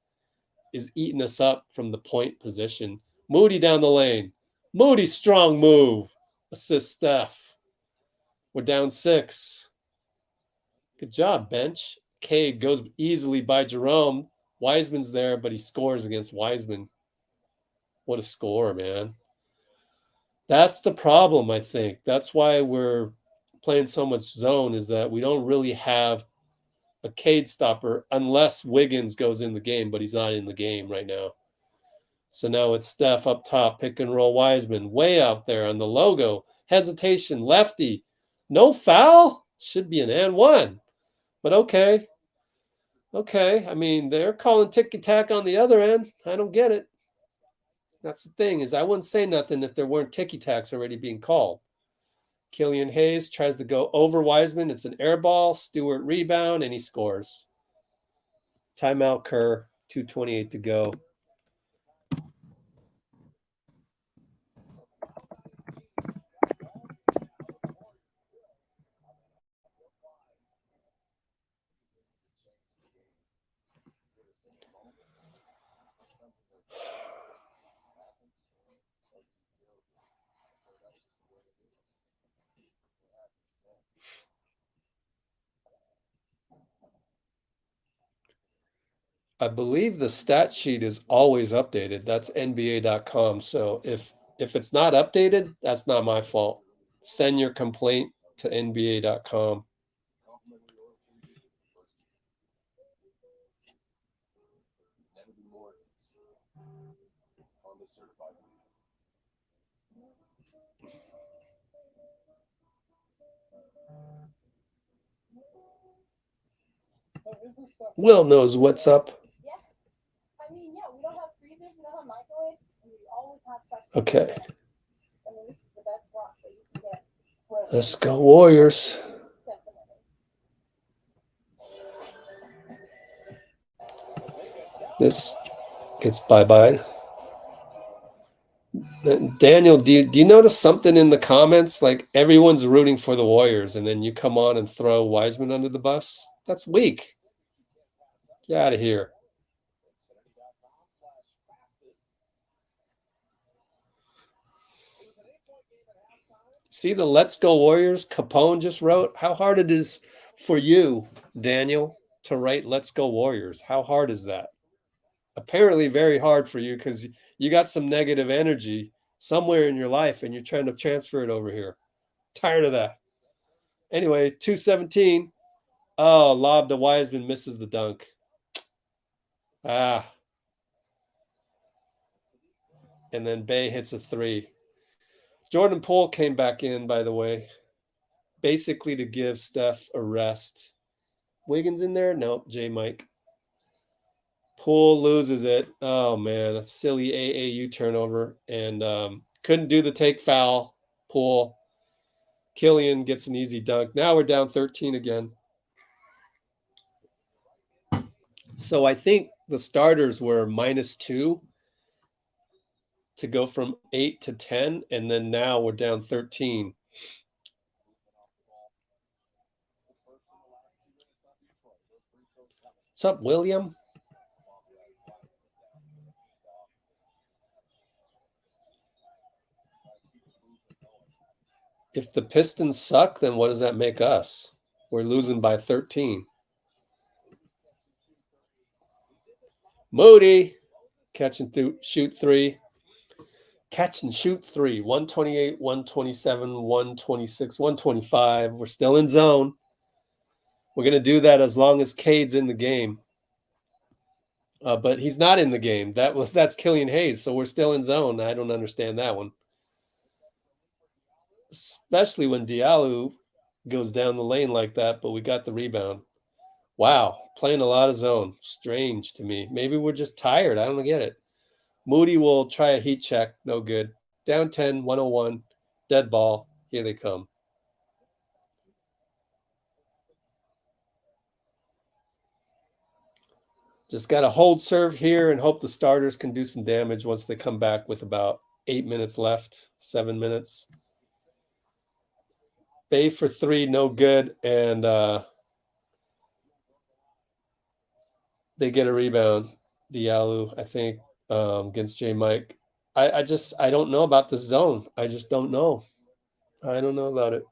is eating us up from the point position. Moody down the lane. Moody, strong move. Assist Steph. We're down 6. Good job, bench. Cade goes easily by Jerome. Wiseman's there, but he scores against Wiseman. What a score, man. That's the problem, I think. That's why we're playing so much zone, is that we don't really have a Cade stopper unless Wiggins goes in the game, but he's not in the game right now. So now it's Steph up top, pick and roll Wiseman, way out there on the logo. Hesitation, lefty. No foul? Should be an and one. But okay. Okay, I mean, they're calling ticky-tack on the other end. I don't get it. That's the thing, is I wouldn't say nothing if there weren't ticky-tacks already being called. Killian Hayes tries to go over Wiseman. It's an air ball. Stewart rebound, and he scores. Timeout, Kerr. 2:28 to go. I believe the stat sheet is always updated. That's NBA.com. So if it's not updated, that's not my fault. Send your complaint to NBA.com. Will knows what's up. Yeah. I mean, yeah, we don't have freezers, we don't have microwaves, and we always have fresh. Okay. I mean, this is the best rock that you can get. Let's go Warriors. Definitely. This gets bye-bye. Daniel, do you notice something in the comments? Like everyone's rooting for the Warriors, and then you come on and throw Wiseman under the bus? That's weak. Get out of here. See the Let's Go Warriors Capone just wrote? How hard it is for you, Daniel, to write Let's Go Warriors. How hard is that? Apparently very hard for you because you got some negative energy somewhere in your life and you're trying to transfer it over here. Tired of that. Anyway, 2:17. Oh, lob to Wiseman, misses the dunk. Ah. And then Bay hits a three. Jordan Poole came back in, by the way, basically to give Steph a rest. Wiggins in there? Nope, J. Mike. Poole loses it. Oh, man, a silly AAU turnover. And couldn't do the take foul. Poole. Killian gets an easy dunk. Now we're down 13 again. So I think the starters were -2 to go from 8 to 10, and then now we're down 13. What's up, William? If the Pistons suck, then what does that make us? We're losing by 13. Moody, catch and shoot three. Catch and shoot three. 128, 127, 126, 125. We're still in zone. We're going to do that as long as Cade's in the game. But he's not in the game. That's Killian Hayes, so we're still in zone. I don't understand that one. Especially when Diallo goes down the lane like that, but we got the rebound. Wow, playing a lot of zone. Strange to me. Maybe we're just tired. I don't get it. Moody will try a heat check. No good. Down 10, 101. Dead ball. Here they come. Just got to hold serve here and hope the starters can do some damage once they come back with about 8 minutes left, 7 minutes. Bay for three, no good. And they get a rebound. Diallo, I think, against J. Mike. I don't know about the zone. I just don't know. I don't know about it.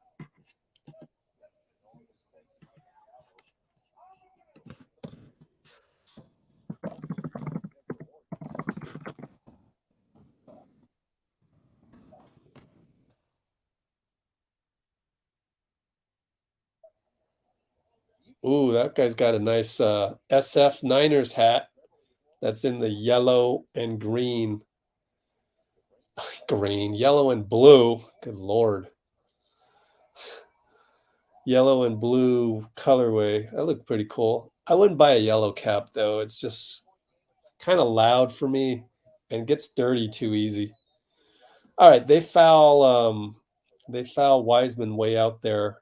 Ooh, that guy's got a nice SF Niners hat that's in the yellow and green. Green, yellow and blue. Good Lord. Yellow and blue colorway. That looked pretty cool. I wouldn't buy a yellow cap though. It's just kind of loud for me and gets dirty too easy. All right, they foul Wiseman way out there.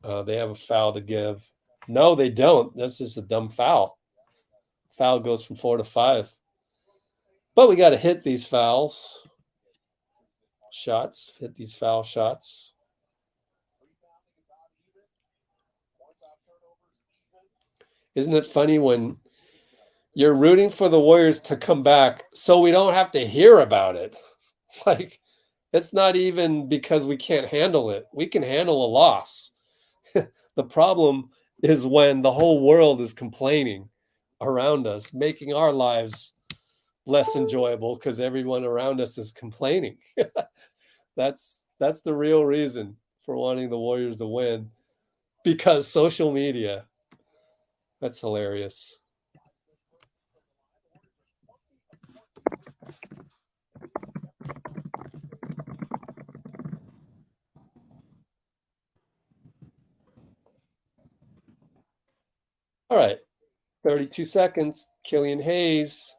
They have a foul to give. No, they don't. That's just a dumb foul. Foul goes from 4 to 5. But we got to hit these fouls. Shots. Hit these foul shots. Isn't it funny when you're rooting for the Warriors to come back so we don't have to hear about it? Like, it's not even because we can't handle it. We can handle a loss. The problem is when the whole world is complaining around us, making our lives less enjoyable because everyone around us is complaining. That's the real reason for wanting the Warriors to win, because social media. That's hilarious. All right, 32 seconds. Killian Hayes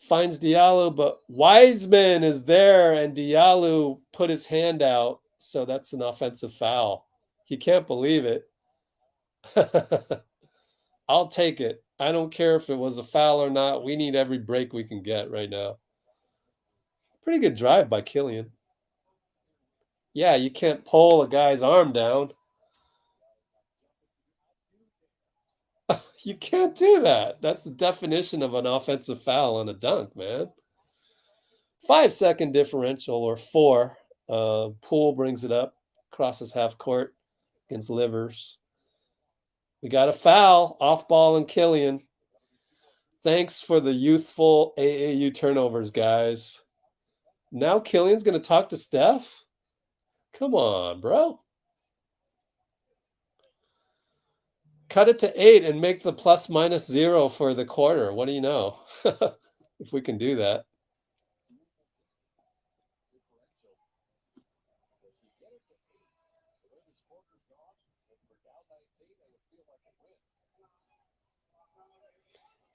finds Diallo, but Wiseman is there, and Diallo put his hand out, so that's an offensive foul. He can't believe it. I'll take it. I don't care if it was a foul or not. We need every break we can get right now. Pretty good drive by Killian. Yeah, you can't pull a guy's arm down. You can't do that. That's the definition of an offensive foul on a dunk, man. 5-second differential, or 4. Poole brings it up, crosses half court against Livers. We got a foul, off ball and Killian. Thanks for the youthful AAU turnovers, guys. Now Killian's going to talk to Steph? Come on, bro. Cut it to 8 and make the ±0 for the quarter. What do you know? If we can do that.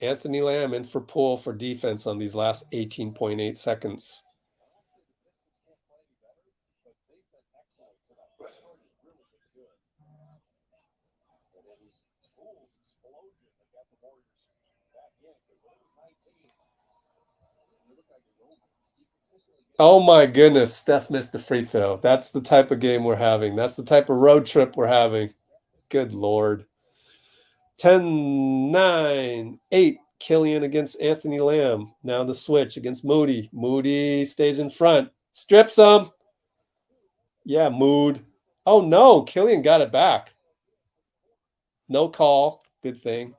Anthony Lamb in for Poole for defense on these last 18.8 seconds. Oh my goodness, Steph missed the free throw. That's the type of game we're having. That's the type of road trip we're having. Good Lord. 10, 9, 8. Killian against Anthony Lamb. Now the switch against Moody. Moody stays in front. Strips him. Yeah, Mood. Oh no, Killian got it back. No call. Good thing.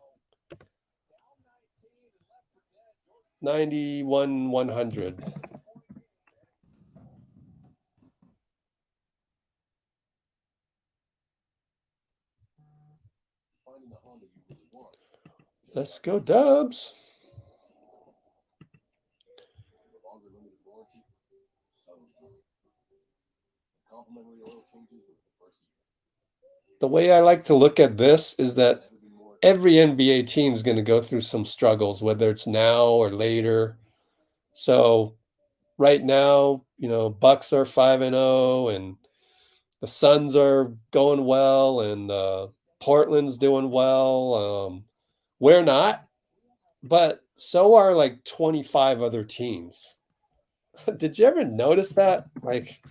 91-100. Let's go, Dubs. The way I like to look at this is that every NBA team is going to go through some struggles, whether it's now or later. So right now, Bucks are 5-0, and the Suns are going well, and Portland's doing well. We're not, but so are like 25 other teams. Did you ever notice that? Like,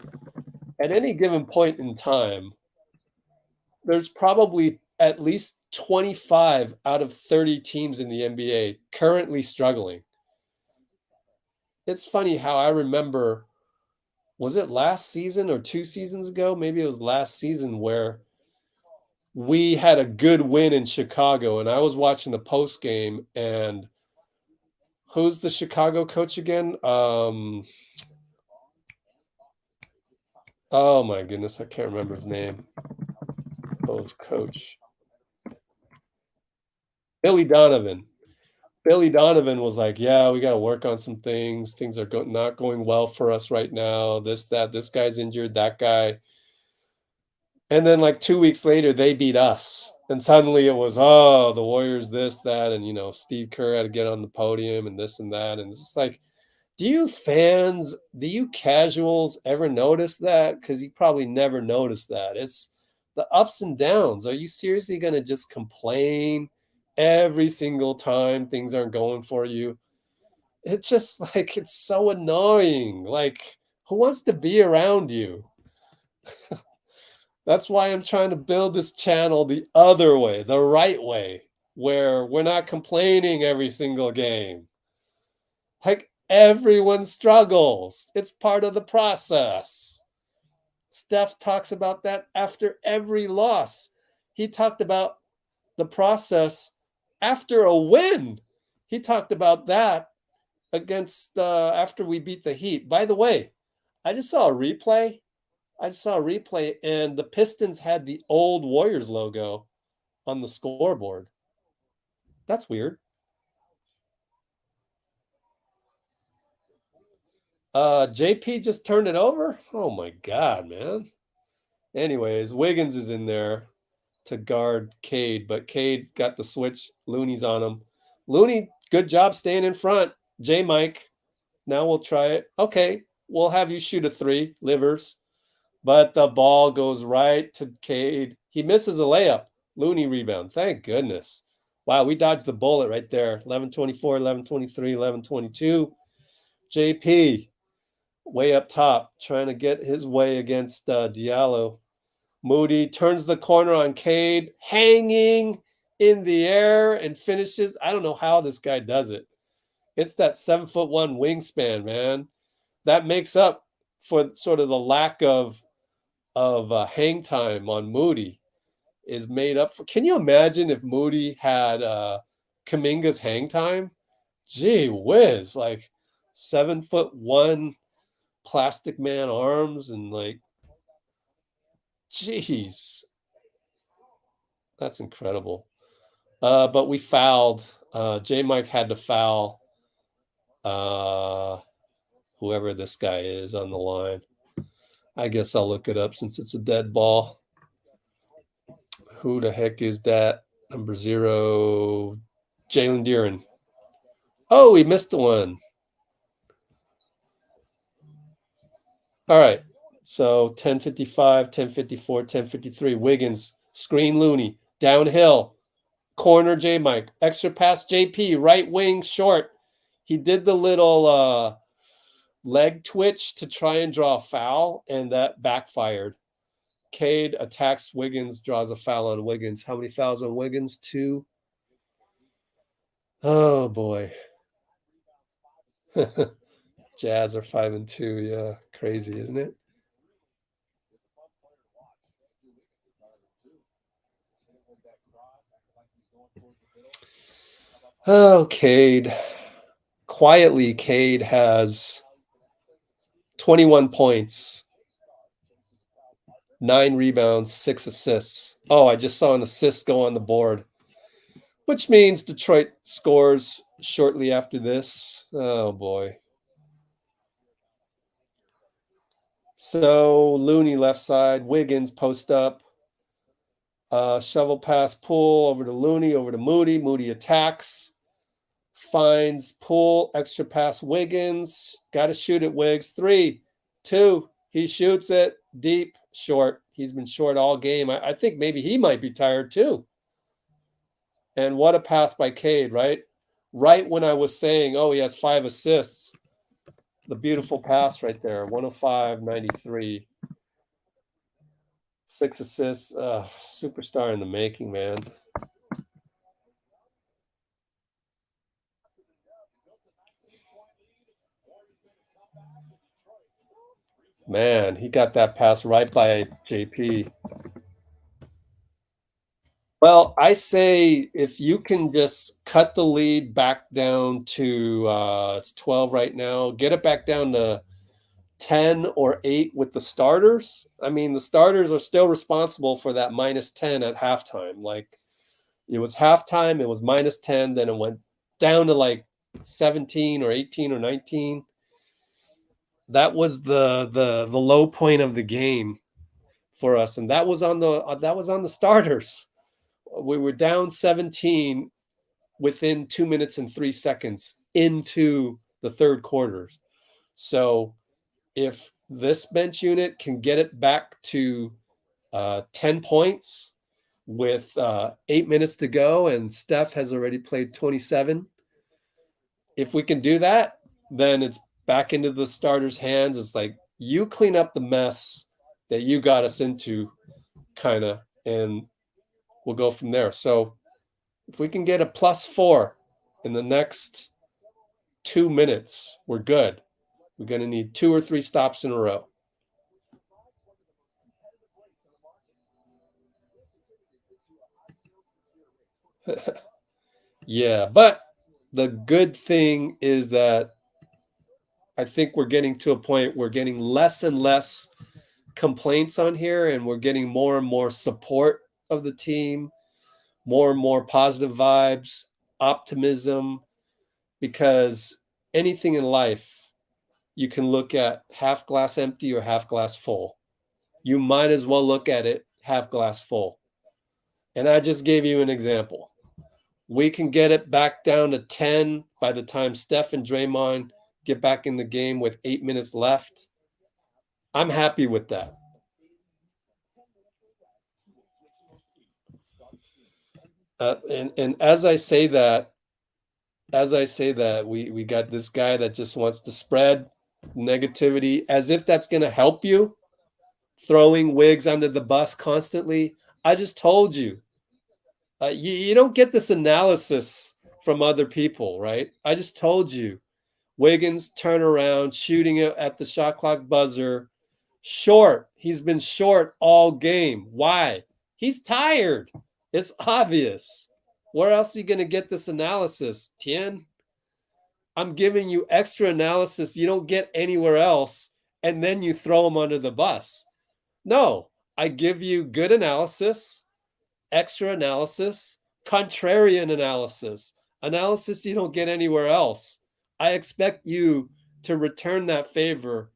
at any given point in time, there's probably at least 25 out of 30 teams in the NBA currently struggling. It's funny how I remember, was it last season or 2 seasons ago? Maybe it was last season, where we had a good win in Chicago, and I was watching the post game, and who's the Chicago coach again? Oh my goodness, I can't remember his name. Coach Billy Donovan. Billy Donovan was like, yeah, we got to work on some things. Things are not going well for us right now. This guy's injured, that guy. And then like 2 weeks later, they beat us. And suddenly it was, oh, the Warriors, this, that. And, Steve Kerr had to get on the podium and this and that. And it's just like, do you casuals ever notice that? Because you probably never noticed that. It's the ups and downs. Are you seriously going to just complain every single time things aren't going for you? It's just like, it's so annoying. Like, who wants to be around you? That's why I'm trying to build this channel the other way, the right way, where we're not complaining every single game. Like, everyone struggles. It's part of the process. Steph talks about that after every loss. He talked about the process after a win. He talked about that against after we beat the Heat. By the way, I just saw a replay. And the Pistons had the old Warriors logo on the scoreboard. That's weird. JP just turned it over? Oh my God, man. Anyways, Wiggins is in there to guard Cade, but Cade got the switch. Looney's on him. Looney, good job staying in front. Mike, now we'll try it. Okay, we'll have you shoot a 3, Livers. But the ball goes right to Cade. He misses a layup. Looney rebound. Thank goodness. Wow, we dodged the bullet right there. 11-24, 11-23, 11-22. JP, way up top, trying to get his way against Diallo. Moody turns the corner on Cade, hanging in the air and finishes. I don't know how this guy does it. It's that 7'1" wingspan, man. That makes up for sort of the lack of hang time on Moody is made up for. Can you imagine if Moody had Kuminga's hang time? Gee whiz, like 7'1" plastic man arms and like, geez, that's incredible. But we fouled. Mike had to foul whoever this guy is on the line. I guess I'll look it up since it's a dead ball. Who the heck is that? Number 0, Jalen Deeren. Oh, he missed the one. All right. So 10:55, 10:54, 10:53. Wiggins, screen Looney, downhill, corner Mike, extra pass JP, right wing short. He did the little leg twitch to try and draw a foul, and that backfired. Cade attacks Wiggins, draws a foul on Wiggins. How many fouls on Wiggins? 2. Oh, boy. Jazz are 5-2. Yeah, crazy, isn't it? Oh, Cade. Quietly, Cade has 21 points, 9 rebounds, 6 assists. Oh, I just saw an assist go on the board, which means Detroit scores shortly after this. Oh, boy. So Looney left side, Wiggins post up, shovel pass Poole over to Looney, over to Moody. Moody attacks, finds Poole, extra pass Wiggins. Got to shoot it, Wiggs. 3, 2. He shoots it deep, short. He's been short all game. I think maybe he might be tired too. And what a pass by Cade, right? Right when I was saying, oh, he has 5 assists. The beautiful pass right there, 105-93. 6 assists. Superstar in the making, man. Man, he got that pass right by JP. Well, I say if you can just cut the lead back down to it's 12 right now, get it back down to 10 or 8 with the starters. I mean, the starters are still responsible for that -10 at halftime. Like, it was halftime, it was -10, then it went down to like 17 or 18 or 19. That was the low point of the game for us, and that was on the starters. We were down 17 within 2 minutes and 3 seconds into the third quarters. So if this bench unit can get it back to 10 points with 8 minutes to go, and Steph has already played 27, if we can do that, then it's back into the starters' hands. It's like, you clean up the mess that you got us into, kind of, and we'll go from there. So if we can get a +4 in the next 2 minutes, we're good. We're going to need 2 or 3 stops in a row. Yeah, but the good thing is that I think we're getting to a point, we're getting less and less complaints on here, and we're getting more and more support of the team, more and more positive vibes, optimism, because anything in life, you can look at half glass empty or half glass full. You might as well look at it half glass full. And I just gave you an example. We can get it back down to 10 by the time Steph and Draymond get back in the game with 8 minutes left. I'm happy with that. And as I say that, we got this guy that just wants to spread negativity as if that's going to help you, throwing Wiggs under the bus constantly. I just told you, you don't get this analysis from other people, right? I just told you, Wiggins turn around, shooting it at the shot clock buzzer, short. He's been short all game. Why? He's tired. It's obvious. Where else are you going to get this analysis, Tien? I'm giving you extra analysis you don't get anywhere else, and then you throw them under the bus. No, I give you good analysis, extra analysis, contrarian analysis you don't get anywhere else. I expect you to return that favor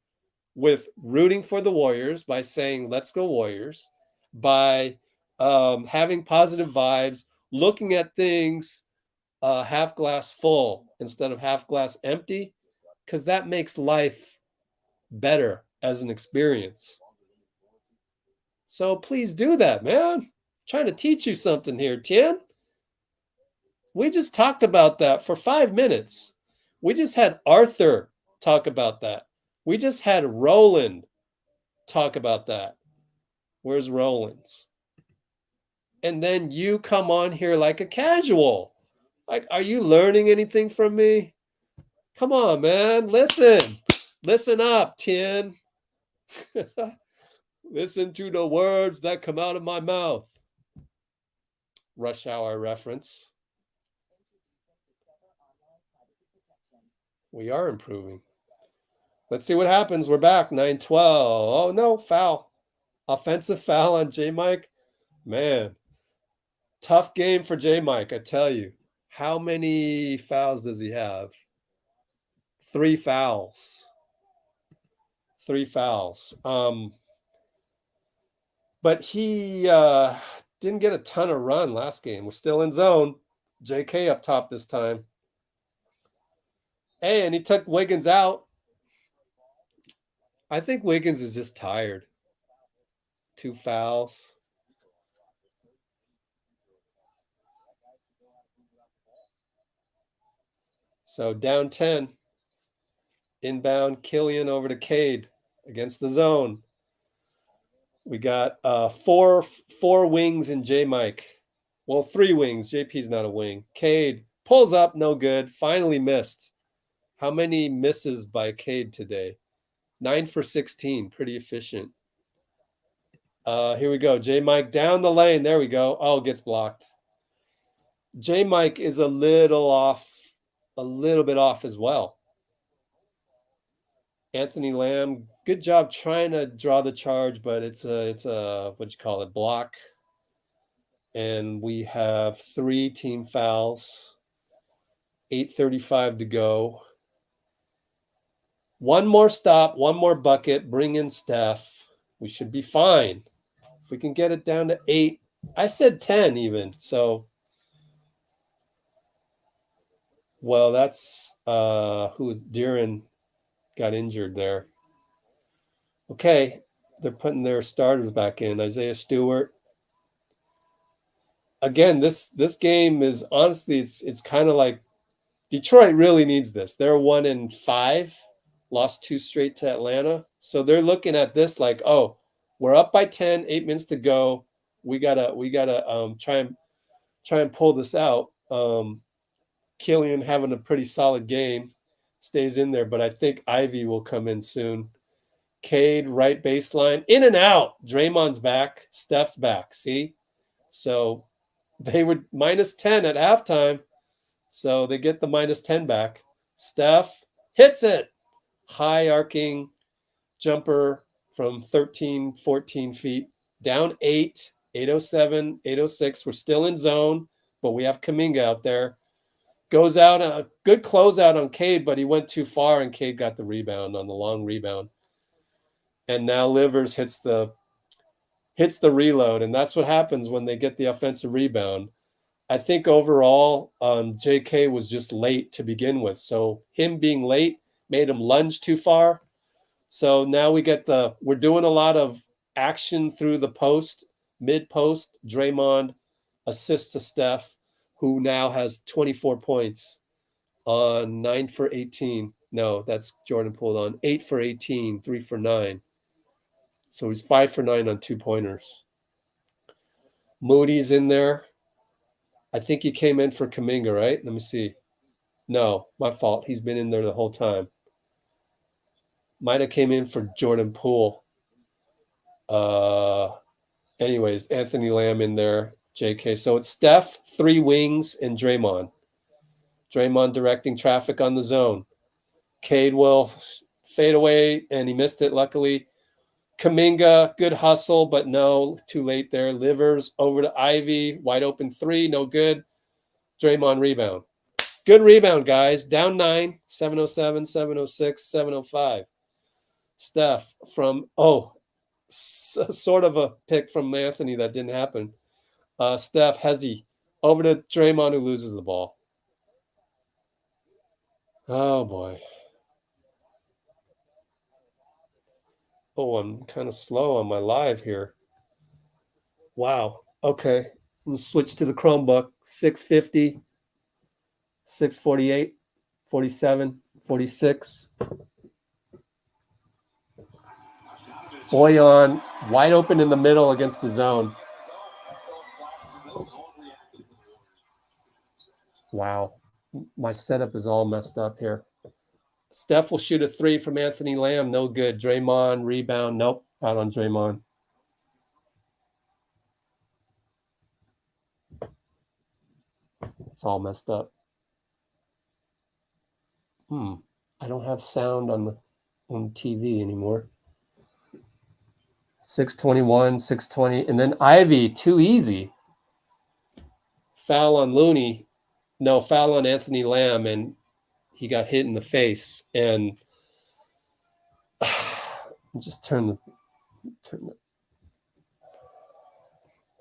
with rooting for the Warriors by saying, let's go Warriors, by having positive vibes, looking at things half glass full instead of half glass empty, because that makes life better as an experience. So please do that, man. I'm trying to teach you something here, Tien. We just talked about that for 5 minutes. We just had Arthur talk about that. We just had Roland talk about that. Where's Roland's? And then you come on here like a casual. Like, are you learning anything from me? Come on, man. Listen up, Tien. Listen to the words that come out of my mouth. Rush Hour reference. We are improving. Let's see what happens. We're back. 9-12. Oh, no. Foul. Offensive foul on J-Mike. Man. Tough game for J-Mike, I tell you. How many fouls does he have? 3 fouls. 3 fouls. But he didn't get a ton of run last game. We're still in zone. JK up top this time. Hey, and he took Wiggins out. I think Wiggins is just tired. 2 fouls. So down 10. Inbound, Killian over to Cade against the zone. We got four wings in J-Mike. Well, 3 wings. JP's not a wing. Cade pulls up, no good. Finally missed. How many misses by Cade today? 9 for 16. Pretty efficient. Here we go. J-Mike down the lane. There we go. Oh, gets blocked. J-Mike is a little bit off as well. Anthony Lamb, good job trying to draw the charge, but it's a block. And we have 3 team fouls. 8:35 to go. One more stop, one more bucket, bring in Steph. We should be fine. we can get it down to 8, I said 10 even. So, well, that's who was Deeren got injured there. Okay, they're putting their starters back in. Isaiah Stewart. Again, this game is honestly, it's kind of like Detroit really needs this. They're 1-5, lost 2 straight to Atlanta. So they're looking at this like, oh, we're up by 10, 8 minutes to go. We gotta try and pull this out. Killian having a pretty solid game, stays in there, but I think Ivy will come in soon. Cade, right baseline, in and out. Draymond's back. Steph's back. See? So they were -10 at halftime. So they get the -10 back. Steph hits it. High arcing jumper from 13, 14 feet. Down 8, 807, 806. We're still in zone, but we have Kuminga out there. Goes out, a good closeout on Cade, but he went too far, and Cade got the rebound on the long rebound. And now Livers hits the reload, and that's what happens when they get the offensive rebound. I think overall, JK was just late to begin with. So him being late made him lunge too far. So now we're doing a lot of action through the post, mid-post. Draymond assist to Steph, who now has 24 points on 9 for 18. No, that's Jordan Poole on 8 for 18, 3 for 9. So he's 5 for 9 on 2-pointers. Moody's in there. I think he came in for Kuminga, right? Let me see. No, my fault. He's been in there the whole time. Might have came in for Jordan Poole. Anyways, Anthony Lamb in there, JK. So it's Steph, 3 wings, and Draymond. Draymond directing traffic on the zone. Cade will fade away, and he missed it, luckily. Kuminga, good hustle, but no, too late there. Livers over to Ivy, wide open 3, no good. Draymond rebound. Good rebound, guys. Down 9, 707, 706, 705. Steph from, sort of a pick from Anthony that didn't happen. Steph, Hezzy, over to Draymond, who loses the ball. Oh, boy. Oh, I'm kind of slow on my live here. Wow. Okay. Let's switch to the Chromebook. 650, 648, 47, 46. Boyan, wide open in the middle against the zone. Wow. My setup is all messed up here. Steph will shoot a 3 from Anthony Lamb. No good. Draymond, rebound. Nope. Out on Draymond. It's all messed up. I don't have sound on TV anymore. 621, 620. And then Ivy, too easy. Foul on Looney. No, foul on Anthony Lamb, and he got hit in the face. And just turn the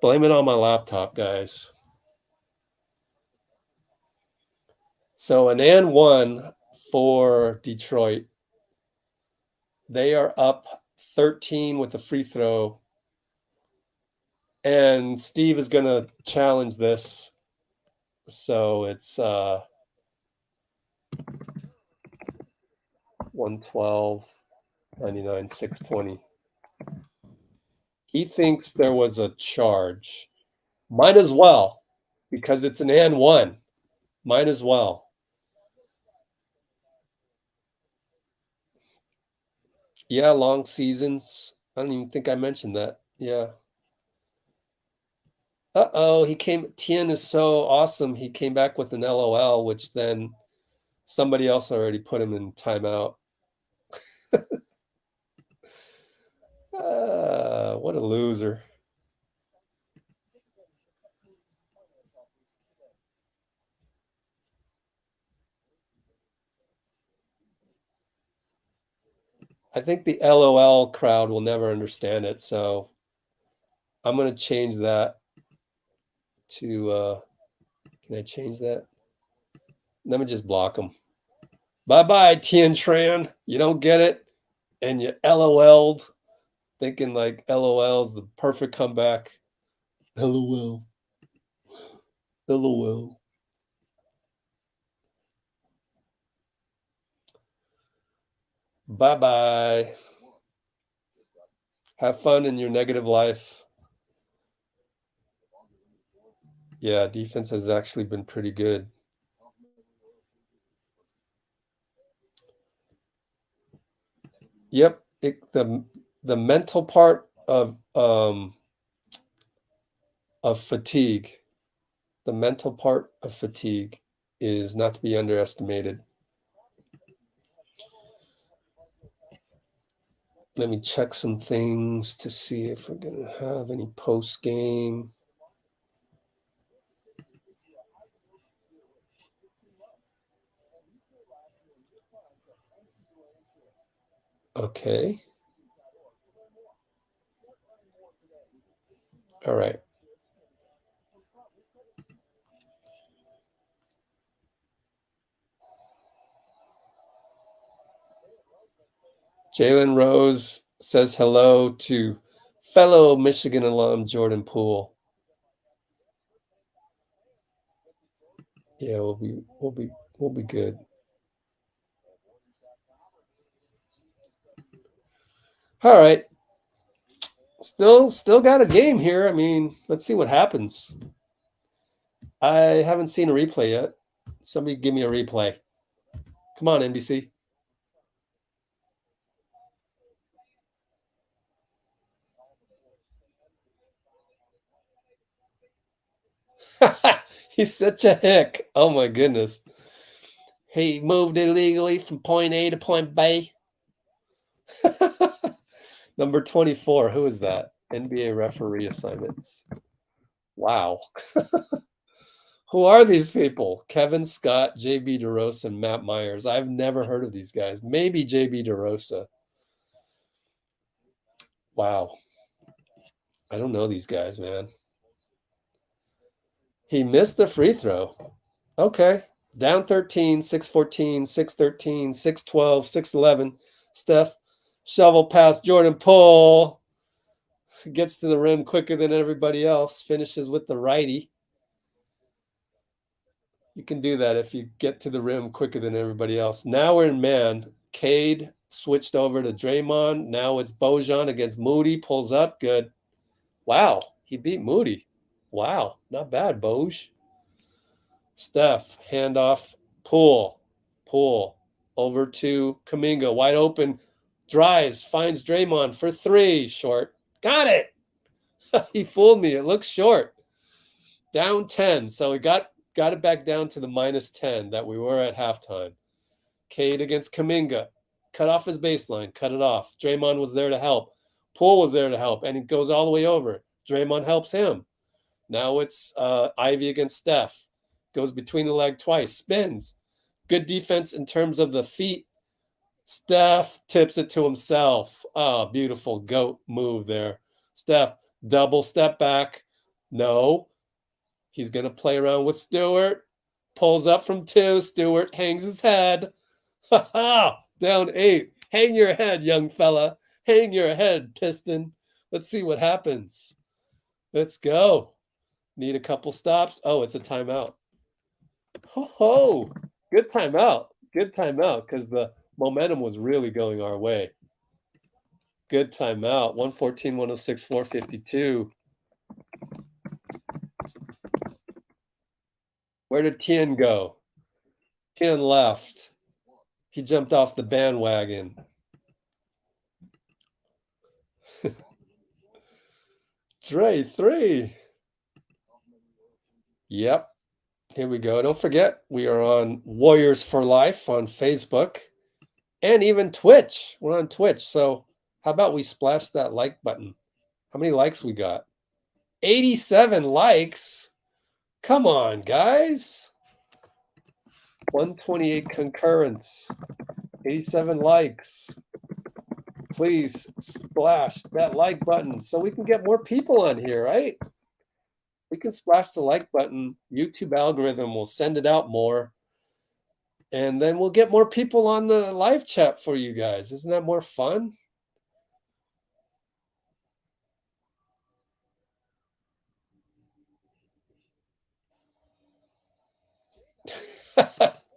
blame it on my laptop, guys. So an and 1 for Detroit. They are up 13 with a free throw. And Steve is going to challenge this. So it's 112, 99, 620. He thinks there was a charge. Might as well, because it's an and 1. Might as well. Yeah, long seasons. I don't even think I mentioned that. Yeah. Tien is so awesome. He came back with an LOL, which then somebody else already put him in timeout. What a loser. I think the LOL crowd will never understand it, so I'm going to change that to, can I change that? Let me just block them. Bye-bye, Tien Tran. You don't get it. And you LOL'd, thinking like LOL's the perfect comeback. LOL. LOL. Bye-bye. Have fun in your negative life. Yeah, defense has actually been pretty good. Yep, the mental part of fatigue, the mental part of fatigue is not to be underestimated. Let me check some things to see if we're going to have any post game. Okay. All right. Jalen Rose says hello to fellow Michigan alum Jordan Poole. Yeah, we'll be good. All right. Still got a game here. I mean, let's see what happens. I haven't seen a replay yet. Somebody give me a replay. Come on, NBC. He's such a hick. Oh my goodness. He moved illegally from point A to point B. Number 24. Who is that? NBA referee assignments. Wow. Who are these people? Kevin Scott, JB DeRosa, and Matt Myers. I've never heard of these guys. Maybe JB DeRosa. Wow. I don't know these guys, man. He missed the free throw. Okay. Down 13, 6-14, 6-13, 6-12, 6-11. Steph, shovel past Jordan Poole. Gets to the rim quicker than everybody else. Finishes with the righty. You can do that if you get to the rim quicker than everybody else. Now we're in man. Cade switched over to Draymond. Now it's Bojan against Moody. Pulls up. Good. Wow. He beat Moody. Wow. Not bad, Boj. Steph. Handoff. Poole. Over to Kuminga. Wide open. Drives. Finds Draymond for 3. Short. Got it. He fooled me. It looks short. Down 10. So he got it back down to the -10 that we were at halftime. Cade against Kuminga. Cut off his baseline. Cut it off. Draymond was there to help. Poole was there to help. And he goes all the way over. Draymond helps him. Now it's Ivy against Steph. Goes between the leg twice. Spins. Good defense in terms of the feet. Steph tips it to himself. Oh, beautiful goat move there. Steph, double step back. No. He's going to play around with Stewart. Pulls up from 2. Stewart hangs his head. Ha ha! Down 8. Hang your head, young fella. Hang your head, Piston. Let's see what happens. Let's go. Need a couple stops. Oh, it's a timeout. Ho ho! Good timeout. Good timeout because the momentum was really going our way. Good timeout. 114, 106, 452. Where did Tien go? Tien left. He jumped off the bandwagon. Dray, 3. Yep. Here we go. Don't forget, we are on Warriors for Life on Facebook and even Twitch. We're on Twitch. So how about we splash that like button? How many likes we got? 87 likes. Come on, guys. 128 concurrence. 87 likes. please splash that like button so we can get more people on here, right? We can splash the like button. YouTube algorithm will send it out more. And then we'll get more people on the live chat for you guys. Isn't that more fun?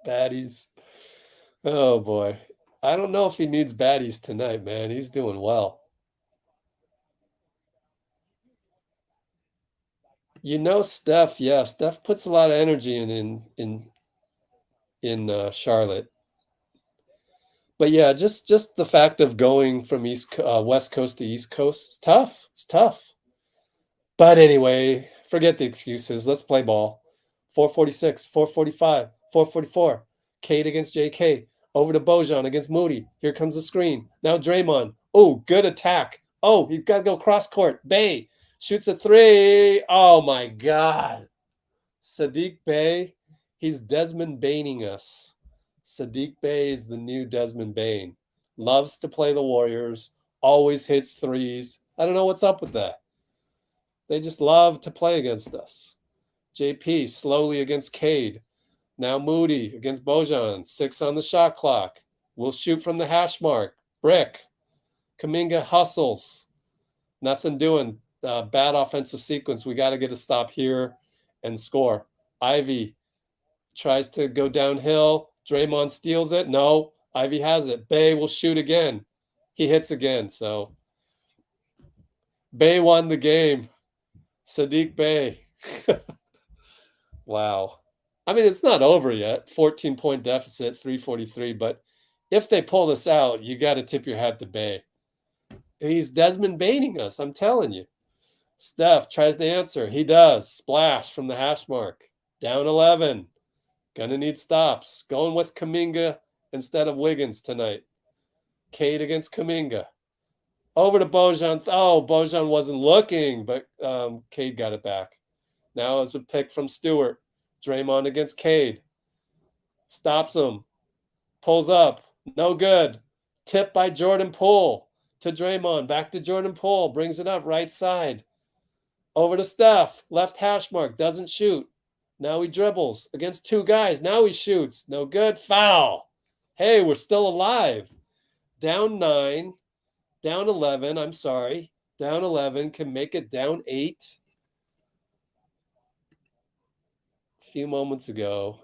Baddies. Oh boy. I don't know if he needs baddies tonight, man. He's doing well. You know Steph, yeah. Steph puts a lot of energy in Charlotte. But yeah, just the fact of going from West Coast to East Coast, it's tough. It's tough. But anyway, forget the excuses. Let's play ball. 446, 445, 444. Cade against JK. Over to Bojan against Moody. Here comes the screen. Now Draymond. Oh, good attack. Oh, he's got to go cross court. Bay shoots a three. Oh my God. Saddiq Bey. He's Desmond Bane-ing us. Saddiq Bey is the new Desmond Bane. Loves to play the Warriors. Always hits threes. I don't know what's up with that. They just love to play against us. JP slowly against Cade. Now Moody against Bojan. 6 on the shot clock. We'll shoot from the hash mark. Brick. Kuminga hustles. Nothing doing. Bad offensive sequence. We got to get a stop here and score. Ivy tries to go downhill. Draymond steals it. No. Ivy has it. Bay will shoot again. He hits again. So Bay won the game. Saddiq Bey. Wow. I mean, it's not over yet. 14-point deficit, 343. But if they pull this out, you got to tip your hat to Bey. He's Desmond Bane-ing us, I'm telling you. Steph tries to answer. He does. Splash from the hash mark. Down 11. Gonna need stops. Going with Kuminga instead of Wiggins tonight. Cade against Kuminga. Over to Bojan. Oh, Bojan wasn't looking, but Cade got it back. Now it's a pick from Stewart. Draymond against Cade. Stops him. Pulls up. No good. Tip by Jordan Poole to Draymond. Back to Jordan Poole. Brings it up right side. Over to Steph. Left hash mark. Doesn't shoot. Now he dribbles against 2 guys. Now he shoots. No good. Foul. Hey, we're still alive. Down 9. Down 11, I'm sorry. Down 11, can make it down 8. A few moments ago,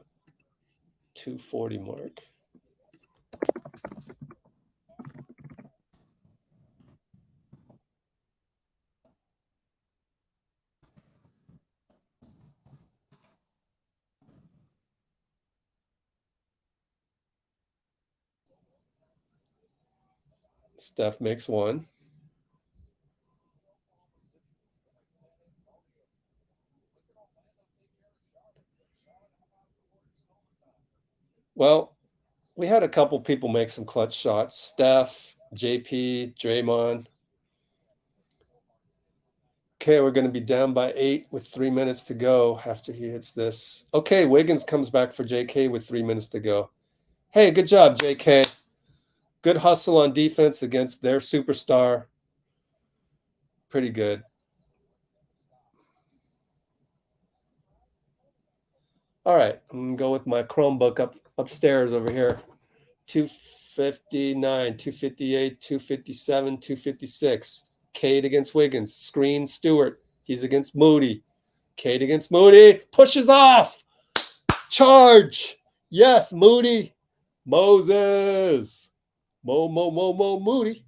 240 mark. Steph makes 1. Well, we had a couple people make some clutch shots. Steph, JP, Draymond. Okay, we're going to be down by 8 with 3 minutes to go after he hits this. Okay, Wiggins comes back for JK with 3 minutes to go. Hey, good job, JK. Good hustle on defense against their superstar. Pretty good. All right, I'm going to go with my Chromebook upstairs over here. 259, 258, 257, 256. Cade against Wiggins. Screen Stewart. He's against Moody. Cade against Moody. Pushes off. Charge. Yes, Moody. Moses. Moody.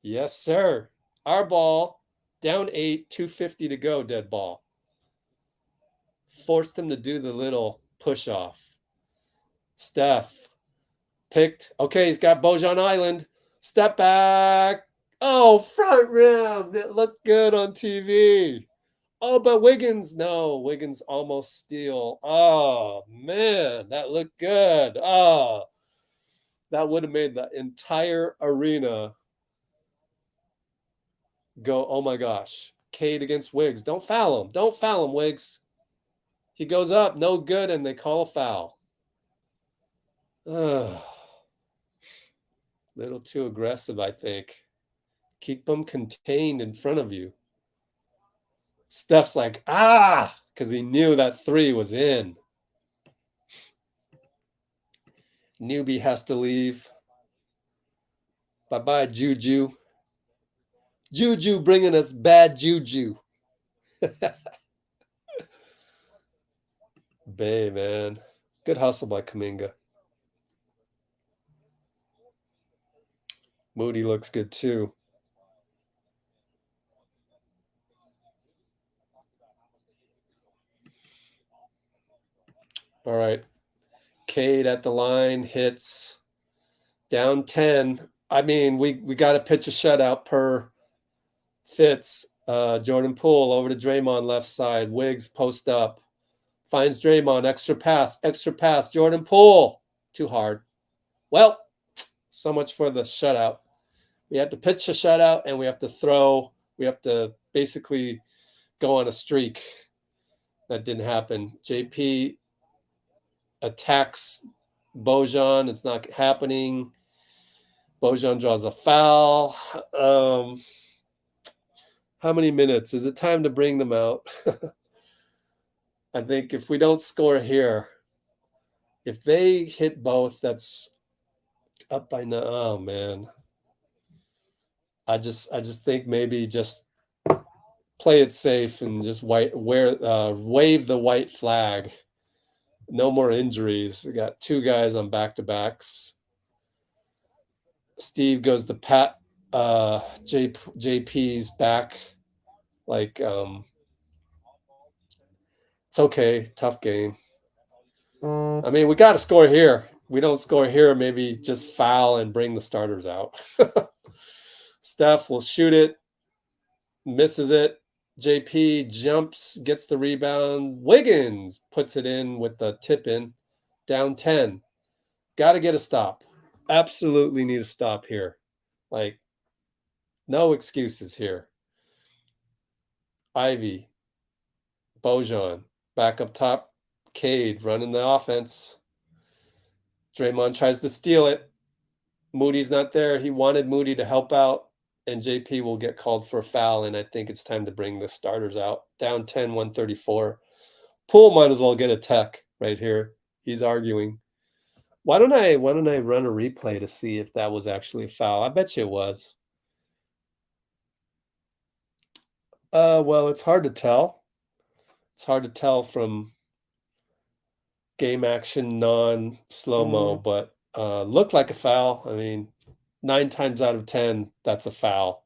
Yes, sir. Our ball. Down 8, 250 to go, dead ball. Forced him to do the little push off. Steph picked. Okay, he's got Bojan Island. Step back. Oh, front rim. It looked good on TV. Oh, but Wiggins. No, Wiggins almost steal. Oh, man, that looked good. Oh, that would have made the entire arena go, oh my gosh. Cade against Wiggs. Don't foul him. Don't foul him, Wiggs. He goes up, no good, and they call a foul. Little too aggressive, I think. Keep them contained in front of you. Steph's like, because he knew that 3 was in. Newbie has to leave. Bye-bye, Juju. Juju bringing us bad juju. Bay, man. Good hustle by Kuminga. Moody looks good too. All right. Cade at the line, hits. Down 10. I mean, we got to pitch a shutout per Fitz. Jordan Poole over to Draymond left side. Wiggs post up. Finds Draymond. Extra pass. Jordan Poole. Too hard. Well, so much for the shutout. We have to pitch a shutout and we have to throw. We have to basically go on a streak. That didn't happen. JP attacks Bojan. It's not happening. Bojan draws a foul. How many minutes? Is it time to bring them out? I think if we don't score here, if they hit both, that's up by now. Oh man. I just think maybe just play it safe and just wave the white flag. No more injuries. We got 2 guys on back-to-backs. Steve goes to pat JP's back. Like, it's okay. Tough game. I mean, we got to score here. We don't score here, maybe just foul and bring the starters out. Steph will shoot it. Misses it. JP jumps, gets the rebound. Wiggins puts it in with the tip in. Down 10. Got to get a stop. Absolutely need a stop here. Like, no excuses here. Ivy. Bojan. Back up top. Cade running the offense. Draymond tries to steal it. Moody's not there. He wanted Moody to help out. And JP will get called for a foul, and I think it's time to bring the starters out. Down 10, 134. Poole might as well get a tech right here. He's arguing. Why don't I run a replay to see if that was actually a foul? I bet you it was. Well, it's hard to tell. It's hard to tell from game action, non-slow-mo, but looked like a foul. I mean, 9 times out of 10, that's a foul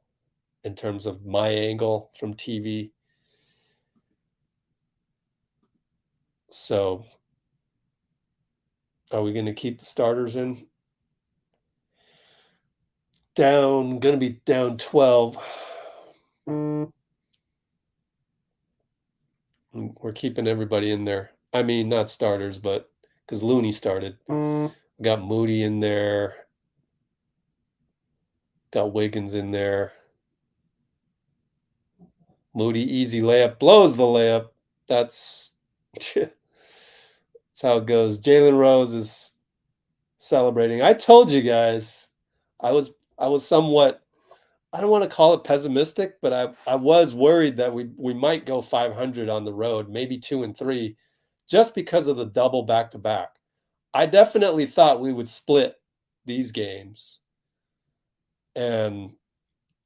in terms of my angle from TV. So, are we going to keep the starters in? Going to be down 12. We're keeping everybody in there. I mean, not starters, but because Looney started. We got Moody in there. Got Wiggins in there. Moody, easy layup. Blows the layup. That's how it goes. Jalen Rose is celebrating. I told you guys. I was somewhat, I don't want to call it pessimistic, but I was worried that we might go 500 on the road, maybe 2-3, just because of the double back-to-back. I definitely thought we would split these games and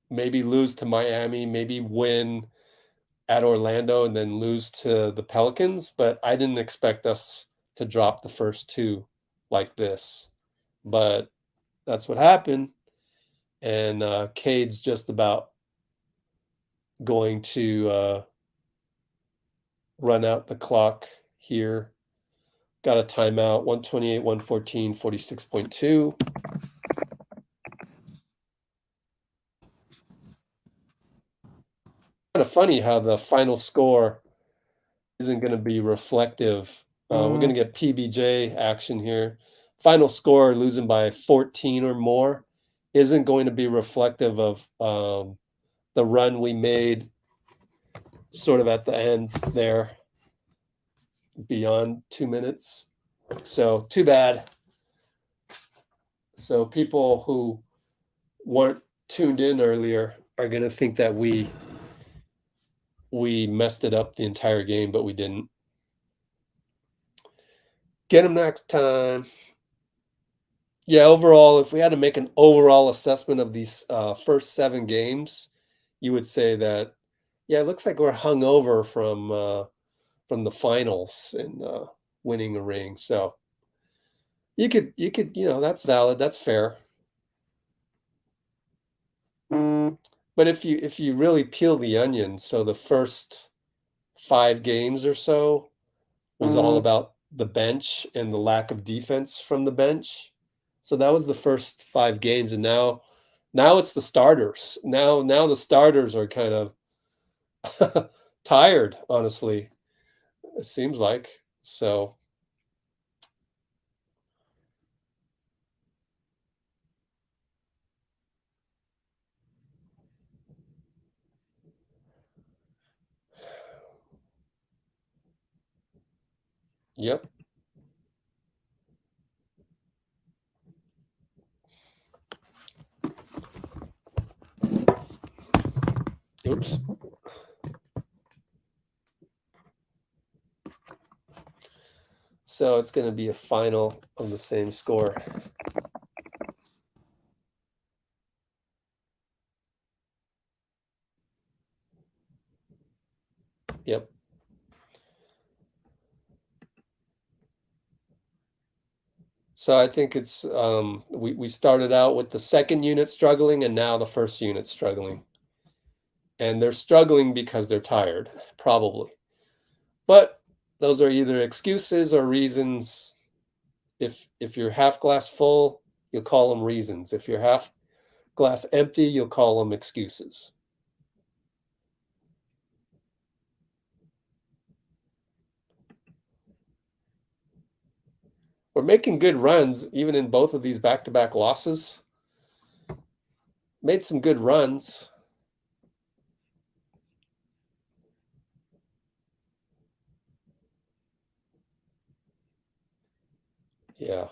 maybe lose to Miami, maybe win at Orlando and then lose to the Pelicans, but I didn't expect us to drop the first 2 like this. But that's what happened. And Cade's just about going to run out the clock here. Got a timeout, 128, 114, 46.2. Kind of funny how the final score isn't going to be reflective. We're going to get PBJ action here. Final score, losing by 14 or more, isn't going to be reflective of the run we made sort of at the end there beyond 2 minutes. So too bad. So people who weren't tuned in earlier are going to think that we messed it up the entire game, but we didn't. Get them next time. Yeah, overall, if we had to make an overall assessment of these first 7 games, you would say that, yeah, it looks like we're hungover from the finals and winning a ring. So you could, that's valid. That's fair. But if you really peel the onion, so the first 5 games or so was all about the bench and the lack of defense from the bench. So that was the first 5 games, and now it's the starters. Now the starters are kind of tired, honestly. It seems like. So yep. Oops. So it's going to be a final of the same score. Yep. So I think it's we started out with the second unit struggling, and now the first unit struggling. And they're struggling because they're tired, probably. But those are either excuses or reasons. If you're half glass full, you'll call them reasons. If you're half glass empty, you'll call them excuses. We're making good runs, even in both of these back-to-back losses. Made some good runs. Yeah.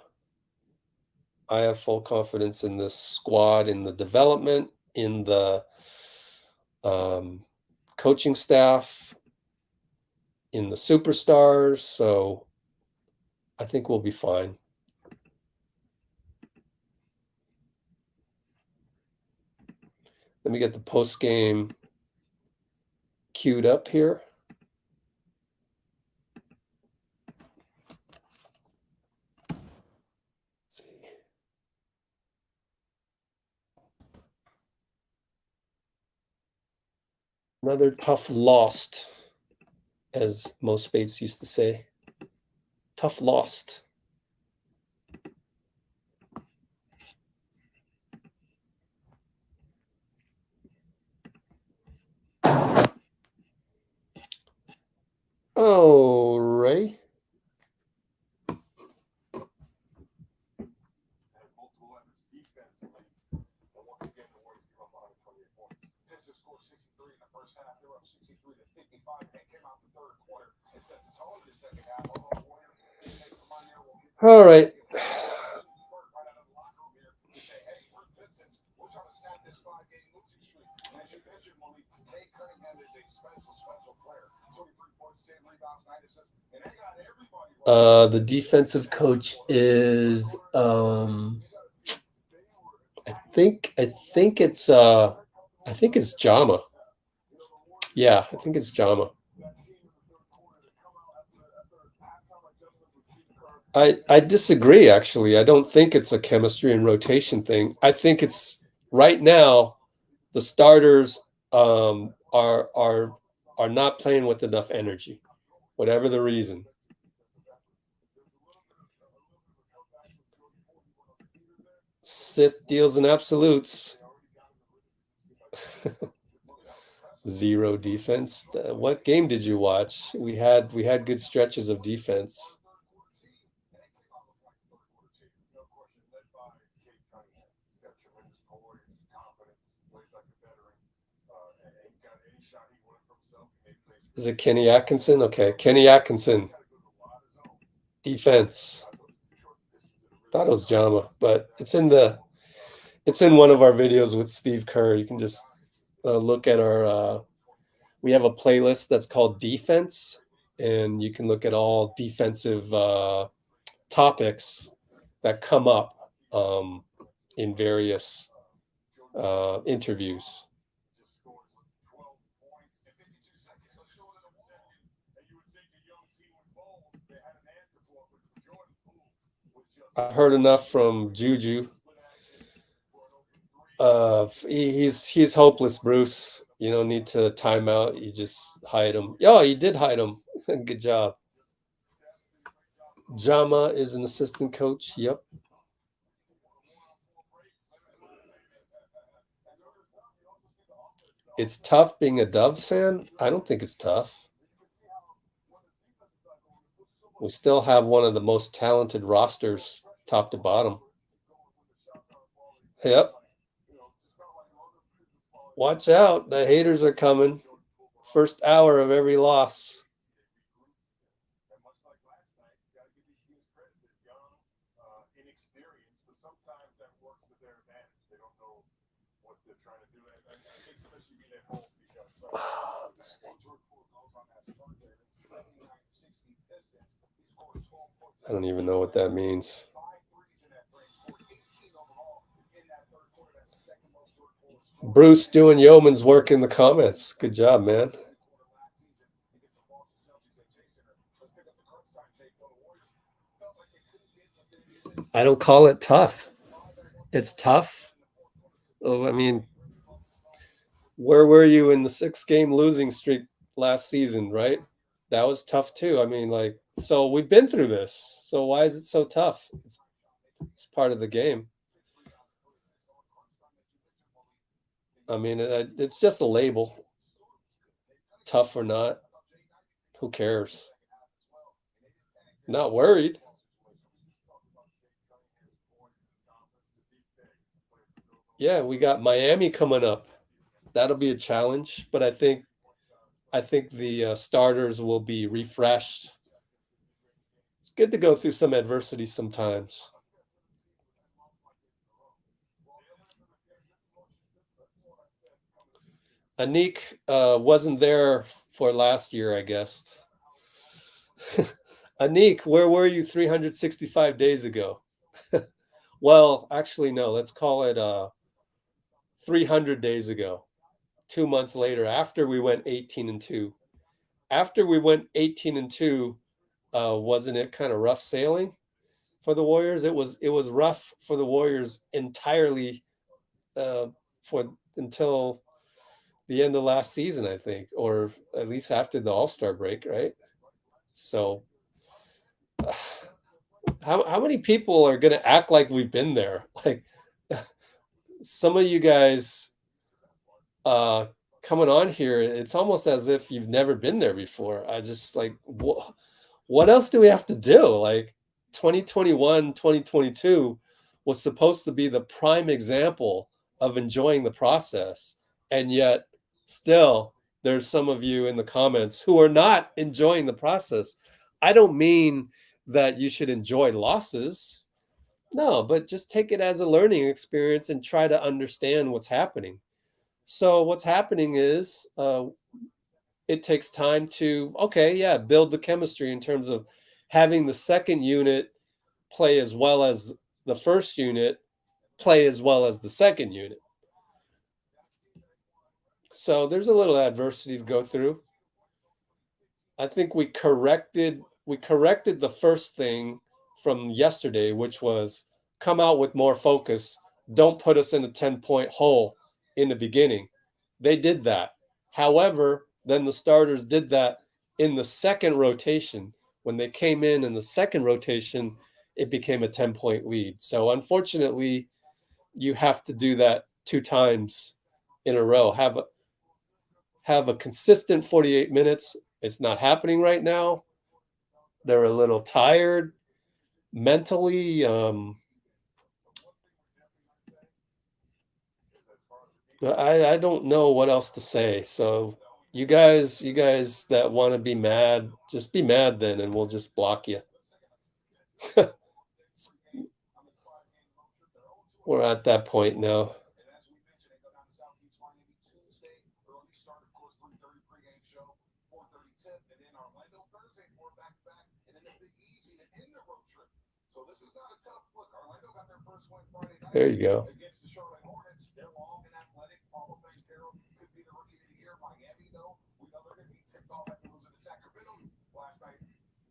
I have full confidence in this squad, in the development, in the coaching staff, in the superstars. So I think we'll be fine. Let me get the post game queued up here. Let's see. Another tough lost, as most Spates used to say. Tough lost. Oh, Ray. Multiple efforts defensively, but once again, the Warriors give up 128 points. Pistons scored 63 in the first half. They were up 63 to 55. They came out the third quarter and set the tone in the second half. All right. The defensive coach is I think it's Jama. Yeah, I think it's Jama. I disagree, actually. I don't think it's a chemistry and rotation thing. I think it's right now the starters are not playing with enough energy, whatever the reason. Sith deals in absolutes. 0 defense. What game did you watch? We had good stretches of defense. Is it Kenny Atkinson? Okay, Kenny Atkinson. Defense. Thought it was Jama, but it's in the It's in one of our videos with Steve Kerr. You can just look at our. We have a playlist that's called Defense, and you can look at all defensive topics that come up in various interviews. I've heard enough from Juju. He's hopeless, Bruce. You don't need to time out. You just hide him. Oh, you did hide him. Good job. Jama is an assistant coach. Yep. It's tough being a Dubs fan. I don't think it's tough. We still have one of the most talented rosters, top to bottom. Yep. Watch out. The haters are coming. First hour of every loss. I don't even know what that means. Bruce doing yeoman's work in the comments. Good job, man. I don't call it tough. It's tough. Oh, I mean, where were you in the 6-game losing streak last season, right? That was tough too. I mean, like, so we've been through this. So why is it so tough? It's part of the game. I mean, it's just a label. Tough or not, who cares? Not worried. Yeah, we got Miami coming up. That'll be a challenge, but I think the starters will be refreshed. It's good to go through some adversity sometimes. Anik wasn't there for last year, I guess. Anik, where were you 365 days ago? Well, actually, no. Let's call it 300 days ago. 2 months later, after we went 18-2. After we went 18-2, wasn't it kind of rough sailing for the Warriors? It was rough for the Warriors entirely until the end of last season, I think, or at least after the All-Star break, right? So how many people are going to act like we've been there? Like some of you guys coming on here, it's almost as if you've never been there before. I just like, what else do we have to do? Like 2021, 2022 was supposed to be the prime example of enjoying the process. And yet still there's some of you in the comments who are not enjoying the process. I don't mean that you should enjoy losses. No, but just take it as a learning experience and try to understand what's happening. So what's happening is it takes time to, build the chemistry in terms of having the second unit play as well as the first unit, play as well as the second unit. So there's a little adversity to go through. I think we corrected the first thing from yesterday, which was come out with more focus. Don't put us in a 10-point hole in the beginning. They did that. However, then the starters did that in the second rotation. When they came in the second rotation, it became a 10-point lead. So unfortunately, you have to do that 2 times in a row. Have a consistent 48 minutes. It's not happening right now. They're a little tired mentally. I don't know what else to say. So you guys that want to be mad, just be mad then, and we'll just block you. We're at that point now. And as we mentioned, they go down to South Beach, Miami Tuesday. Early start, of course, 3:30 pregame show, 4:30 tip, and then Orlando Thursday for back-to-back, and then the Big Easy to end the road trip. So this is not a tough look. Orlando got their first win Friday night. There you go. Against the Charlotte Hornets. They're long and athletic. Paulo Banchero could be the rookie of the year. Miami, though, we know they're going to be ticked off after losing to Sacramento last night.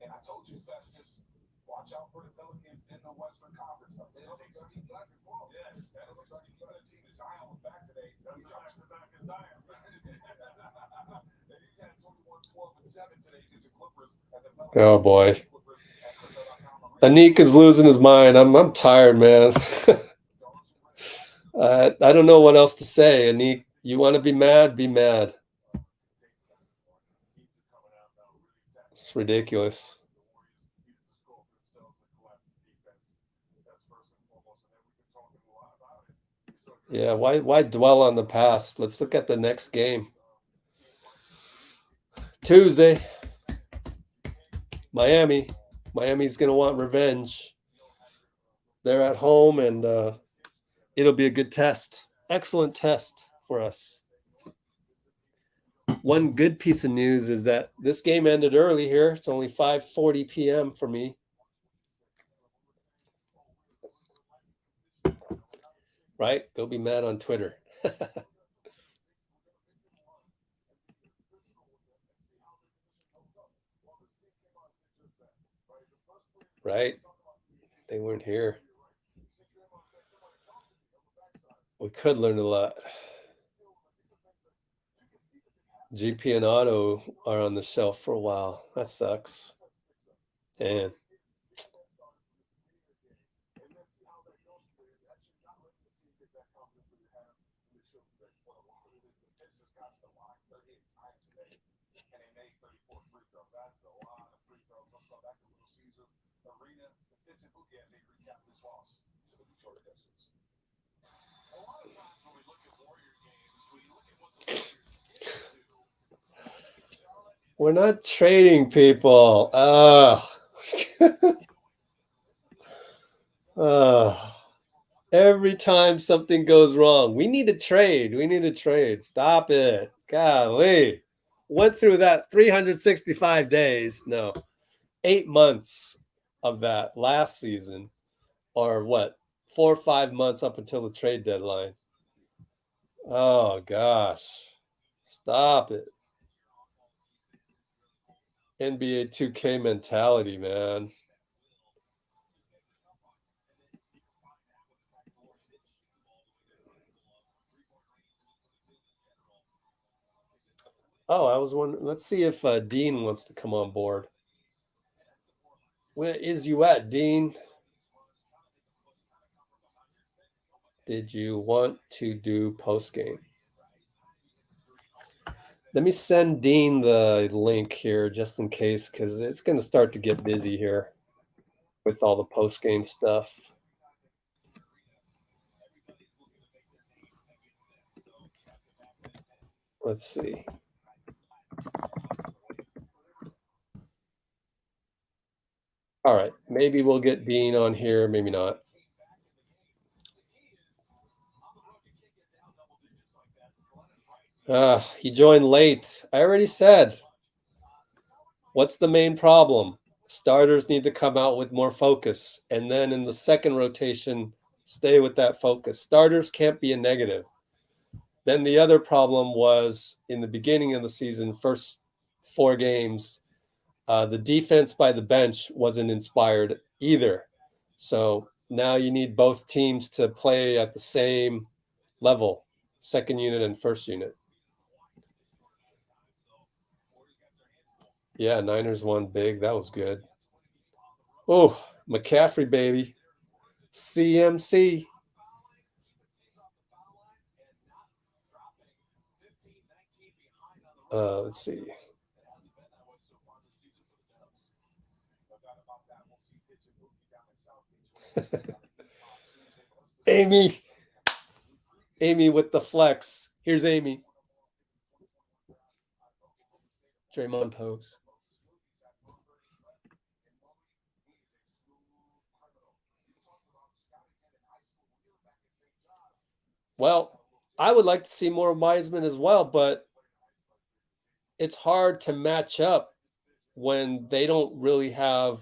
And I told you, Festus, watch out for the Pelicans in the Western Conference. Yes, that is exciting. Even the team is Zion was back today. That's the back-to-back in Zion. And he had 21, 12, and 7 today against the Clippers. Oh boy. Anik is losing his mind. I'm tired, man. I don't know what else to say. Anik, you want to be mad? Be mad. It's ridiculous. Yeah, why dwell on the past? Let's look at the next game. Tuesday, Miami. Miami's going to want revenge. They're at home, and it'll be a good test. Excellent test for us. One good piece of news is that this game ended early here. It's only 5:40 p.m. for me. Right? Go be mad on Twitter. Right? They weren't here. We could learn a lot. GP and Otto are on the shelf for a while. That sucks. And we're not trading people. Every time something goes wrong, we need to trade. We need to trade. Stop it. Golly. Went through that 365 days. No, 8 months of that last season, or what, 4 or 5 months up until the trade deadline. Oh, gosh. Stop it. NBA 2K mentality, man. Oh, I was wondering. Let's see if Dean wants to come on board. Where is you at, Dean? Did you want to do post game? Let me send Dean the link here just in case, because it's going to start to get busy here with all the post game stuff. Let's see. All right, maybe we'll get Dean on here, maybe not. He joined late. I already said. What's the main problem? Starters need to come out with more focus, and then in the second rotation, stay with that focus. Starters can't be a negative. Then the other problem was in the beginning of the season, first 4 games, the defense by the bench wasn't inspired either. So now you need both teams to play at the same level, second unit and first unit. Yeah, Niners won big. That was good. Oh, McCaffrey, baby. CMC. Let's see. Amy with the flex. Here's Amy. Draymond pose. Well, I would like to see more Wiseman as well, but it's hard to match up when they don't really have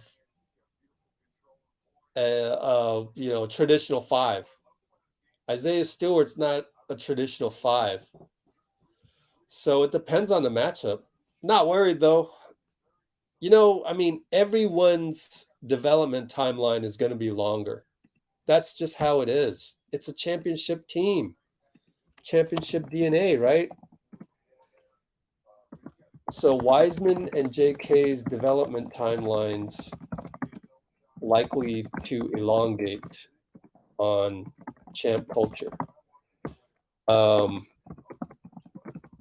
a traditional five. Isaiah Stewart's not a traditional five. So it depends on the matchup. Not worried though. Everyone's development timeline is going to be longer. That's just how it is. It's a championship team. Championship DNA, right? So Wiseman and JK's development timelines likely to elongate on champ culture.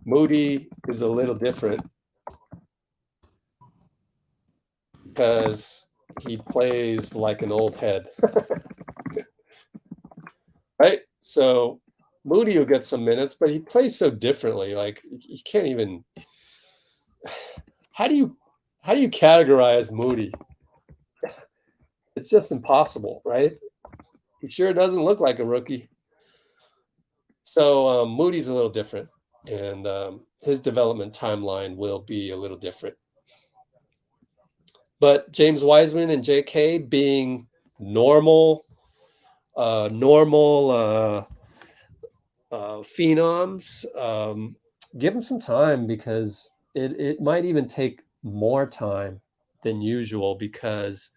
Moody is a little different because he plays like an old head. Right? So Moody will get some minutes, but he plays so differently. Like you can't even. How do you categorize Moody? It's just impossible, right? He sure doesn't look like a rookie. So Moody's a little different, and his development timeline will be a little different. But James Wiseman and JK being normal phenoms, give them some time because it might even take more time than usual because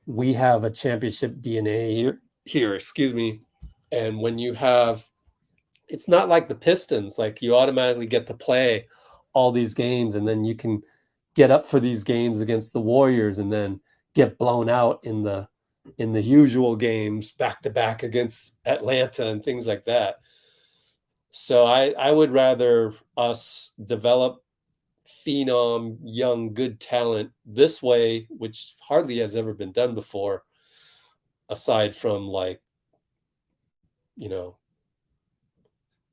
we have a championship DNA here, excuse me. And when you have, it's not like the Pistons, like you automatically get to play all these games and then you can get up for these games against the Warriors and then get blown out in the usual games back to back against Atlanta and things like that. So I would rather us develop phenom, young, good talent this way, which hardly has ever been done before, aside from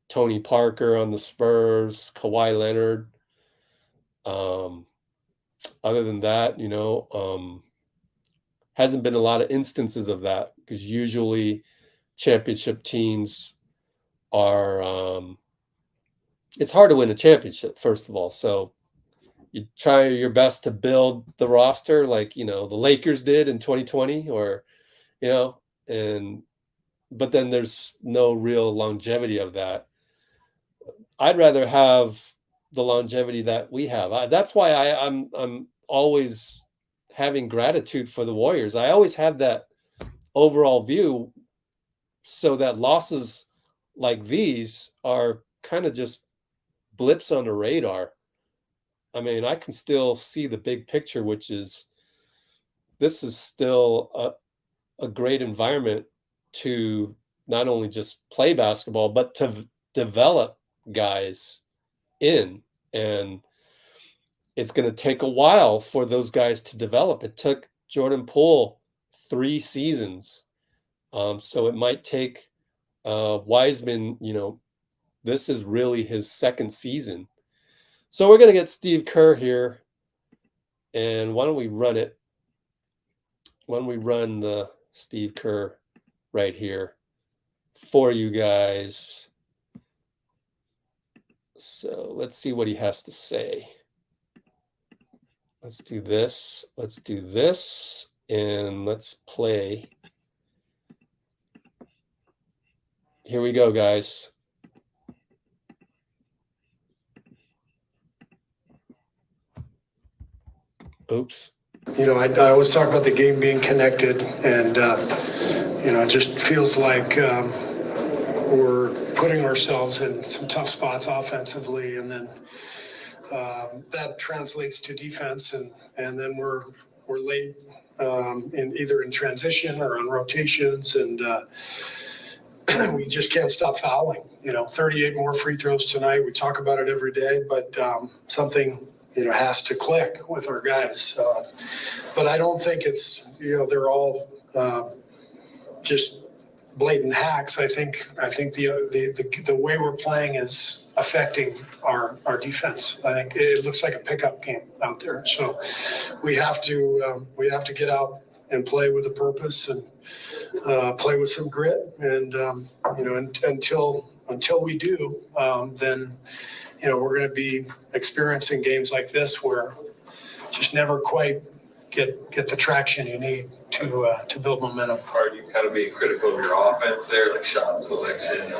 Tony Parker on the Spurs, Kawhi Leonard. Other than that, hasn't been a lot of instances of that because usually championship teams are, it's hard to win a championship, first of all. So you try your best to build the roster like, the Lakers did in 2020 but then there's no real longevity of that. I'd rather have the longevity that we have. That's why I'm always having gratitude for the Warriors. I always have that overall view so that losses like these are kind of just blips on the radar. I mean, I can still see the big picture, which is this is still a great environment to not only just play basketball, but to develop guys in. And it's going to take a while for those guys to develop. It took Jordan Poole 3 seasons. So it might take Wiseman, this is really his second season. So we're going to get Steve Kerr here. And why don't we run it? Why don't we run the Steve Kerr right here for you guys? So let's see what he has to say. Let's do this. Let's do this. And let's play. Here we go, guys. Oops. I always talk about the game being connected, and it just feels like we're putting ourselves in some tough spots offensively, and then that translates to defense, and then we're late in either in transition or on rotations, and we just can't stop fouling. 38 more free throws tonight. We talk about it every day, but something has to click with our guys. But I don't think it's they're all just blatant hacks. I think the way we're playing is affecting our defense. I think it looks like a pickup game out there. So we have to get out and play with a purpose and play with some grit. And, until we do, then, we're going to be experiencing games like this where just never quite get the traction you need to build momentum. Are you kind of being critical of your offense there, like shot selection?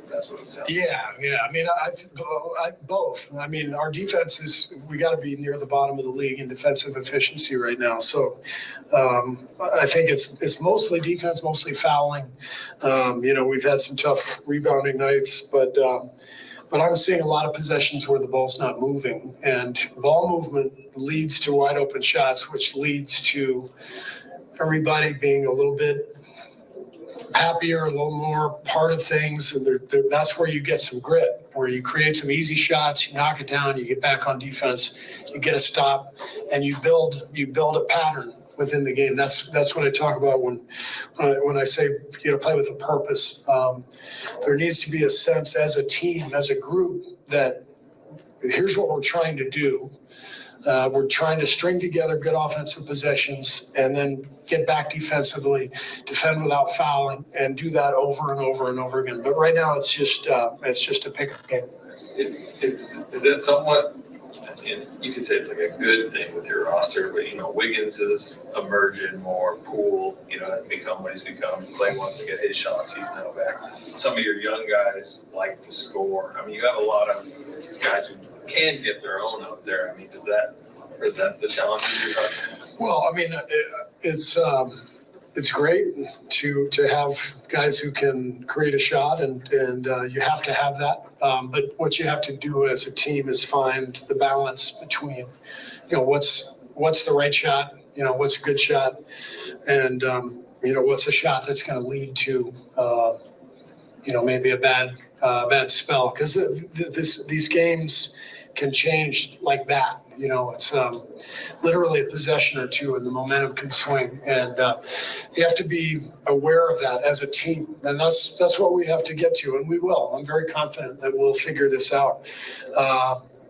That's what it sounds like. Yeah. I mean, I both. I mean, our defense we got to be near the bottom of the league in defensive efficiency right now. So I think it's mostly defense, mostly fouling. We've had some tough rebounding nights, but I'm seeing a lot of possessions where the ball's not moving, and ball movement leads to wide open shots, which leads to everybody being a little bit happier, a little more part of things. And that's where you get some grit, where you create some easy shots, you knock it down, you get back on defense, you get a stop, and you build a pattern within the game. That's what I talk about when I say play with a purpose. There needs to be a sense as a team, as a group, that here's what we're trying to do. We're trying to string together good offensive possessions and then get back defensively, defend without fouling, and do that over and over and over again. But right now, it's just a pickup game. Is that somewhat? You could say it's like a good thing with your roster, but Wiggins is emerging more. Poole, has become what he's become. Klay wants to get his shots. He's now back. Some of your young guys like to score. I mean, you have a lot of guys who can get their own out there. I mean, does that present the challenges you're talking about? Well, I mean, it's great to have guys who can create a shot, and you have to have that. But what you have to do as a team is find the balance between, what's the right shot, what's a good shot, and what's a shot that's going to lead to, maybe a bad spell, because these games can change like that. It's literally a possession or two, and the momentum can swing. And you have to be aware of that as a team. And that's what we have to get to, and we will. I'm very confident that we'll figure this out.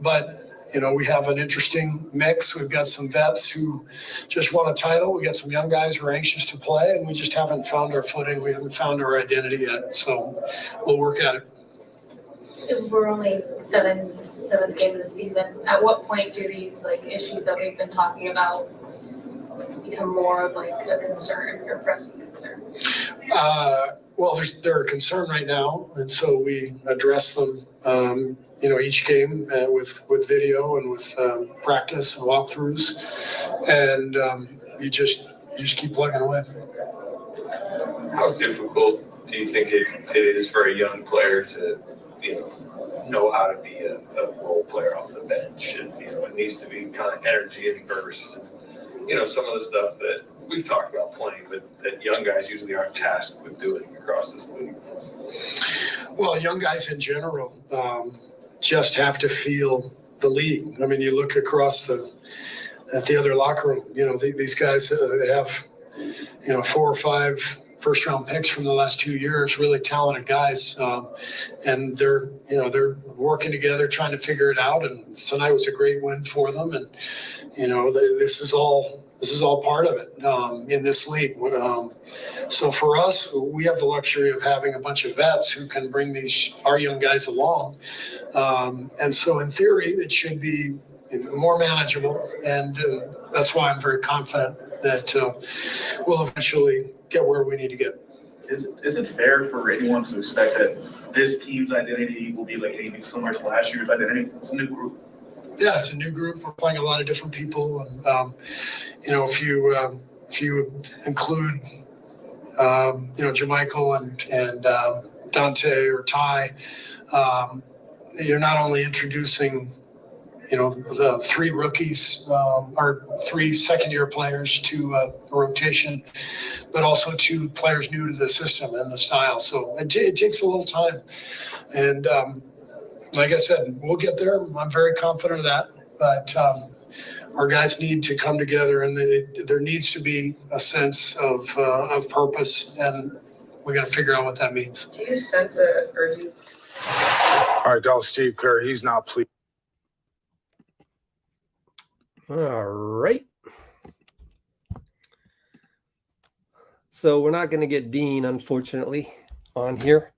But we have an interesting mix. We've got some vets who just won a title. We got some young guys who are anxious to play, and we just haven't found our footing. We haven't found our identity yet. So we'll work at it. We're only seventh game of the season. At what point do these issues that we've been talking about become more of a concern or pressing concern? Well, they're a concern right now, and so we address them. Each game with video and with practice and walkthroughs, and you just keep plugging away. How difficult do you think it is for a young player to know how to be a role player off the bench, and it needs to be kind of energy and bursts, and some of the stuff that we've talked about playing, but that young guys usually aren't tasked with doing across this league? Well, young guys in general just have to feel the league. I mean, you look across at the other locker room. These guys they have 4 or 5 first-round picks from the last 2 years, really talented guys, and they're working together, trying to figure it out. And tonight was a great win for them, and this is all part of it in this league. So for us, we have the luxury of having a bunch of vets who can bring our young guys along, and so in theory, it should be more manageable, and that's why I'm very confident that we'll eventually get where we need to get. Is it fair for anyone to expect that this team's identity will be like anything similar to last year's identity? It's a new group. Yeah, it's a new group. We're playing a lot of different people, and if you include Jermichael and Dante or Ty, you're not only introducing the 3 rookies or 3 second-year players to the rotation, but also 2 players new to the system and the style. So it takes a little time. And like I said, we'll get there. I'm very confident of that. But our guys need to come together, and there needs to be a sense of purpose, and we got to figure out what that means. Do you sense a urgency? All right, Dallas Steve Kerr, he's not pleased. All right. So we're not going to get Dean, unfortunately, on here.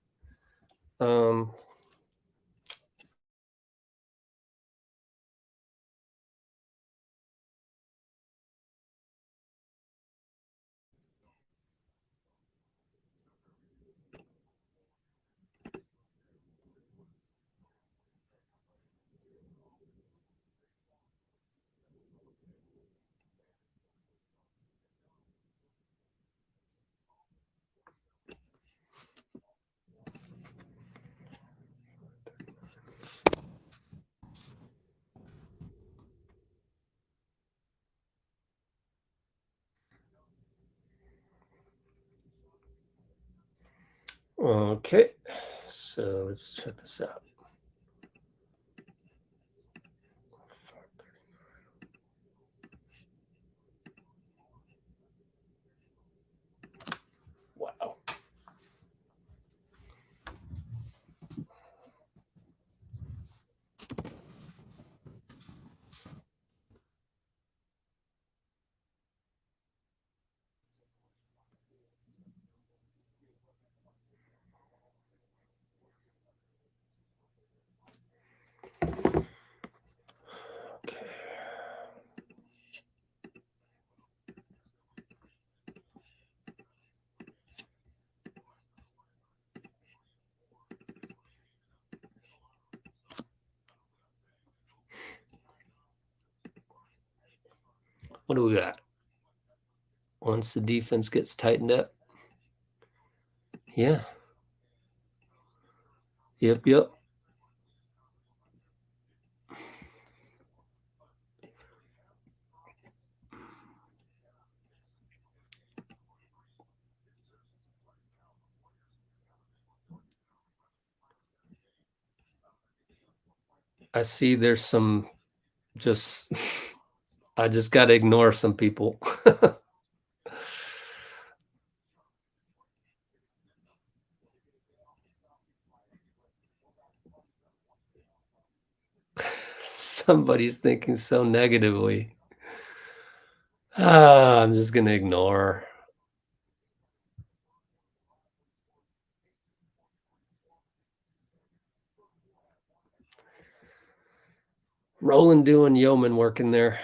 Okay, so let's check this out. Wow. Okay. What do we got? Once the defense gets tightened up. Yeah. Yep. I see there's some just, I just got to ignore some people. Somebody's thinking so negatively. I'm just going to ignore. Roland doing yeoman work in there.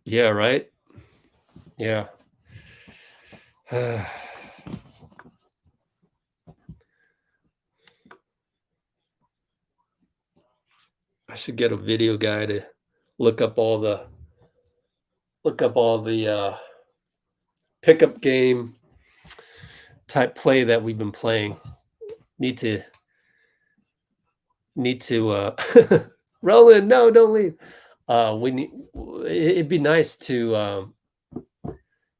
Yeah, right? Yeah. I should get a video guy to look up all the pickup game type play that we've been playing. Need to Roland, no, don't leave. It'd be nice to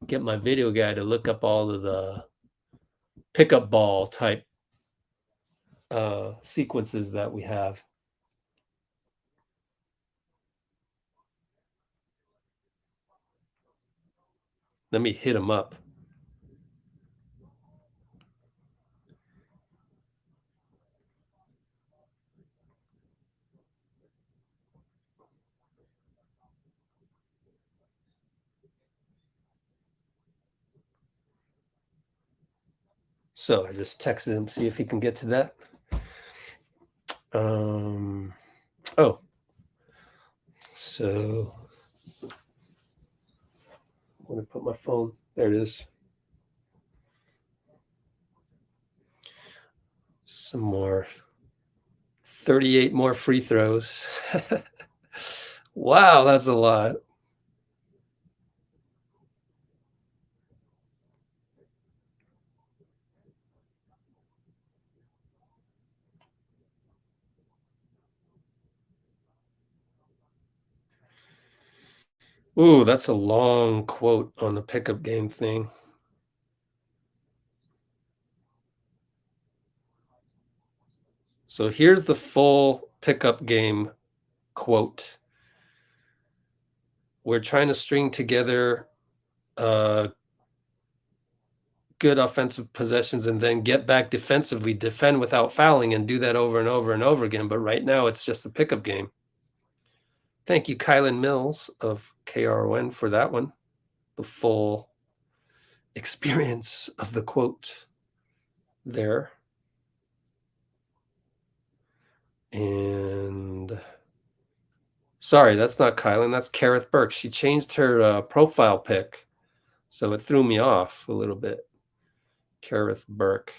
get my video guy to look up all of the pickup ball type sequences that we have. Let me hit him up. So I just texted him, see if he can get to that. Oh, so I'm going to put my phone. There it is. Some more. 38 more free throws. Wow, that's a lot. Ooh, that's a long quote on the pickup game thing. So here's the full pickup game quote. We're trying to string together good offensive possessions and then get back defensively, defend without fouling, and do that over and over and over again. But right now, it's just the pickup game. Thank you, Kylan Mills of KRON, for that one. The full experience of the quote there. And sorry, that's not Kylan. That's Kareth Burke. She changed her profile pic, so it threw me off a little bit. Kareth Burke.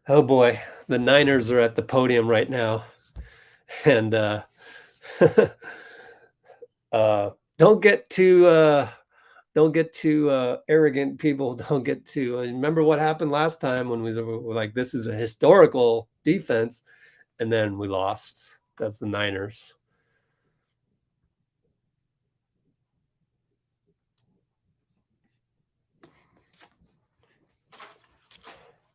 Oh boy, the Niners are at the podium right now, and don't get too arrogant, people. Don't get too. Remember what happened last time when we were like, "This is a historical defense," and then we lost. That's the Niners.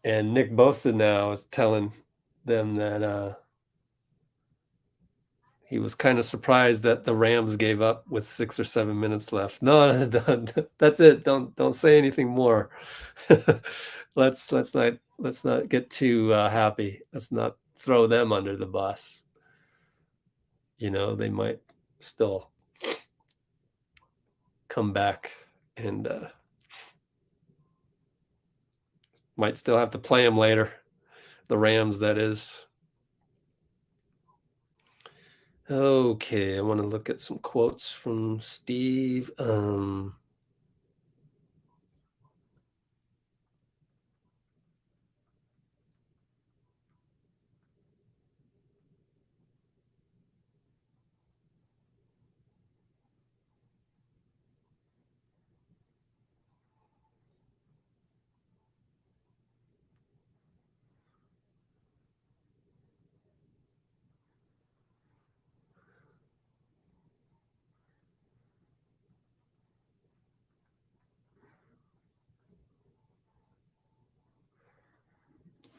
And Nick Bosa now is telling them that he was kind of surprised that the Rams gave up with 6 or 7 minutes left. No, that's it. Don't say anything more. let's not get too happy. Let's not throw them under the bus. You know, they might still come back and might still have to play them later. The Rams, that is. Okay, I want to look at some quotes from Steve.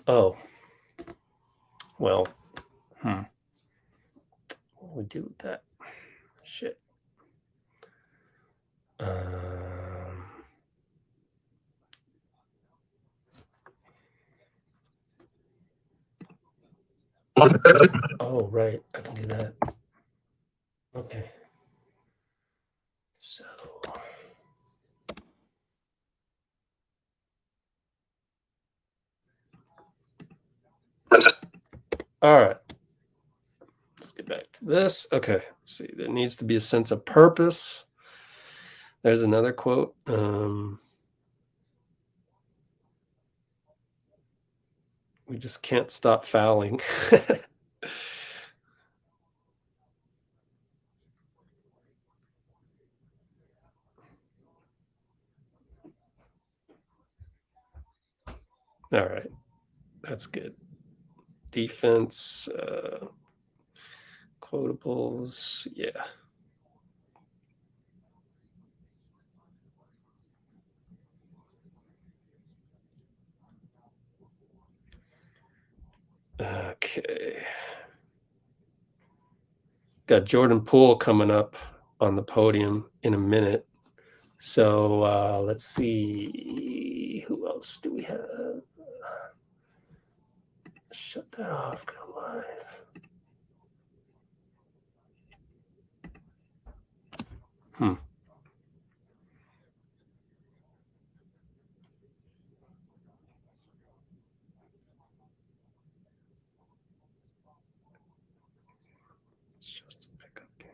Oh, well, what do we do with that? Shit. Oh, right. I can do that. Okay. So. All right. Let's get back to this. Okay. Let's see. There needs to be a sense of purpose. There's another quote. We just can't stop fouling. All right. That's good. Defense, quotables. Yeah. Okay. Got Jordan Poole coming up on the podium in a minute. So let's see. Who else do we have? Shut that off. Go live. It's just a pickup game.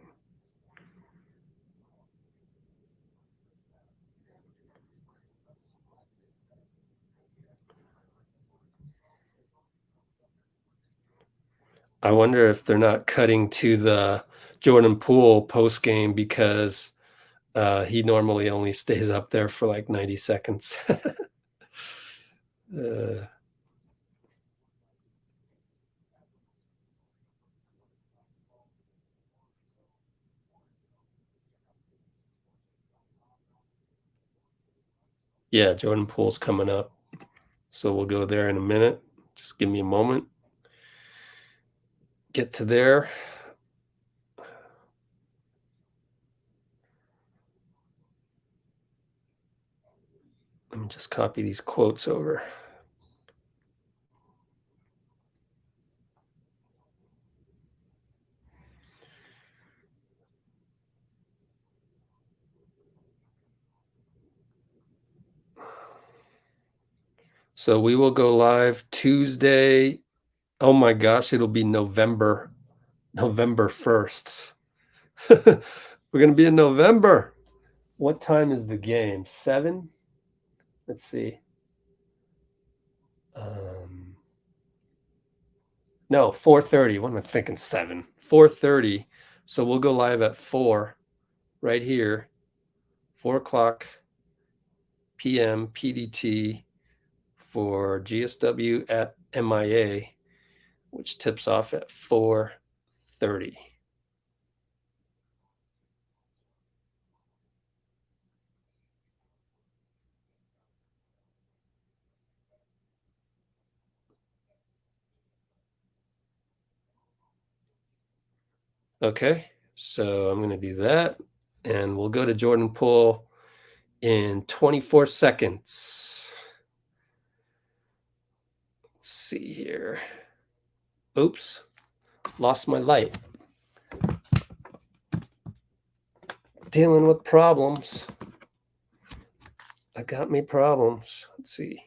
I wonder if they're not cutting to the Jordan Poole post game because he normally only stays up there for like 90 seconds. Yeah, Jordan Poole's coming up. So we'll go there in a minute. Just give me a moment. Get to there. Let me just copy these quotes over. So we will go live Tuesday. Oh my gosh, it'll be November 1st. We're going to be in November. What time is the game? 7? Let's see. No, 4:30. What am I thinking? 7. 4:30. So we'll go live at 4 right here. 4 o'clock p.m. PDT for GSW at MIA, which tips off at 4:30. Okay, so I'm going to do that, and we'll go to Jordan Poole in 24 seconds. Let's see here. Oops, lost my light. Dealing with problems. I got me problems. Let's see.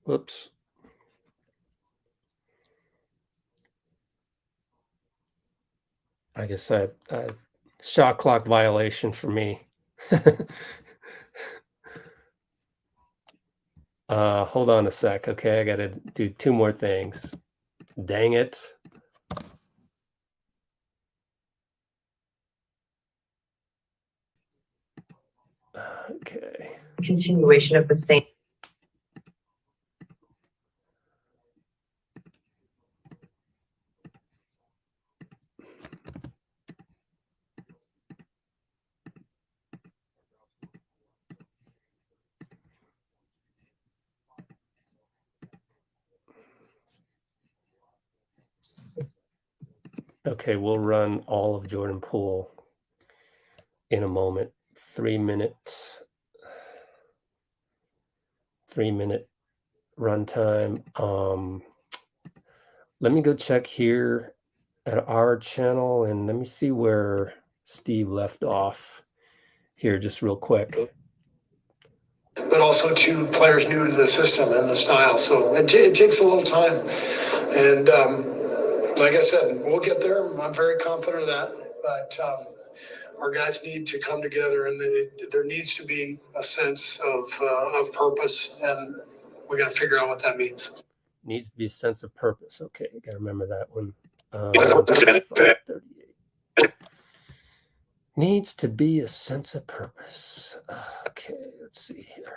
Whoops. I guess I shot clock violation for me. Hold on a sec. Okay, I got to do 2 more things. Dang it. Okay. Continuation of the same. Okay, we'll run all of Jordan Poole in a moment. 3 minute runtime. Let me go check here at our channel and let me see where Steve left off here just real quick. But also to players new to the system and the style. So it takes a little time. And like I said, we'll get there. I'm very confident of that. But our guys need to come together, and there needs to be a sense of purpose. And we got to figure out what that means. Needs to be a sense of purpose. Okay, got to remember that one. 538. Needs to be a sense of purpose. Okay, let's see here.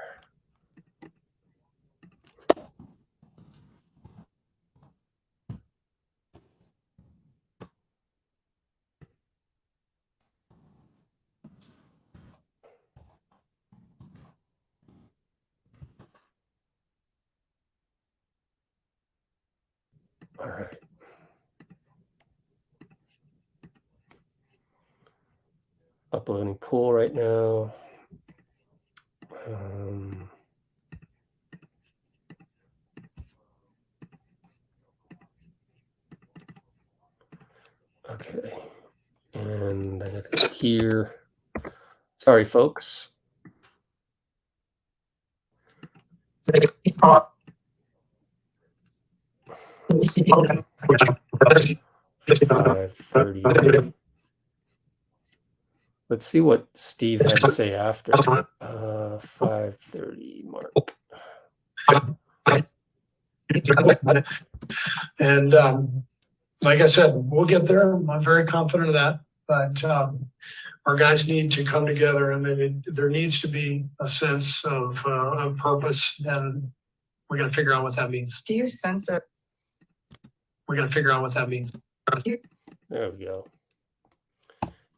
All right. Uploading Poole right now. Okay. And I got to here. Sorry, folks. 5:38. Let's see what Steve had to say after 5:30 mark. And like I said, we'll get there. I'm very confident of that. But our guys need to come together, and there needs to be a sense of purpose, and we're going to figure out what that means. Do you sense it? We're going to figure out what that means. There we go.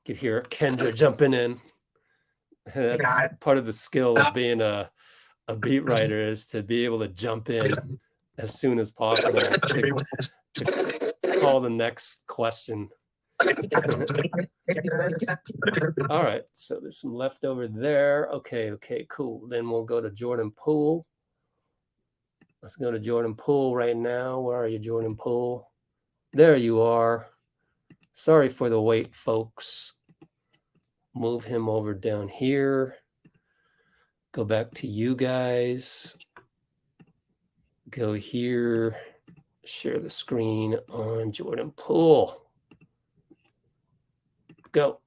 Could hear Kendra jumping in. That's part of the skill of being a beat writer, is to be able to jump in as soon as possible to call the next question. All right, so there's some left over there. Okay, cool. Then we'll go to Jordan Poole. Let's go to Jordan Poole right now. Where are you, Jordan Poole? There you are. Sorry for the wait, folks. Move him over down here. Go back to you guys. Go here. Share the screen on Jordan Poole. Go.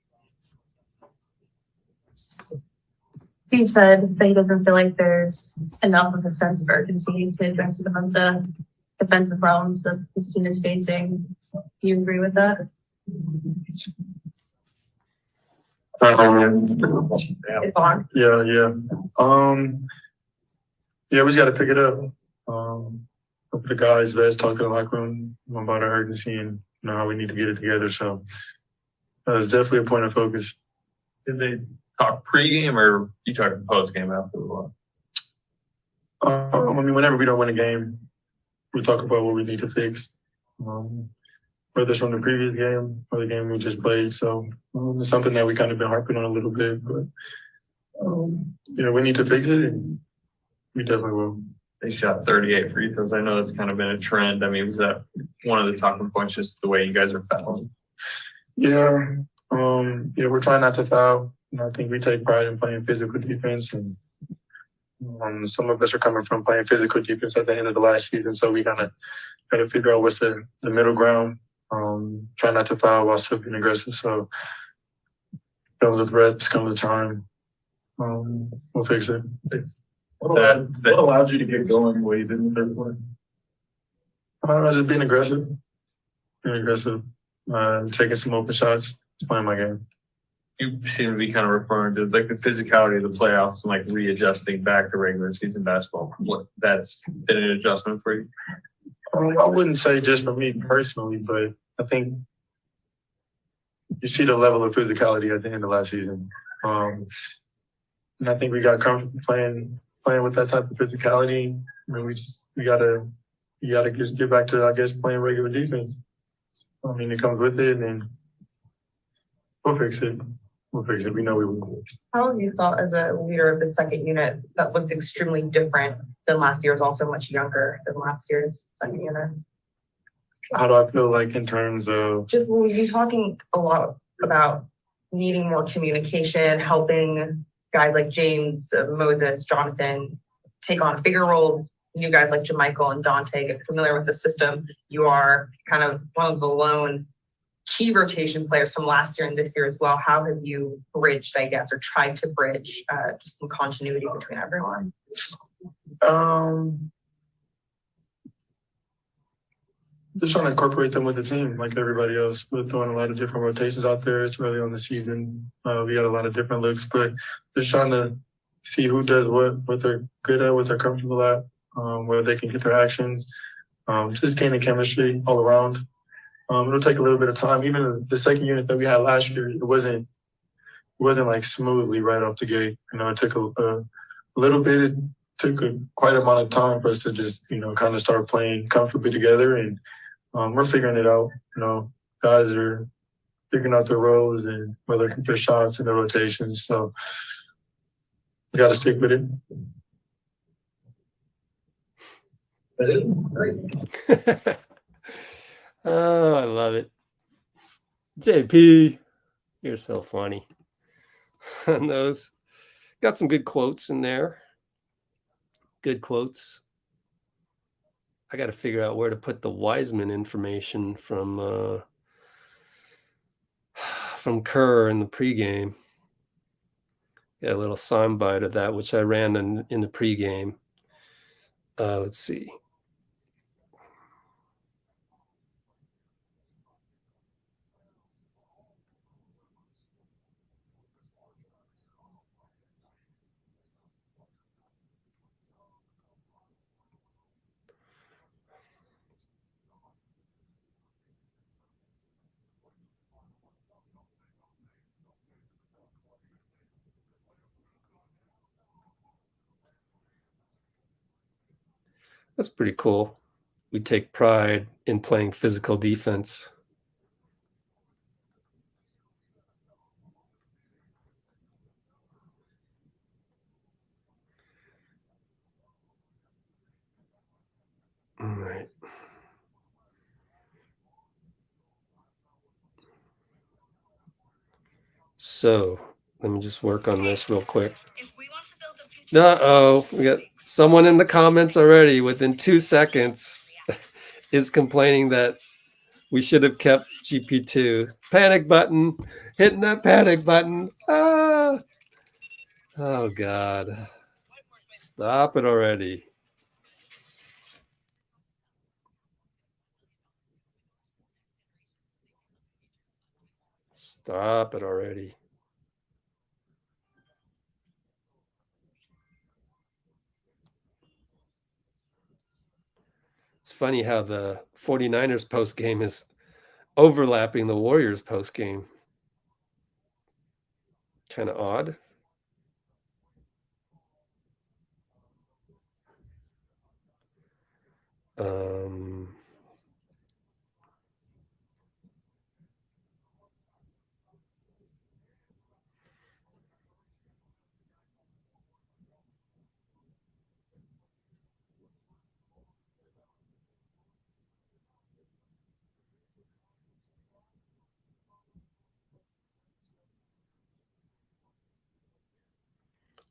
Steve said that he doesn't feel like there's enough of a sense of urgency to address some of the defensive problems that this team is facing. Do you agree with that? Yeah, we just got to pick it up. Look at the guys, best, talk to the locker room about our urgency and how we need to get it together. So it's definitely a point of focus. Did they talk pregame or you talking postgame after the one? Whenever we don't win a game, we talk about what we need to fix. Whether it's from the previous game or the game we just played. So it's something that we kind of been harping on a little bit, but we need to fix it, and we definitely will. They shot 38 free throws. I know that's kind of been a trend. I mean, was that one of the talking points, just the way you guys are fouling? Yeah, we're trying not to foul. I think we take pride in playing physical defense, and some of us are coming from playing physical defense at the end of the last season, so we kind of got to figure out what's the middle ground. Try not to foul while still being aggressive. So comes with reps, comes with time. We'll fix it. What allowed you to get going the way you did in the third quarter? Just being aggressive. Taking some open shots, just playing my game. You seem to be kind of referring to like the physicality of the playoffs and like readjusting back to regular season basketball. What that's been an adjustment for you? I wouldn't say just for me personally, but I think you see the level of physicality at the end of last season. And I think we got comfortable playing with that type of physicality. I mean, you gotta just get back to, I guess, playing regular defense. I mean, it comes with it, and we'll fix it. We know we will. How have you felt as a leader of the second unit that looks extremely different than last year, is also much younger than last year's second unit? How do I feel like in terms of? Just when you're talking a lot about needing more communication, helping guys like James, Moses, Jonathan take on bigger roles, new guys like JaMychal and Dante get familiar with the system. You are kind of one of the lone key rotation players from last year and this year as well. How have you bridged, I guess, or tried to bridge just some continuity between everyone? Just trying to incorporate them with the team like everybody else. We're throwing a lot of different rotations out there. It's early on the season. We got a lot of different looks, but just trying to see who does what they're good at, what they're comfortable at, where they can get their actions. Just gaining chemistry all around. It'll take a little bit of time. Even the second unit that we had last year, it wasn't like smoothly right off the gate. It took a little bit. It took quite amount of time for us to just kind of start playing comfortably together, and we're figuring it out. Guys are figuring out their roles and whether they can put shots in their rotations. So we got to stick with it. Oh, I love it. JP, you're so funny. On those. Got some good quotes in there. Good quotes. I got to figure out where to put the Wiseman information from Kerr in the pregame. Got a little soundbite of that, which I ran in the pregame. Let's see. That's pretty cool. We take pride in playing physical defense. All right. So let me just work on this real quick. Uh-oh, we got someone in the comments already within 2 seconds is complaining that we should have kept GP2. Panic button, hitting that panic button. Ah! Oh, God. Stop it already. Stop it already. It's funny how the 49ers post game is overlapping the Warriors post game. Kind of odd.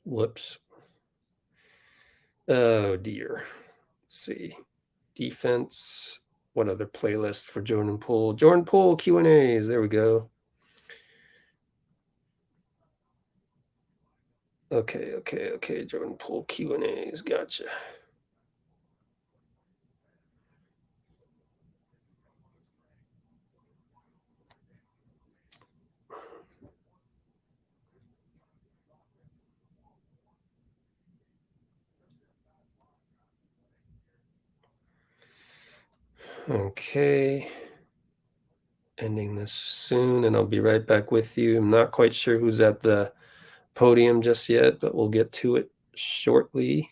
Whoops. Oh, dear. Let's see. Defense. What other playlist for Jordan Poole? Jordan Poole Q&As. There we go. Okay. Jordan Poole Q&As. Gotcha. Okay. Ending this soon, and I'll be right back with you. I'm not quite sure who's at the podium just yet, but we'll get to it shortly.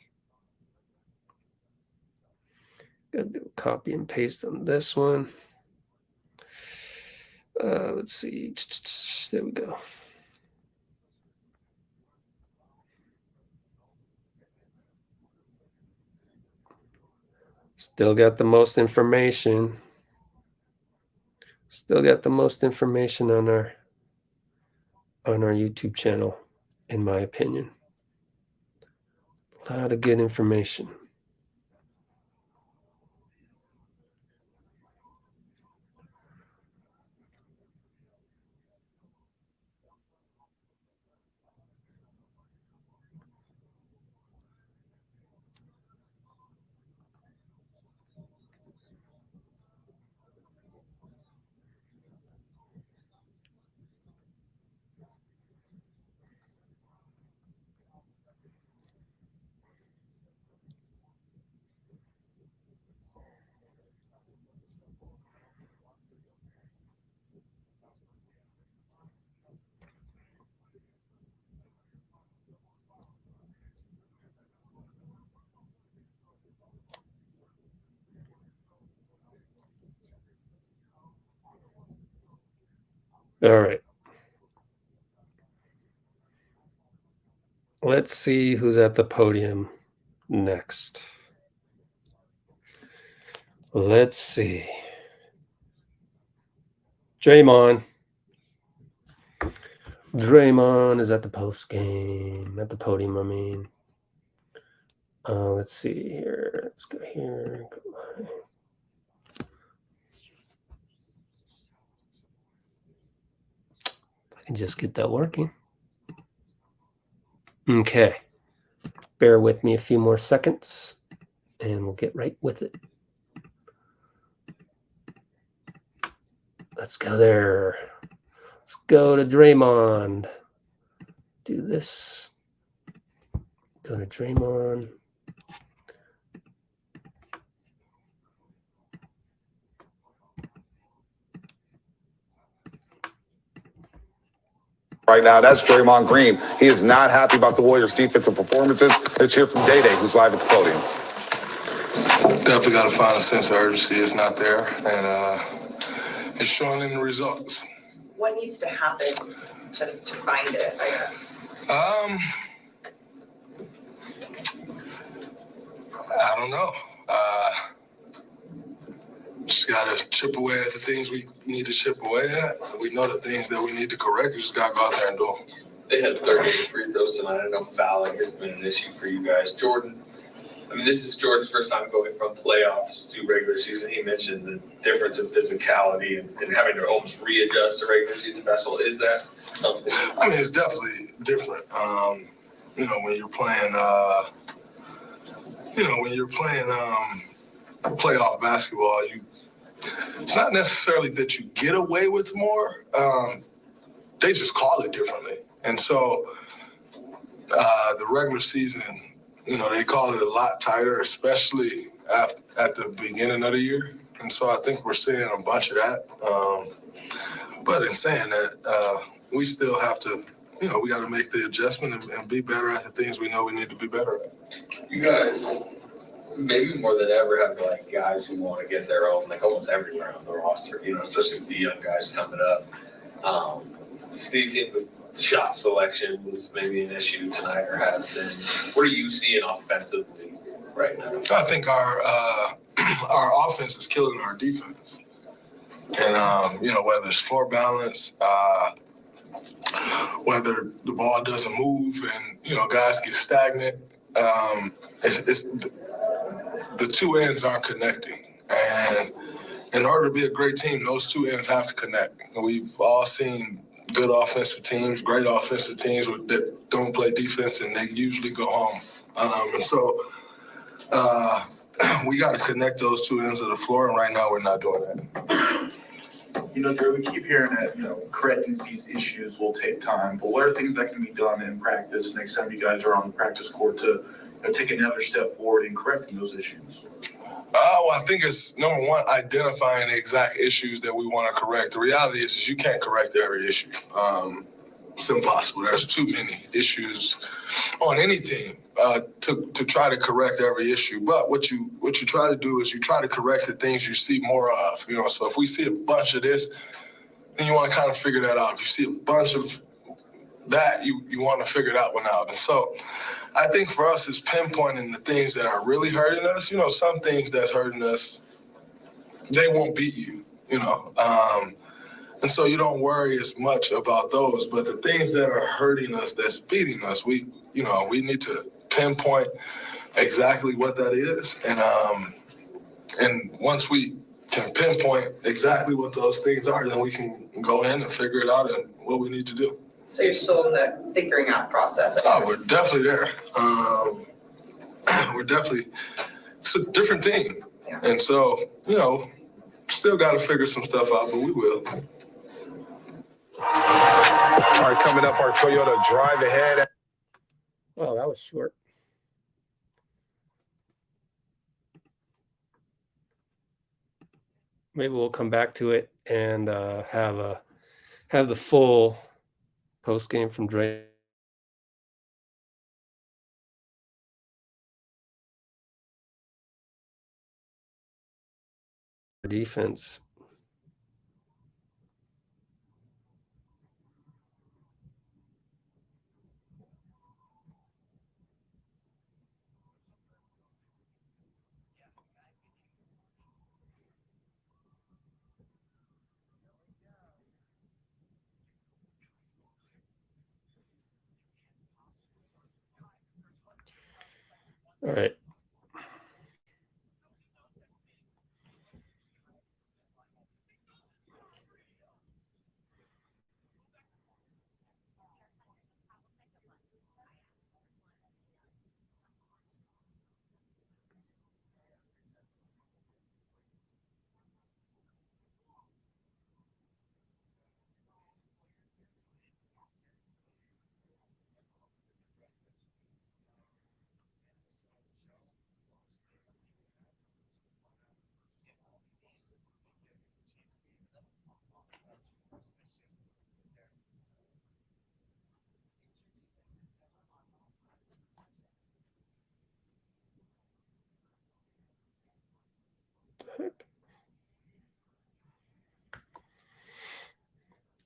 Gotta do a copy and paste on this one. Let's see. There we go. Still got the most information. Still got the most information on our YouTube channel, in my opinion. A lot of good information. All right. Let's see who's at the podium next. Let's see. Draymond is at the post game, at the podium, I mean. Let's see here. Let's go here. If I can just get that working. Okay. Bear with me a few more seconds, and we'll get right with it. Let's go there. Let's go to Draymond. Do this. Go to Draymond. Right now, that's Draymond Green. He is not happy about the Warriors' defensive performances. Let's hear from Day-Day, who's live at the podium. Definitely got to find a sense of urgency. It's not there, and it's showing in the results. What needs to happen to find it, I guess? I don't know. Just got to chip away at the things we need to chip away at. We know the things that we need to correct. We just got to go out there and do them. They had 38 free throws tonight. I know fouling has been an issue for you guys. Jordan, I mean, this is Jordan's first time going from playoffs to regular season. He mentioned the difference in physicality and having to almost readjust to regular season basketball. Is that something? I mean, it's definitely different. You know, when you're playing, playoff basketball, it's not necessarily that you get away with more. They just call it differently. And so the regular season, you know, they call it a lot tighter, especially at the beginning of the year. And so I think we're seeing a bunch of that. But in saying that, we still have to, you know, we got to make the adjustment and be better at the things we know we need to be better at. You guys, maybe more than ever, have like guys who want to get their own, like almost everywhere on the roster, you know, especially with the young guys coming up. Steve's team with shot selection was maybe an issue tonight, or has been. What are you seeing offensively right now? I think our offense is killing our defense. And, you know, whether it's floor balance, whether the ball doesn't move and, you know, guys get stagnant, it's the two ends aren't connecting. And in order to be a great team, those two ends have to connect. And we've all seen good offensive teams, great offensive teams that don't play defense, and they usually go home. And so we got to connect those two ends of the floor, and right now we're not doing that. You know, Dray, we keep hearing that, you know, correcting these issues will take time, but what are things that can be done in practice next time you guys are on the practice court to, you know, take another step forward in correcting those issues? Well, I think it's, number one, identifying the exact issues that we want to correct. The reality is you can't correct every issue. It's impossible. There's too many issues on any team to try to correct every issue. But what you try to do is you try to correct the things you see more of. You know, so if we see a bunch of this, then you want to kind of figure that out. If you see a bunch of that, you want to figure that one out. And so I think for us, it's pinpointing the things that are really hurting us. You know, some things that's hurting us, they won't beat you, you know. And so you don't worry as much about those. But the things that are hurting us, that's beating us, we need to pinpoint exactly what that is. And once we can pinpoint exactly what those things are, then we can go in and figure it out and what we need to do. So you're still in the figuring out process? Oh, we're definitely there. It's a different team. Yeah. And so, you know, still got to figure some stuff out, but we will. All right, coming up, our Toyota drive ahead. Well, that was short. Maybe we'll come back to it and have the full post game from Dray. Defense. All right.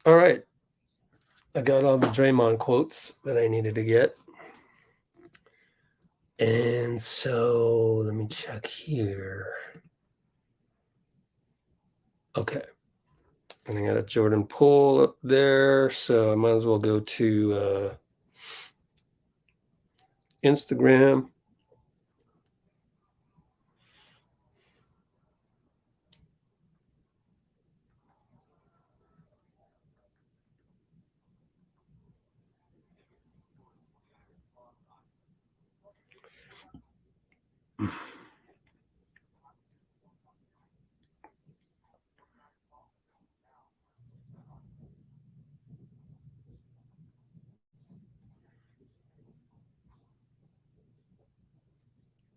All right. I got all the Draymond quotes that I needed to get. And so let me check here. Okay. And I got a Jordan Poole up there. So I might as well go to Instagram.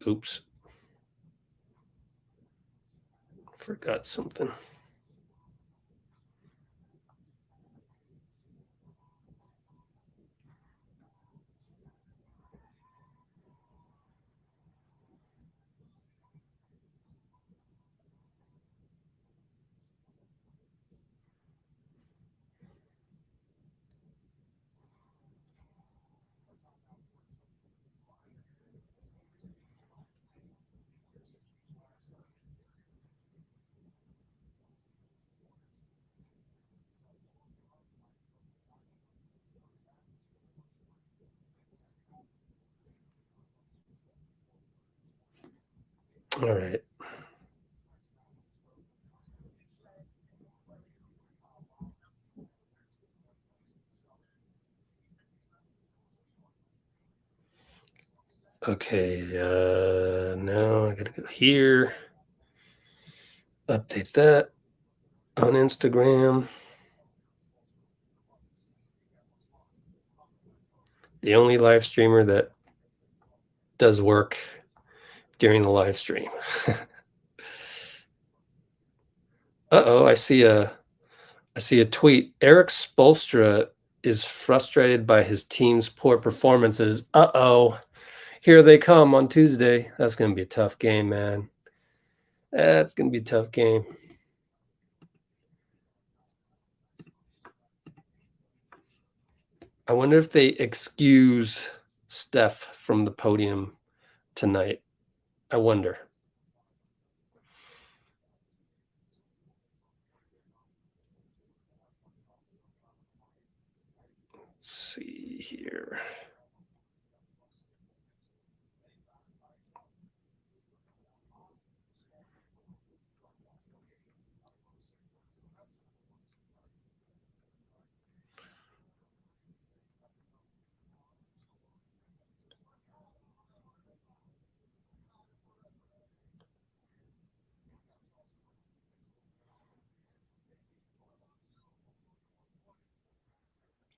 Oops. Forgot something. All right. Okay. Now I gotta go here. Update that on Instagram. The only live streamer that does work during the live stream. Uh-oh, I see a tweet. Eric Spoelstra is frustrated by his team's poor performances. Uh-oh. Here they come on Tuesday. That's going to be a tough game, man. That's going to be a tough game. I wonder if they excuse Steph from the podium tonight. I wonder. Let's see here.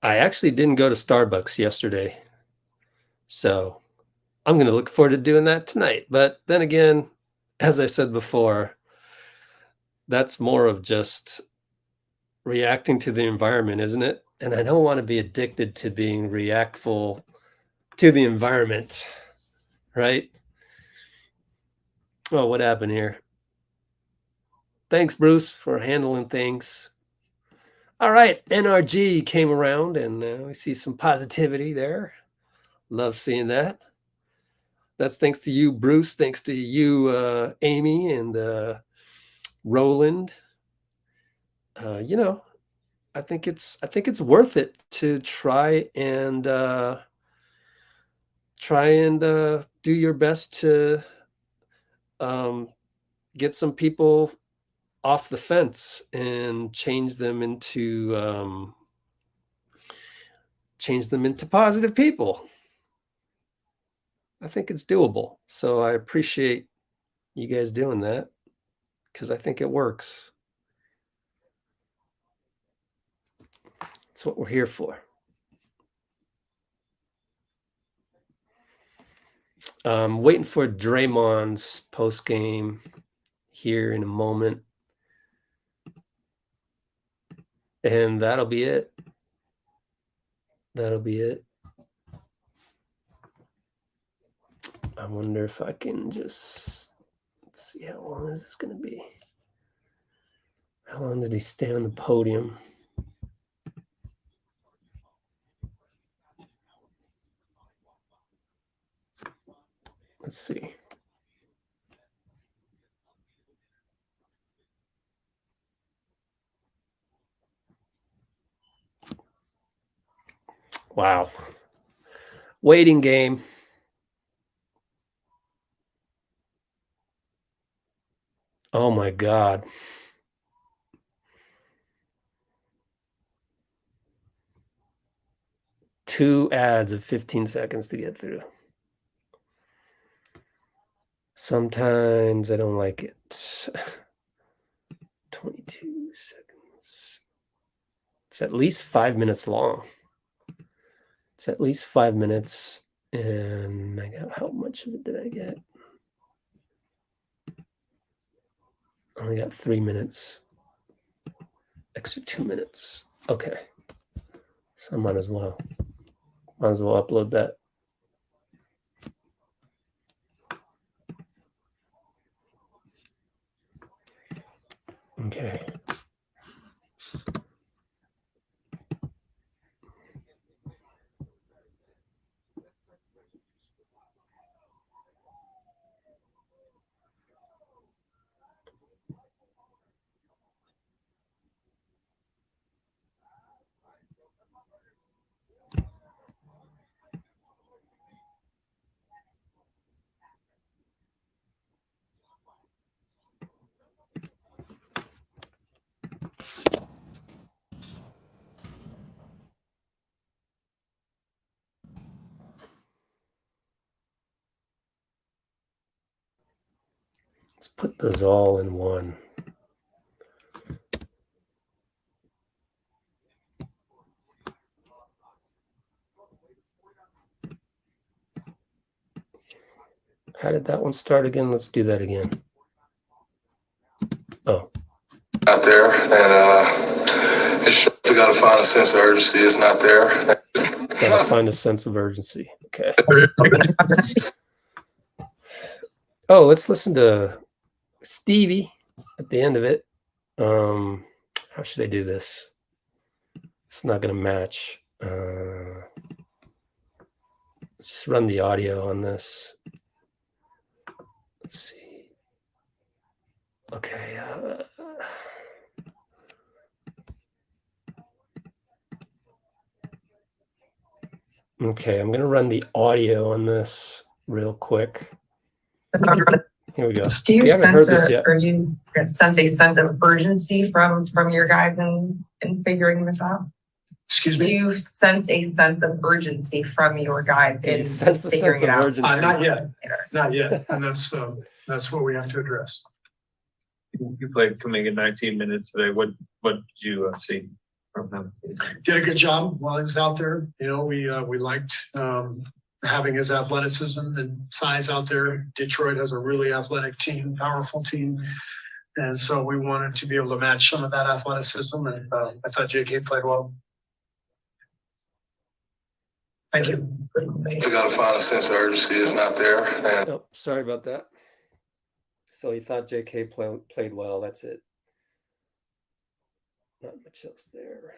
I actually didn't go to Starbucks yesterday, so I'm going to look forward to doing that tonight. But then again, as I said before, that's more of just reacting to the environment, isn't it? And I don't want to be addicted to being reactful to the environment, right? Oh, what happened here? Thanks, Bruce, for handling things. All right, NRG came around, and we see some positivity there. Love seeing that. That's thanks to you, Bruce. Thanks to you, Amy, and Roland. I think it's worth it to try and do your best to get some people off the fence and change them into positive people. I think it's doable. So I appreciate you guys doing that because I think it works. That's what we're here for. Waiting for Draymond's post game here in a moment. And that'll be it. I wonder if I can just, let's see, how long is this going to be? How long did he stay on the podium? Let's see. Wow. Waiting game. Oh my God. Two ads of 15 seconds to get through. Sometimes I don't like it. 22 seconds. It's at least 5 minutes long. It's at least 5 minutes. And I got, how much of it did I get? I only got 3 minutes. Extra 2 minutes. Okay. So I might as well upload that. Okay. Let's put those all in one. How did that one start again? Let's do that again. Oh. Out there, and we got to find a sense of urgency. It's not there. Gotta find a sense of urgency. Okay. Oh, let's listen to Stevie at the end of it. How should I do this? It's not gonna match. Let's just run the audio on this. Let's see. Okay. Okay, I'm gonna run the audio on this real quick. Here we go. Do you haven't heard sense this yet. or do you sense a sense of urgency from your guys in figuring this out? Excuse Do me? you sense a sense of urgency from your guys Do you in sense a figuring sense it of out? urgency? Not yet. And that's what we have to address. You played Kuminga 19 minutes today. What did you see from him? Did a good job while he was out there. You know, we liked having his athleticism and size out there. Detroit has a really athletic team, powerful team. And so we wanted to be able to match some of that athleticism. And I thought JK played well. Thank you. We got to find a sense of urgency. It's not there. And Oh, sorry about that. So he thought JK played well. That's it. Not much else there.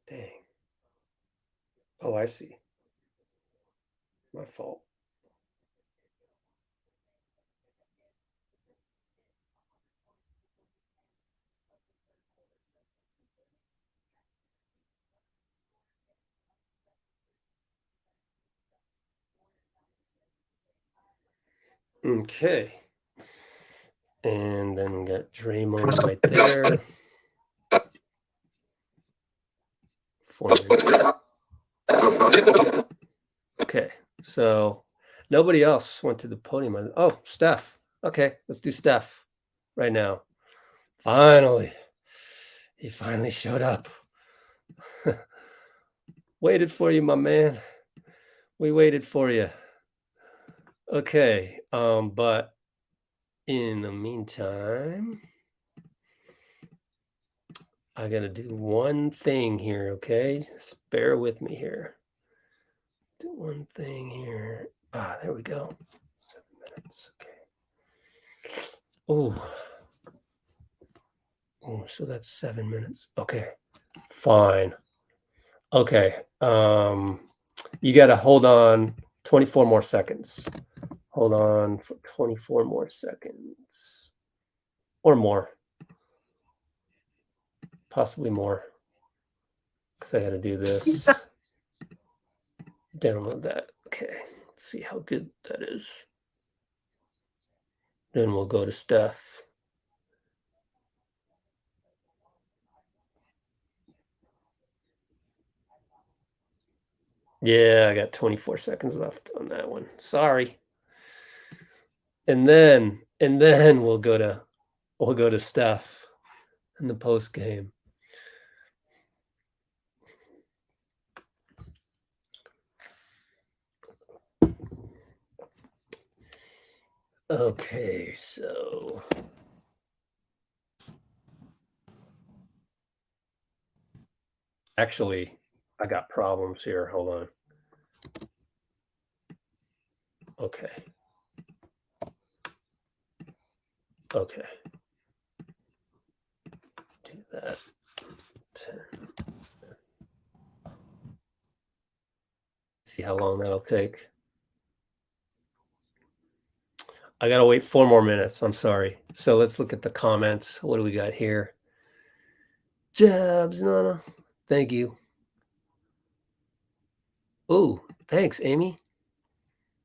Dang. Oh, I see. My fault. Okay. And then we got Draymond right there. 4 minutes. Okay, so nobody else went to the podium. Oh, Steph. Okay, let's do Steph right now. Finally. He finally showed up. Waited for you, my man. We waited for you. Okay, but in the meantime, I gotta do one thing here, okay? Just bear with me here. Do one thing here. Ah, there we go. 7 minutes. Okay. Oh. Oh, so that's 7 minutes. Okay. Fine. Okay. You got to hold on 24 more seconds. Hold on for 24 more seconds. Or more. Possibly more. Because I got to do this. Download that. Okay. Let's see how good that is. Then we'll go to Steph. Yeah, I got 24 seconds left on that one. Sorry. And then we'll go to Steph in the post game. Okay, so actually I got problems here. Hold on. Okay. Okay. Do that. 10. See how long that'll take. I gotta wait 4 more minutes. I'm sorry. So let's look at the comments. What do we got here? Jabs, Nana. Thank you. Oh, thanks, Amy.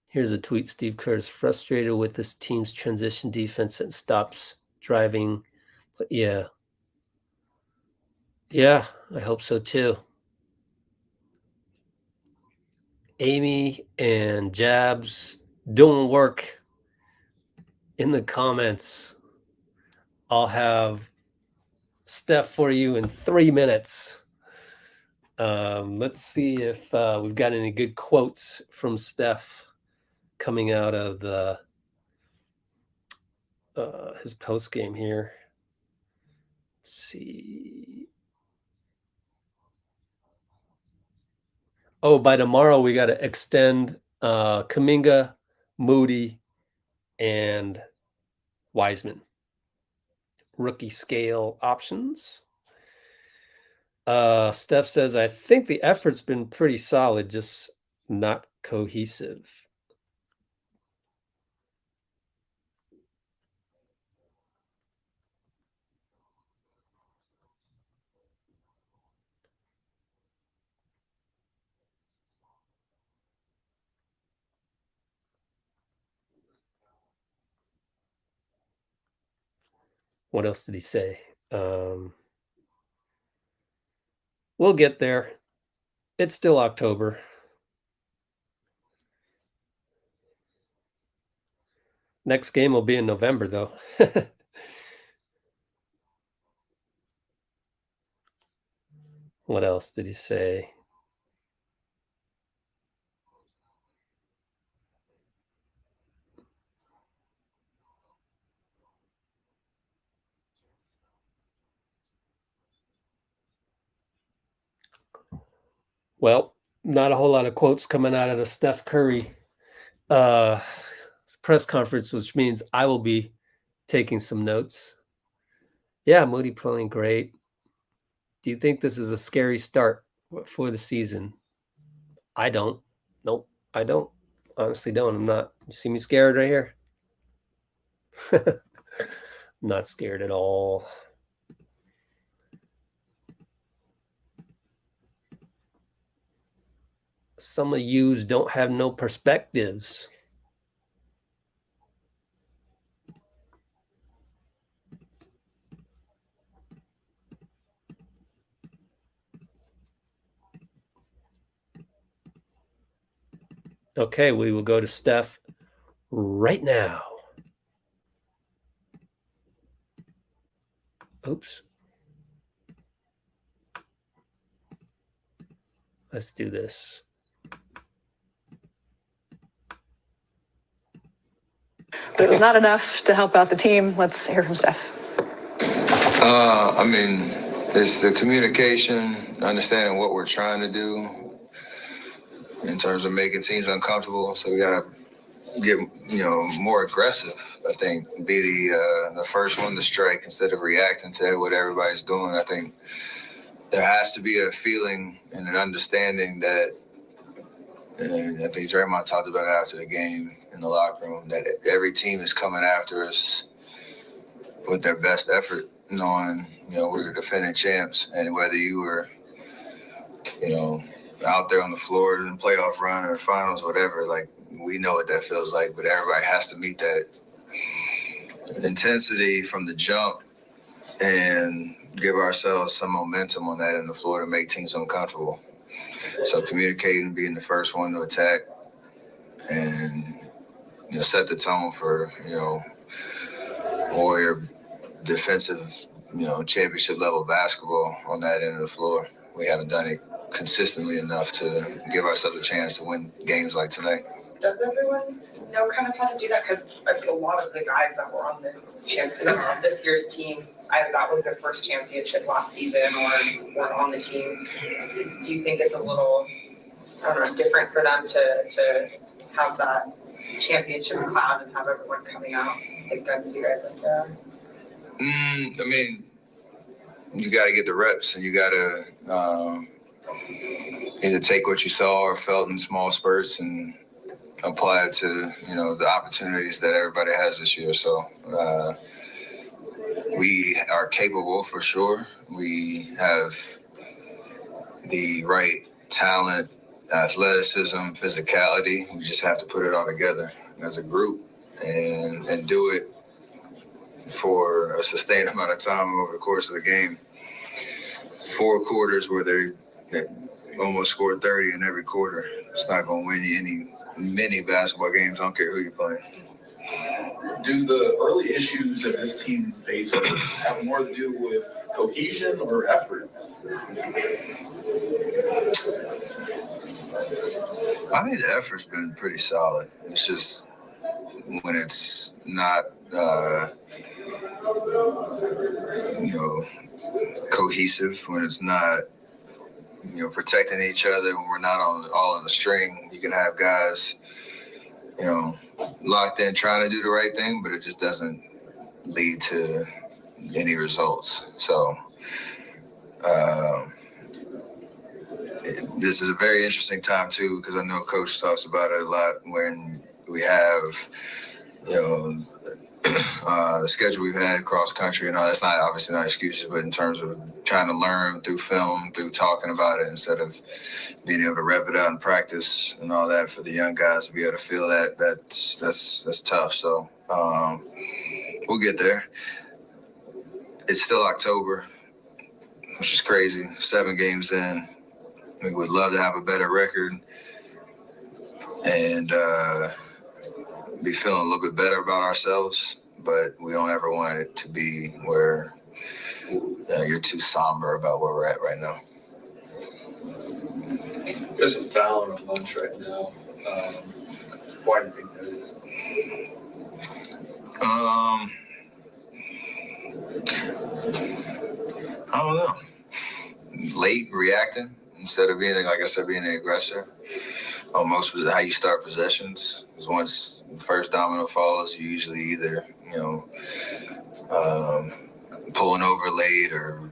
Here's a tweet. Steve Kerr is frustrated with this team's transition defense and stops driving. But yeah. Yeah, I hope so too. Amy and Jabs doing work in the comments. I'll have Steph for you in 3 minutes. Let's see if we've got any good quotes from Steph coming out of the his post game here. Let's see. Oh, by tomorrow we got to extend Kuminga, Moody, and Wiseman. Rookie scale options. Steph says, I think the effort's been pretty solid, just not cohesive. What else did he say? We'll get there. It's still October. Next game will be in November, though. What else did he say? Well, not a whole lot of quotes coming out of the Steph Curry press conference, which means I will be taking some notes. Yeah, Moody playing great. Do you think this is a scary start for the season? I don't. Nope, I don't. Honestly, don't. I'm not. You see me scared right here? I'm not scared at all. Some of yous don't have no perspectives. Okay, we will go to Steph right now. Oops. Let's do this. But it was not enough to help out the team. Let's hear from Steph. I mean, it's the communication, understanding what we're trying to do in terms of making teams uncomfortable. So we got to get, more aggressive. I think be the first one to strike instead of reacting to what everybody's doing. I think there has to be a feeling and an understanding that, and I think Draymond talked about it after the game in the locker room, that every team is coming after us with their best effort, knowing, we're defending champs. And whether you were, out there on the floor in the playoff run or finals, whatever, like, we know what that feels like, but everybody has to meet that intensity from the jump and give ourselves some momentum on that in the floor to make teams uncomfortable. So communicating, being the first one to attack, and set the tone for Warrior defensive championship level basketball on that end of the floor. We haven't done it consistently enough to give ourselves a chance to win games like tonight. Does everyone know kind of how to do that? Because a lot of the guys that were on this year's team, either that was their first championship last season or weren't on the team. Do you think it's a little, I don't know, different for them to have that championship cloud and have everyone coming out against you guys like that? I mean, you got to get the reps, and you got to either take what you saw or felt in small spurts and apply it to the opportunities that everybody has this year. So we are capable for sure. We have the right talent, athleticism, physicality. We just have to put it all together as a group and do it for a sustained amount of time over the course of the game. 4 quarters where they almost scored 30 in every quarter. It's not going to win you many basketball games. I don't care who you're playing. Do the early issues that this team faces have more to do with cohesion or effort? I think the effort's been pretty solid. It's just when it's not, cohesive, when it's not, protecting each other, when we're not all on the string, you can have guys, locked in trying to do the right thing, but it just doesn't lead to any results. So this is a very interesting time too, because I know Coach talks about it a lot when we have, the schedule we've had cross country and all. That's not obviously not excuses, but in terms of trying to learn through film, through talking about it, instead of being able to rep it out in practice and all that, for the young guys to be able to feel that's tough. So we'll get there. It's still October, which is crazy. 7 games in. We would love to have a better record and be feeling a little bit better about ourselves, but we don't ever want it to be where you're too somber about where we're at right now. There's a foul on lunch right now. Why do you think that is? I don't know. Late reacting instead of being, like I said, being the aggressor. Almost how you start possessions. Because once the first domino falls, you usually either, pulling over late or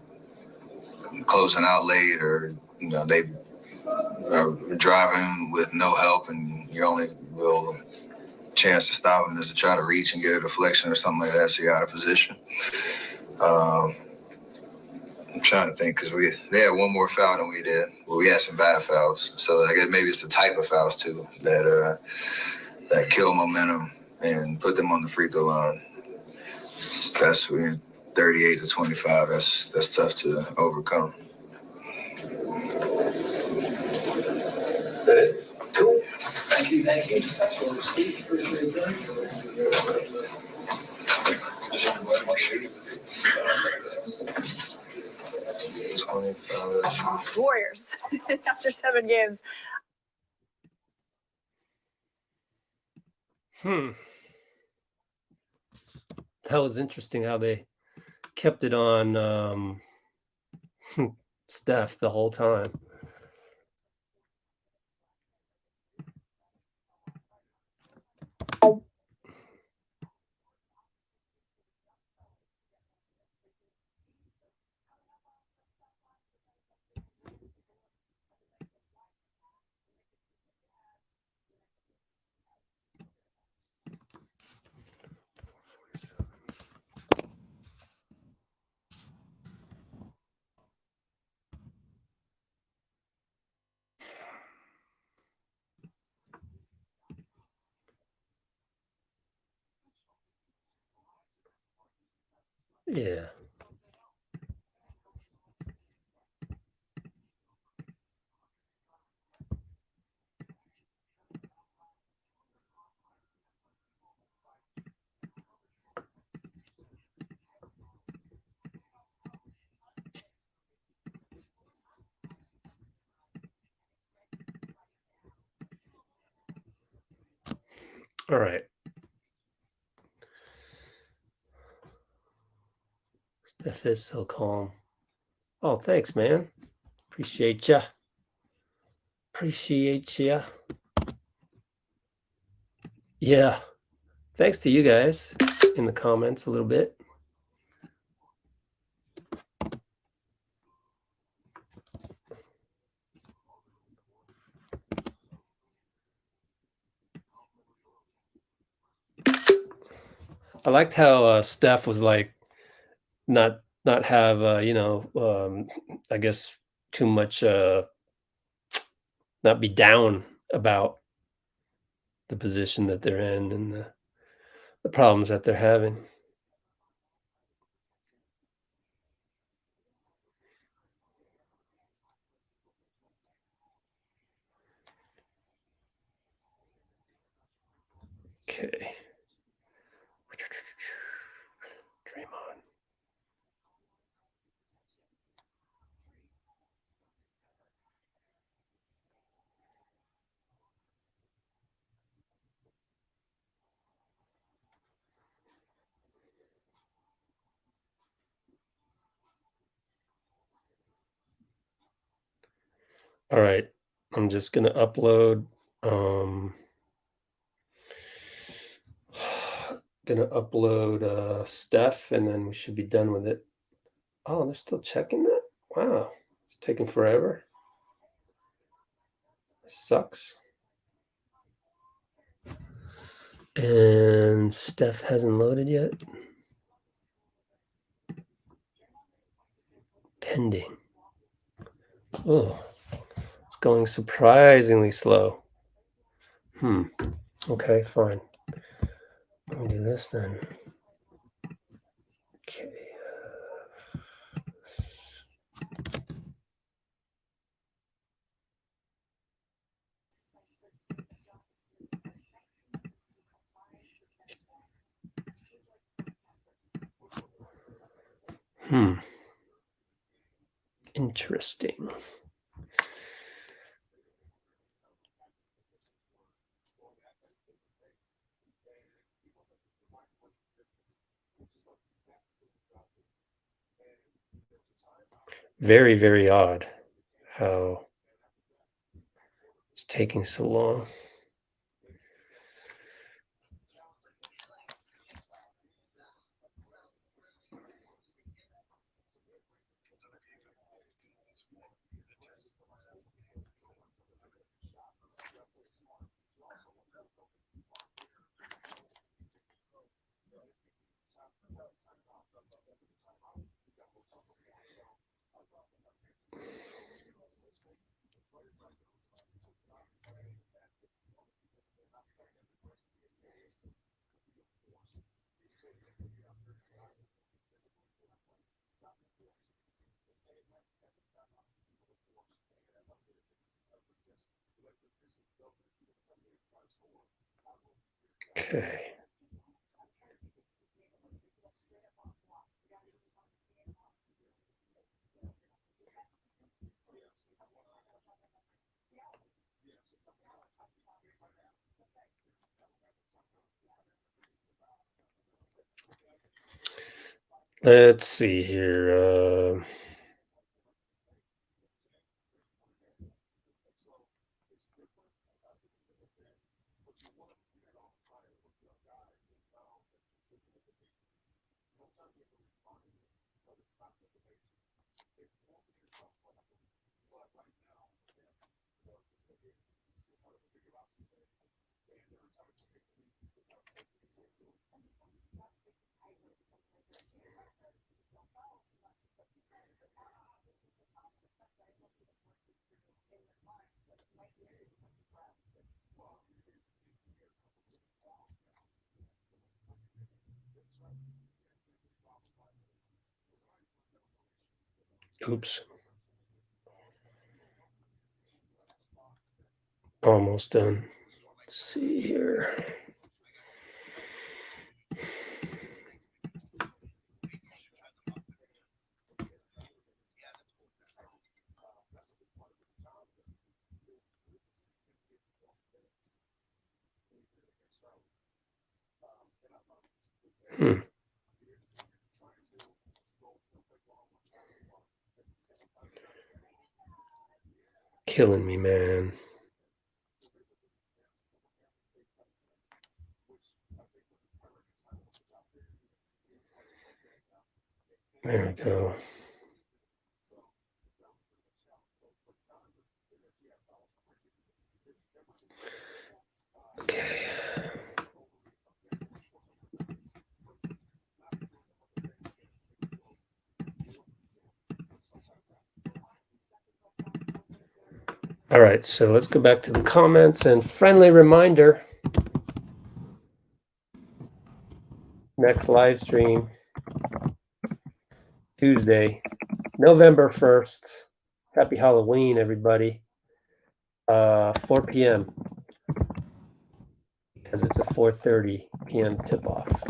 closing out late, or, they are driving with no help, and your only real chance to stop them is to try to reach and get a deflection or something like that, so you're out of position. I'm trying to think, because they had one more foul than we did. Well, we had some bad fouls. So I guess maybe it's the type of fouls, too, that kill momentum and put them on the free throw line. That's 38 to 25. That's tough to overcome. Is that it? Cool. Thank you. That's what Steve. Appreciate that. Warriors after 7 games. That was interesting how they kept it on Steph the whole time. Yeah. All right. Steph is so calm. Oh, thanks, man. Appreciate ya. Appreciate ya. Yeah. Thanks to you guys in the comments a little bit. I liked how Steph was like not have I guess too much not be down about the position that they're in and the problems that they're having. Okay. Draymond. All right. I'm just gonna upload Steph and then we should be done with it. Oh, they're still checking that? Wow. It's taking forever. Sucks. And Steph hasn't loaded yet. Pending. Oh, it's going surprisingly slow. Okay, fine. Let me do this then. Okay. Interesting. Very, very odd how it's taking so long. Okay. Let's see here. Oops. Almost done. Let's see here. Killing me, man. There we go. Okay. All right, so let's go back to the comments and friendly reminder. Next live stream, Tuesday, November 1st. Happy Halloween, everybody. 4 p.m. because it's a 4:30 p.m. tip-off.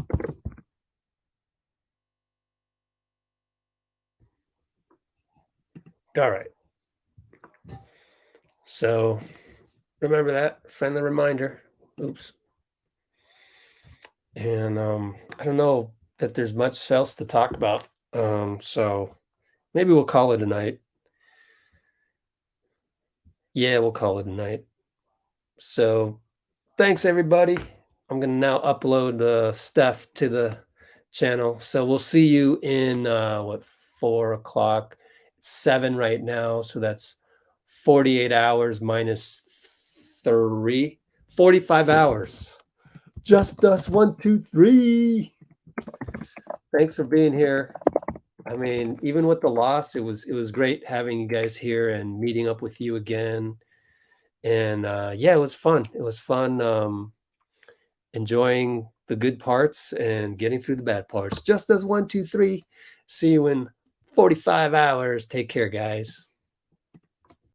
All right. So remember that friendly reminder. Oops. And I don't know that there's much else to talk about. So maybe we'll call it a night. Yeah, we'll call it a night. So thanks, everybody. I'm going to now upload Steph to the channel. So we'll see you in, 4 o'clock? It's 7 right now. So that's 48 hours minus 3. 45 hours. Just us, 1, 2, 3. Thanks for being here. I mean, even with the loss, it was great having you guys here and meeting up with you again. And yeah, it was fun. It was fun enjoying the good parts and getting through the bad parts. Just as 1, 2, 3. See you in 45 hours. Take care, guys.